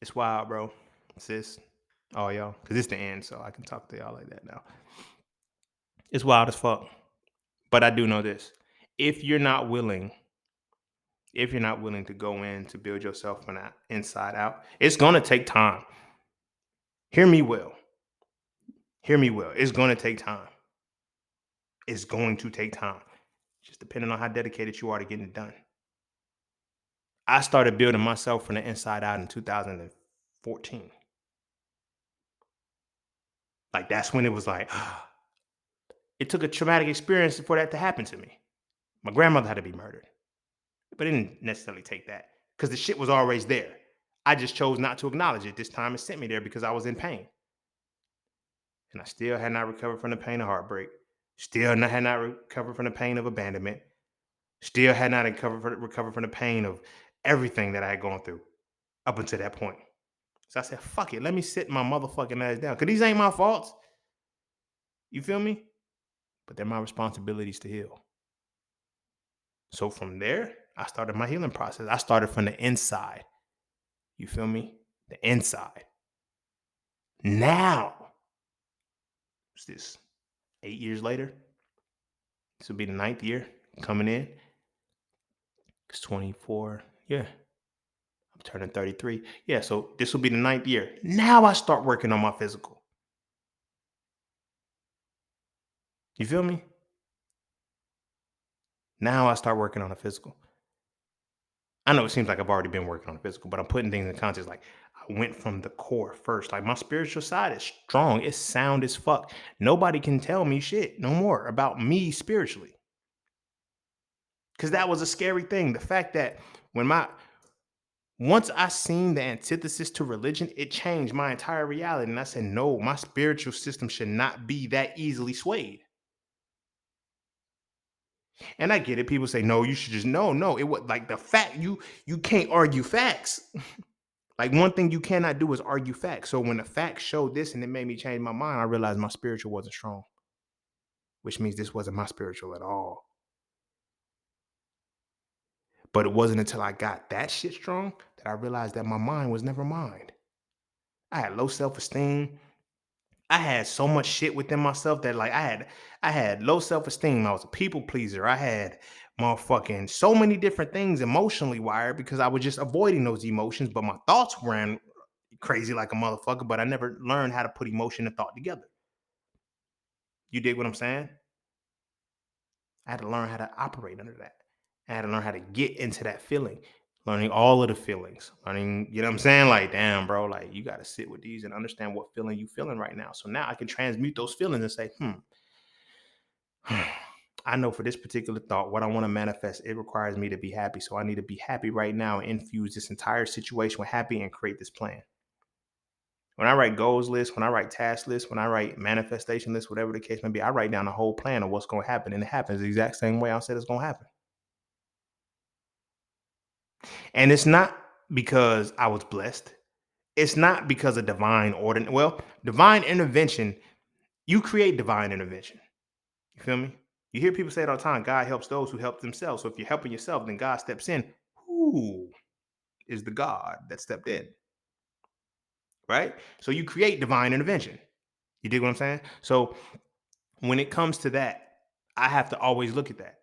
S1: It's wild, bro. Sis. Oh, y'all. Because it's the end, so I can talk to y'all like that now. It's wild as fuck. But I do know this. If you're not willing, if you're not willing to go in to build yourself from the inside out, it's going to take time. Hear me well. Hear me well. It's going to take time. It's going to take time. Just depending on how dedicated you are to getting it done. I started building myself from the inside out in 2014. Like, that's when it was like, it took a traumatic experience for that to happen to me. My grandmother had to be murdered, but it didn't necessarily take that because the shit was always there. I just chose not to acknowledge it. This time it sent me there because I was in pain. And I still had not recovered from the pain of heartbreak. Had not recovered from the pain of abandonment. Still had not recovered from the pain of everything that I had gone through up until that point. So I said, fuck it. Let me sit my motherfucking ass down. Because these ain't my faults. You feel me? But they're my responsibilities to heal. So from there, I started my healing process. I started from the inside. You feel me? The inside. Now, what's this? 8 years later? This will be the 9th year coming in. It's 24. Yeah. I'm turning 33. Yeah, so this will be the 9th year. Now I start working on my physical. You feel me? Now I start working on the physical. I know it seems like I've already been working on the physical, but I'm putting things in context. Like, I went from the core first. Like, my spiritual side is strong. It's sound as fuck. Nobody can tell me shit no more about me spiritually. Because that was a scary thing. The fact that once I seen the antithesis to religion, it changed my entire reality. And I said, no, my spiritual system should not be that easily swayed. And I get it. People say, no, you should just no. It was like the fact you can't argue facts. Like, one thing you cannot do is argue facts. So when the facts showed this and it made me change my mind, I realized my spiritual wasn't strong, which means this wasn't my spiritual at all. But it wasn't until I got that shit strong that I realized that my mind was never mine. I had low self-esteem. I had so much shit within myself that like I had low self-esteem. I was a people pleaser. I had motherfucking so many different things emotionally wired because I was just avoiding those emotions, but my thoughts ran crazy like a motherfucker, but I never learned how to put emotion and thought together. You dig what I'm saying? I had to learn how to operate under that. I had to learn how to get into that feeling, learning all of the feelings, learning, you know what I'm saying? Like, damn, bro, like you got to sit with these and understand what feeling you feeling right now. So now I can transmute those feelings and say, I know for this particular thought, what I want to manifest, it requires me to be happy. So I need to be happy right now and infuse this entire situation with happy and create this plan. When I write goals lists, when I write task lists, when I write manifestation lists, whatever the case may be, I write down the whole plan of what's going to happen. And it happens the exact same way I said it's going to happen. And it's not because I was blessed. It's not because of divine order. Well, divine intervention, you create divine intervention. You feel me? You hear people say it all the time, God helps those who help themselves. So if you're helping yourself, then God steps in. Who is the God that stepped in? Right? So you create divine intervention. You dig what I'm saying? So when it comes to that, I have to always look at that.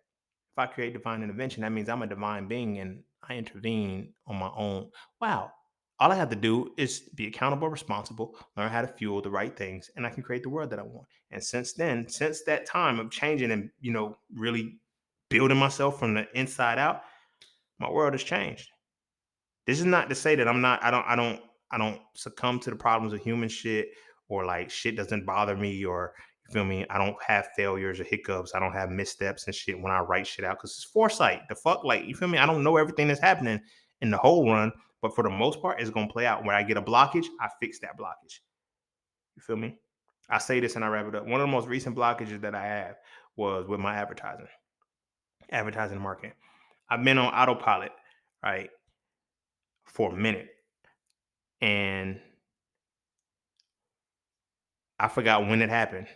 S1: If I create divine intervention, that means I'm a divine being and I intervene on my own. Wow. All I have to do is be accountable, responsible, learn how to fuel the right things, and I can create the world that I want. And since then, since that time of changing and, really building myself from the inside out, my world has changed. This is not to say that I don't succumb to the problems of human shit, or like shit doesn't bother me, or you feel me, I don't have failures or hiccups, I don't have missteps and shit when I write shit out, because it's foresight. The fuck, like, you feel me, I don't know everything that's happening in the whole run, but for the most part it's gonna play out. When I get a blockage, I fix that blockage. You feel me? I say this and I wrap it up. One of the most recent blockages that I have was with my advertising and marketing. I've been on autopilot, right, for a minute, and I forgot when it happened.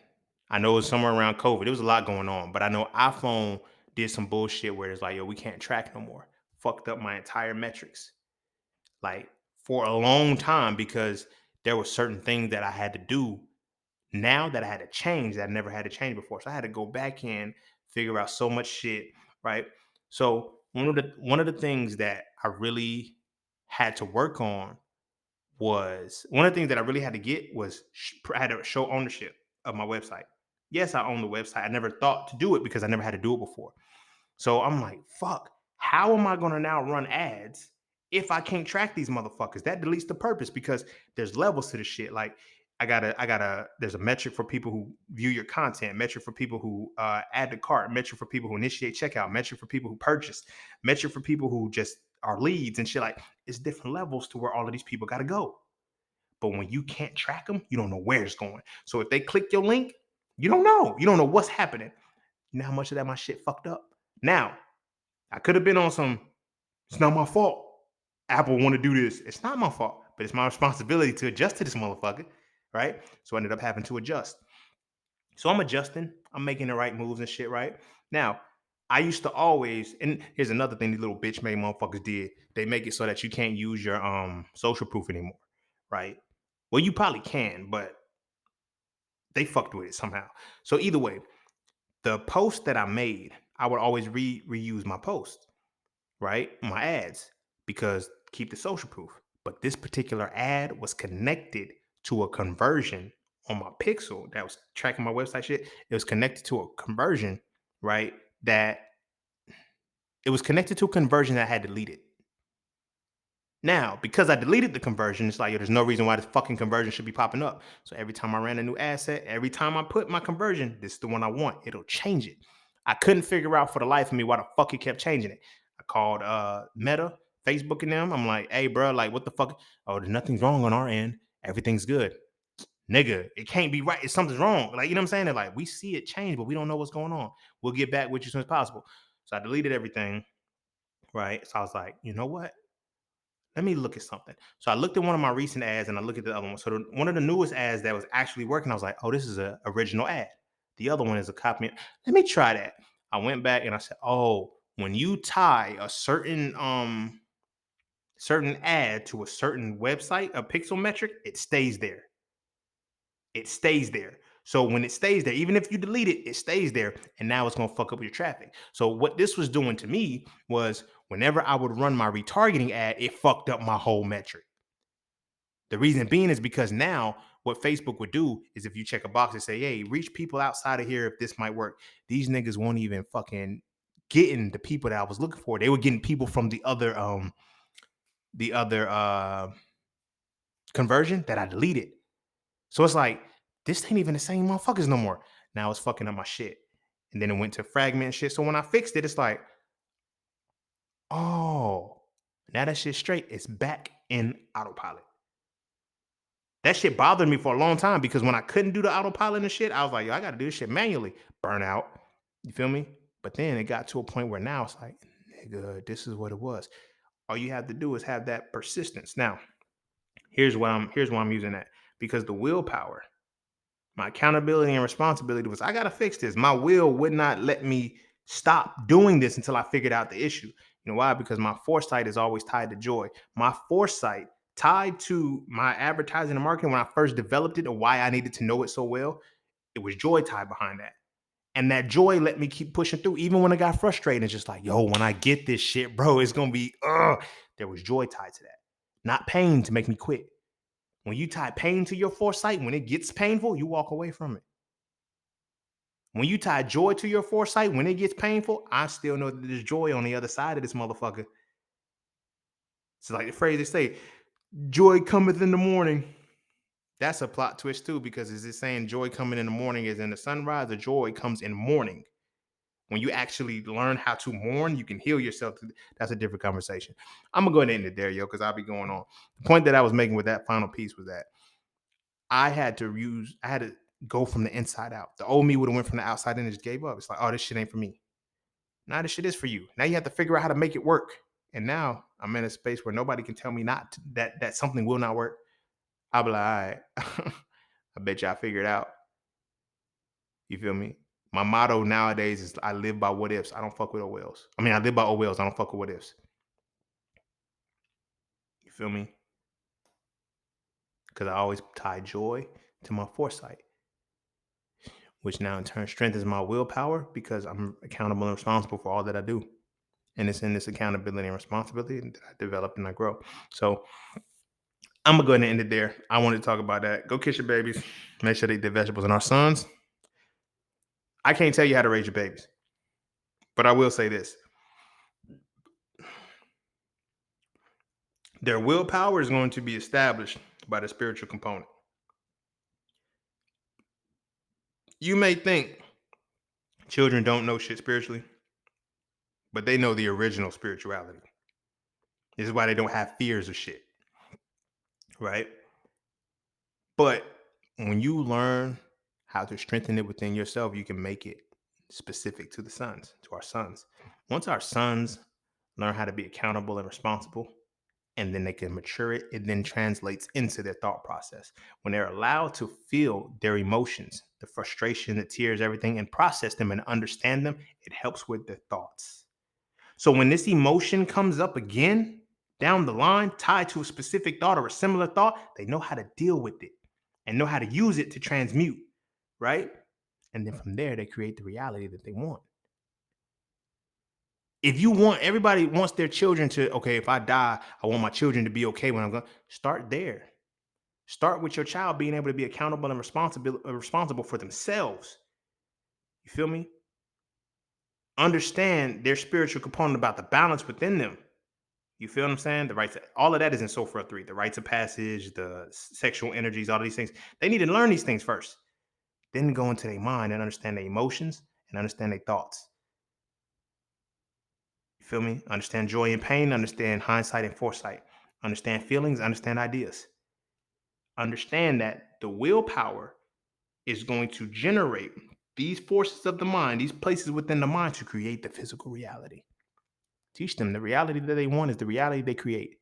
S1: I know it was somewhere around COVID. There was a lot going on, but I know iPhone did some bullshit where it's like, yo, we can't track no more. Fucked up my entire metrics, like, for a long time, because there were certain things that I had to do now that I had to change that I never had to change before. So I had to go back in, figure out so much shit, right? So one of the things that I really had to work on was one of the things that I really had to get was I had to show ownership of my website. Yes, I own the website. I never thought to do it because I never had to do it before. So I'm like, fuck, how am I going to now run ads if I can't track these motherfuckers? That deletes the purpose, because there's levels to the shit. Like, there's a metric for people who view your content, metric for people who add to cart, metric for people who initiate checkout, metric for people who purchase, metric for people who just are leads and shit. Like, it's different levels to where all of these people got to go. But when you can't track them, you don't know where it's going. So if they click your link, you don't know. You don't know what's happening. You know how much of that my shit fucked up? Now, I could have been on some, it's not my fault. Apple want to do this. It's not my fault, but it's my responsibility to adjust to this motherfucker, right? So I ended up having to adjust. So I'm adjusting. I'm making the right moves and shit, right? Now, I used to always, and here's another thing these little bitch made motherfuckers did. They make it so that you can't use your social proof anymore, right? Well, you probably can, but they fucked with it somehow. So either way, the post that I made, I would always reuse my post, right? My ads, because keep the social proof. But this particular ad was connected to a conversion on my pixel that was tracking my website shit. It was connected to a conversion, right? That it was connected to a conversion that I had deleted. Now, because I deleted the conversion, it's like, yo, there's no reason why this fucking conversion should be popping up. So every time I ran a new ad set, every time I put my conversion, this is the one I want, it'll change it. I couldn't figure out for the life of me why the fuck it kept changing it. I called Meta, Facebook and them. I'm like, hey, bro, like, what the fuck? Oh, there's nothing's wrong on our end. Everything's good. Nigga, it can't be right. It's something's wrong. Like, you know what I'm saying? They're like, we see it change, but we don't know what's going on. We'll get back with you as soon as possible. So I deleted everything, right? So I was like, you know what? Let me look at something. So I looked at one of my recent ads and I looked at the other one. So one of the newest ads that was actually working, I was like, oh, this is an original ad. The other one is a copy. Let me try that. I went back and I said, oh, when you tie a certain ad to a certain website, a pixel metric, it stays there. It stays there. So when it stays there, even if you delete it, it stays there. And now it's going to fuck up your traffic. So what this was doing to me was whenever I would run my retargeting ad, it fucked up my whole metric. The reason being is because now what Facebook would do is if you check a box and say, hey, reach people outside of here if this might work, these niggas won't even fucking getting the people that I was looking for. They were getting people from the other conversion that I deleted. So it's like, this ain't even the same motherfuckers no more. Now it's fucking up my shit. And then it went to fragment and shit. So when I fixed it, it's like, oh, now that shit's straight. It's back in autopilot. That shit bothered me for a long time because when I couldn't do the autopilot and shit, I was like, yo, I got to do this shit manually. Burnout. You feel me? But then it got to a point where now it's like, nigga, this is what it was. All you have to do is have that persistence. Now, here's why I'm using that. Because the willpower, my accountability and responsibility was I gotta fix this. My will would not let me stop doing this until I figured out the issue. You know why? Because my foresight is always tied to joy. My foresight tied to my advertising and marketing when I first developed it and why I needed to know it so well, it was joy tied behind that. And that joy let me keep pushing through, even when I got frustrated. It's just like, yo, when I get this shit, bro, it's gonna be, there was joy tied to that, not pain to make me quit. When you tie pain to your foresight, when it gets painful, you walk away from it. When you tie joy to your foresight, when it gets painful, I still know that there's joy on the other side of this motherfucker. It's like the phrase they say, joy cometh in the morning. That's a plot twist too, because is it saying joy coming in the morning is in the sunrise, or joy comes in morning? When you actually learn how to mourn, you can heal yourself. That's a different conversation. I'm gonna go ahead and end it there, yo, because I'll be going on. The point that I was making with that final piece was that I had to go from the inside out. The old me would have went from the outside in and just gave up. It's like, oh, this shit ain't for me. Now this shit is for you. Now you have to figure out how to make it work. And now I'm in a space where nobody can tell me not to, that something will not work. I'll be like, all right, I bet you I figured it out. You feel me? My motto nowadays is I live by what ifs. I don't fuck with oh wells. I mean, I live by oh wells. I don't fuck with what ifs. You feel me? Because I always tie joy to my foresight, which now in turn strengthens my willpower because I'm accountable and responsible for all that I do. And it's in this accountability and responsibility that I develop and I grow. So I'm gonna go ahead and end it there. I wanted to talk about that. Go kiss your babies. Make sure they eat their vegetables. And our sons, I can't tell you how to raise your babies, but I will say this: their willpower is going to be established by the spiritual component. You may think children don't know shit spiritually, but they know the original spirituality. This is why they don't have fears of shit, right? But when you learn how to strengthen it within yourself, you can make it specific to our sons. Once our sons learn how to be accountable and responsible, and then they can mature it, it then translates into their thought process. When they're allowed to feel their emotions, the frustration, the tears, everything, and process them and understand them, it helps with their thoughts. So when this emotion comes up again down the line, tied to a specific thought or a similar thought, they know how to deal with it and know how to use it to transmute, right? And then from there, they create the reality that they want. If you want, everybody wants their children to, okay, if I die, I want my children to be okay when I'm going. Start there. Start with your child being able to be accountable and responsible for themselves. You feel me? Understand their spiritual component about the balance within them. You feel what I'm saying? The rites, all of that is in Soul 3. The rites of passage, the sexual energies, all of these things. They need to learn these things first. Then go into their mind and understand their emotions and understand their thoughts. You feel me? Understand joy and pain, understand hindsight and foresight. Understand feelings, understand ideas. Understand that the willpower is going to generate these forces of the mind, these places within the mind to create the physical reality. Teach them the reality that they want is the reality they create.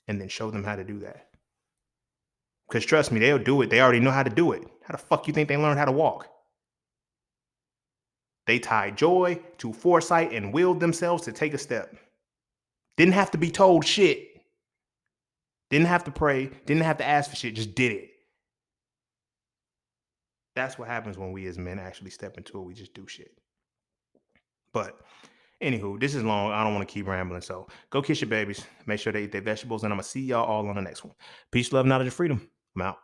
S1: And then show them how to do that. Because trust me, they'll do it. They already know how to do it. How the fuck you think they learned how to walk? They tied joy to foresight and willed themselves to take a step. Didn't have to be told shit. Didn't have to pray, didn't have to ask for shit, just did it. That's what happens when we as men actually step into it. We just do shit. But anywho, this is long. I don't want to keep rambling. So go kiss your babies. Make sure they eat their vegetables. And I'm going to see y'all all on the next one. Peace, love, knowledge, and freedom. I'm out.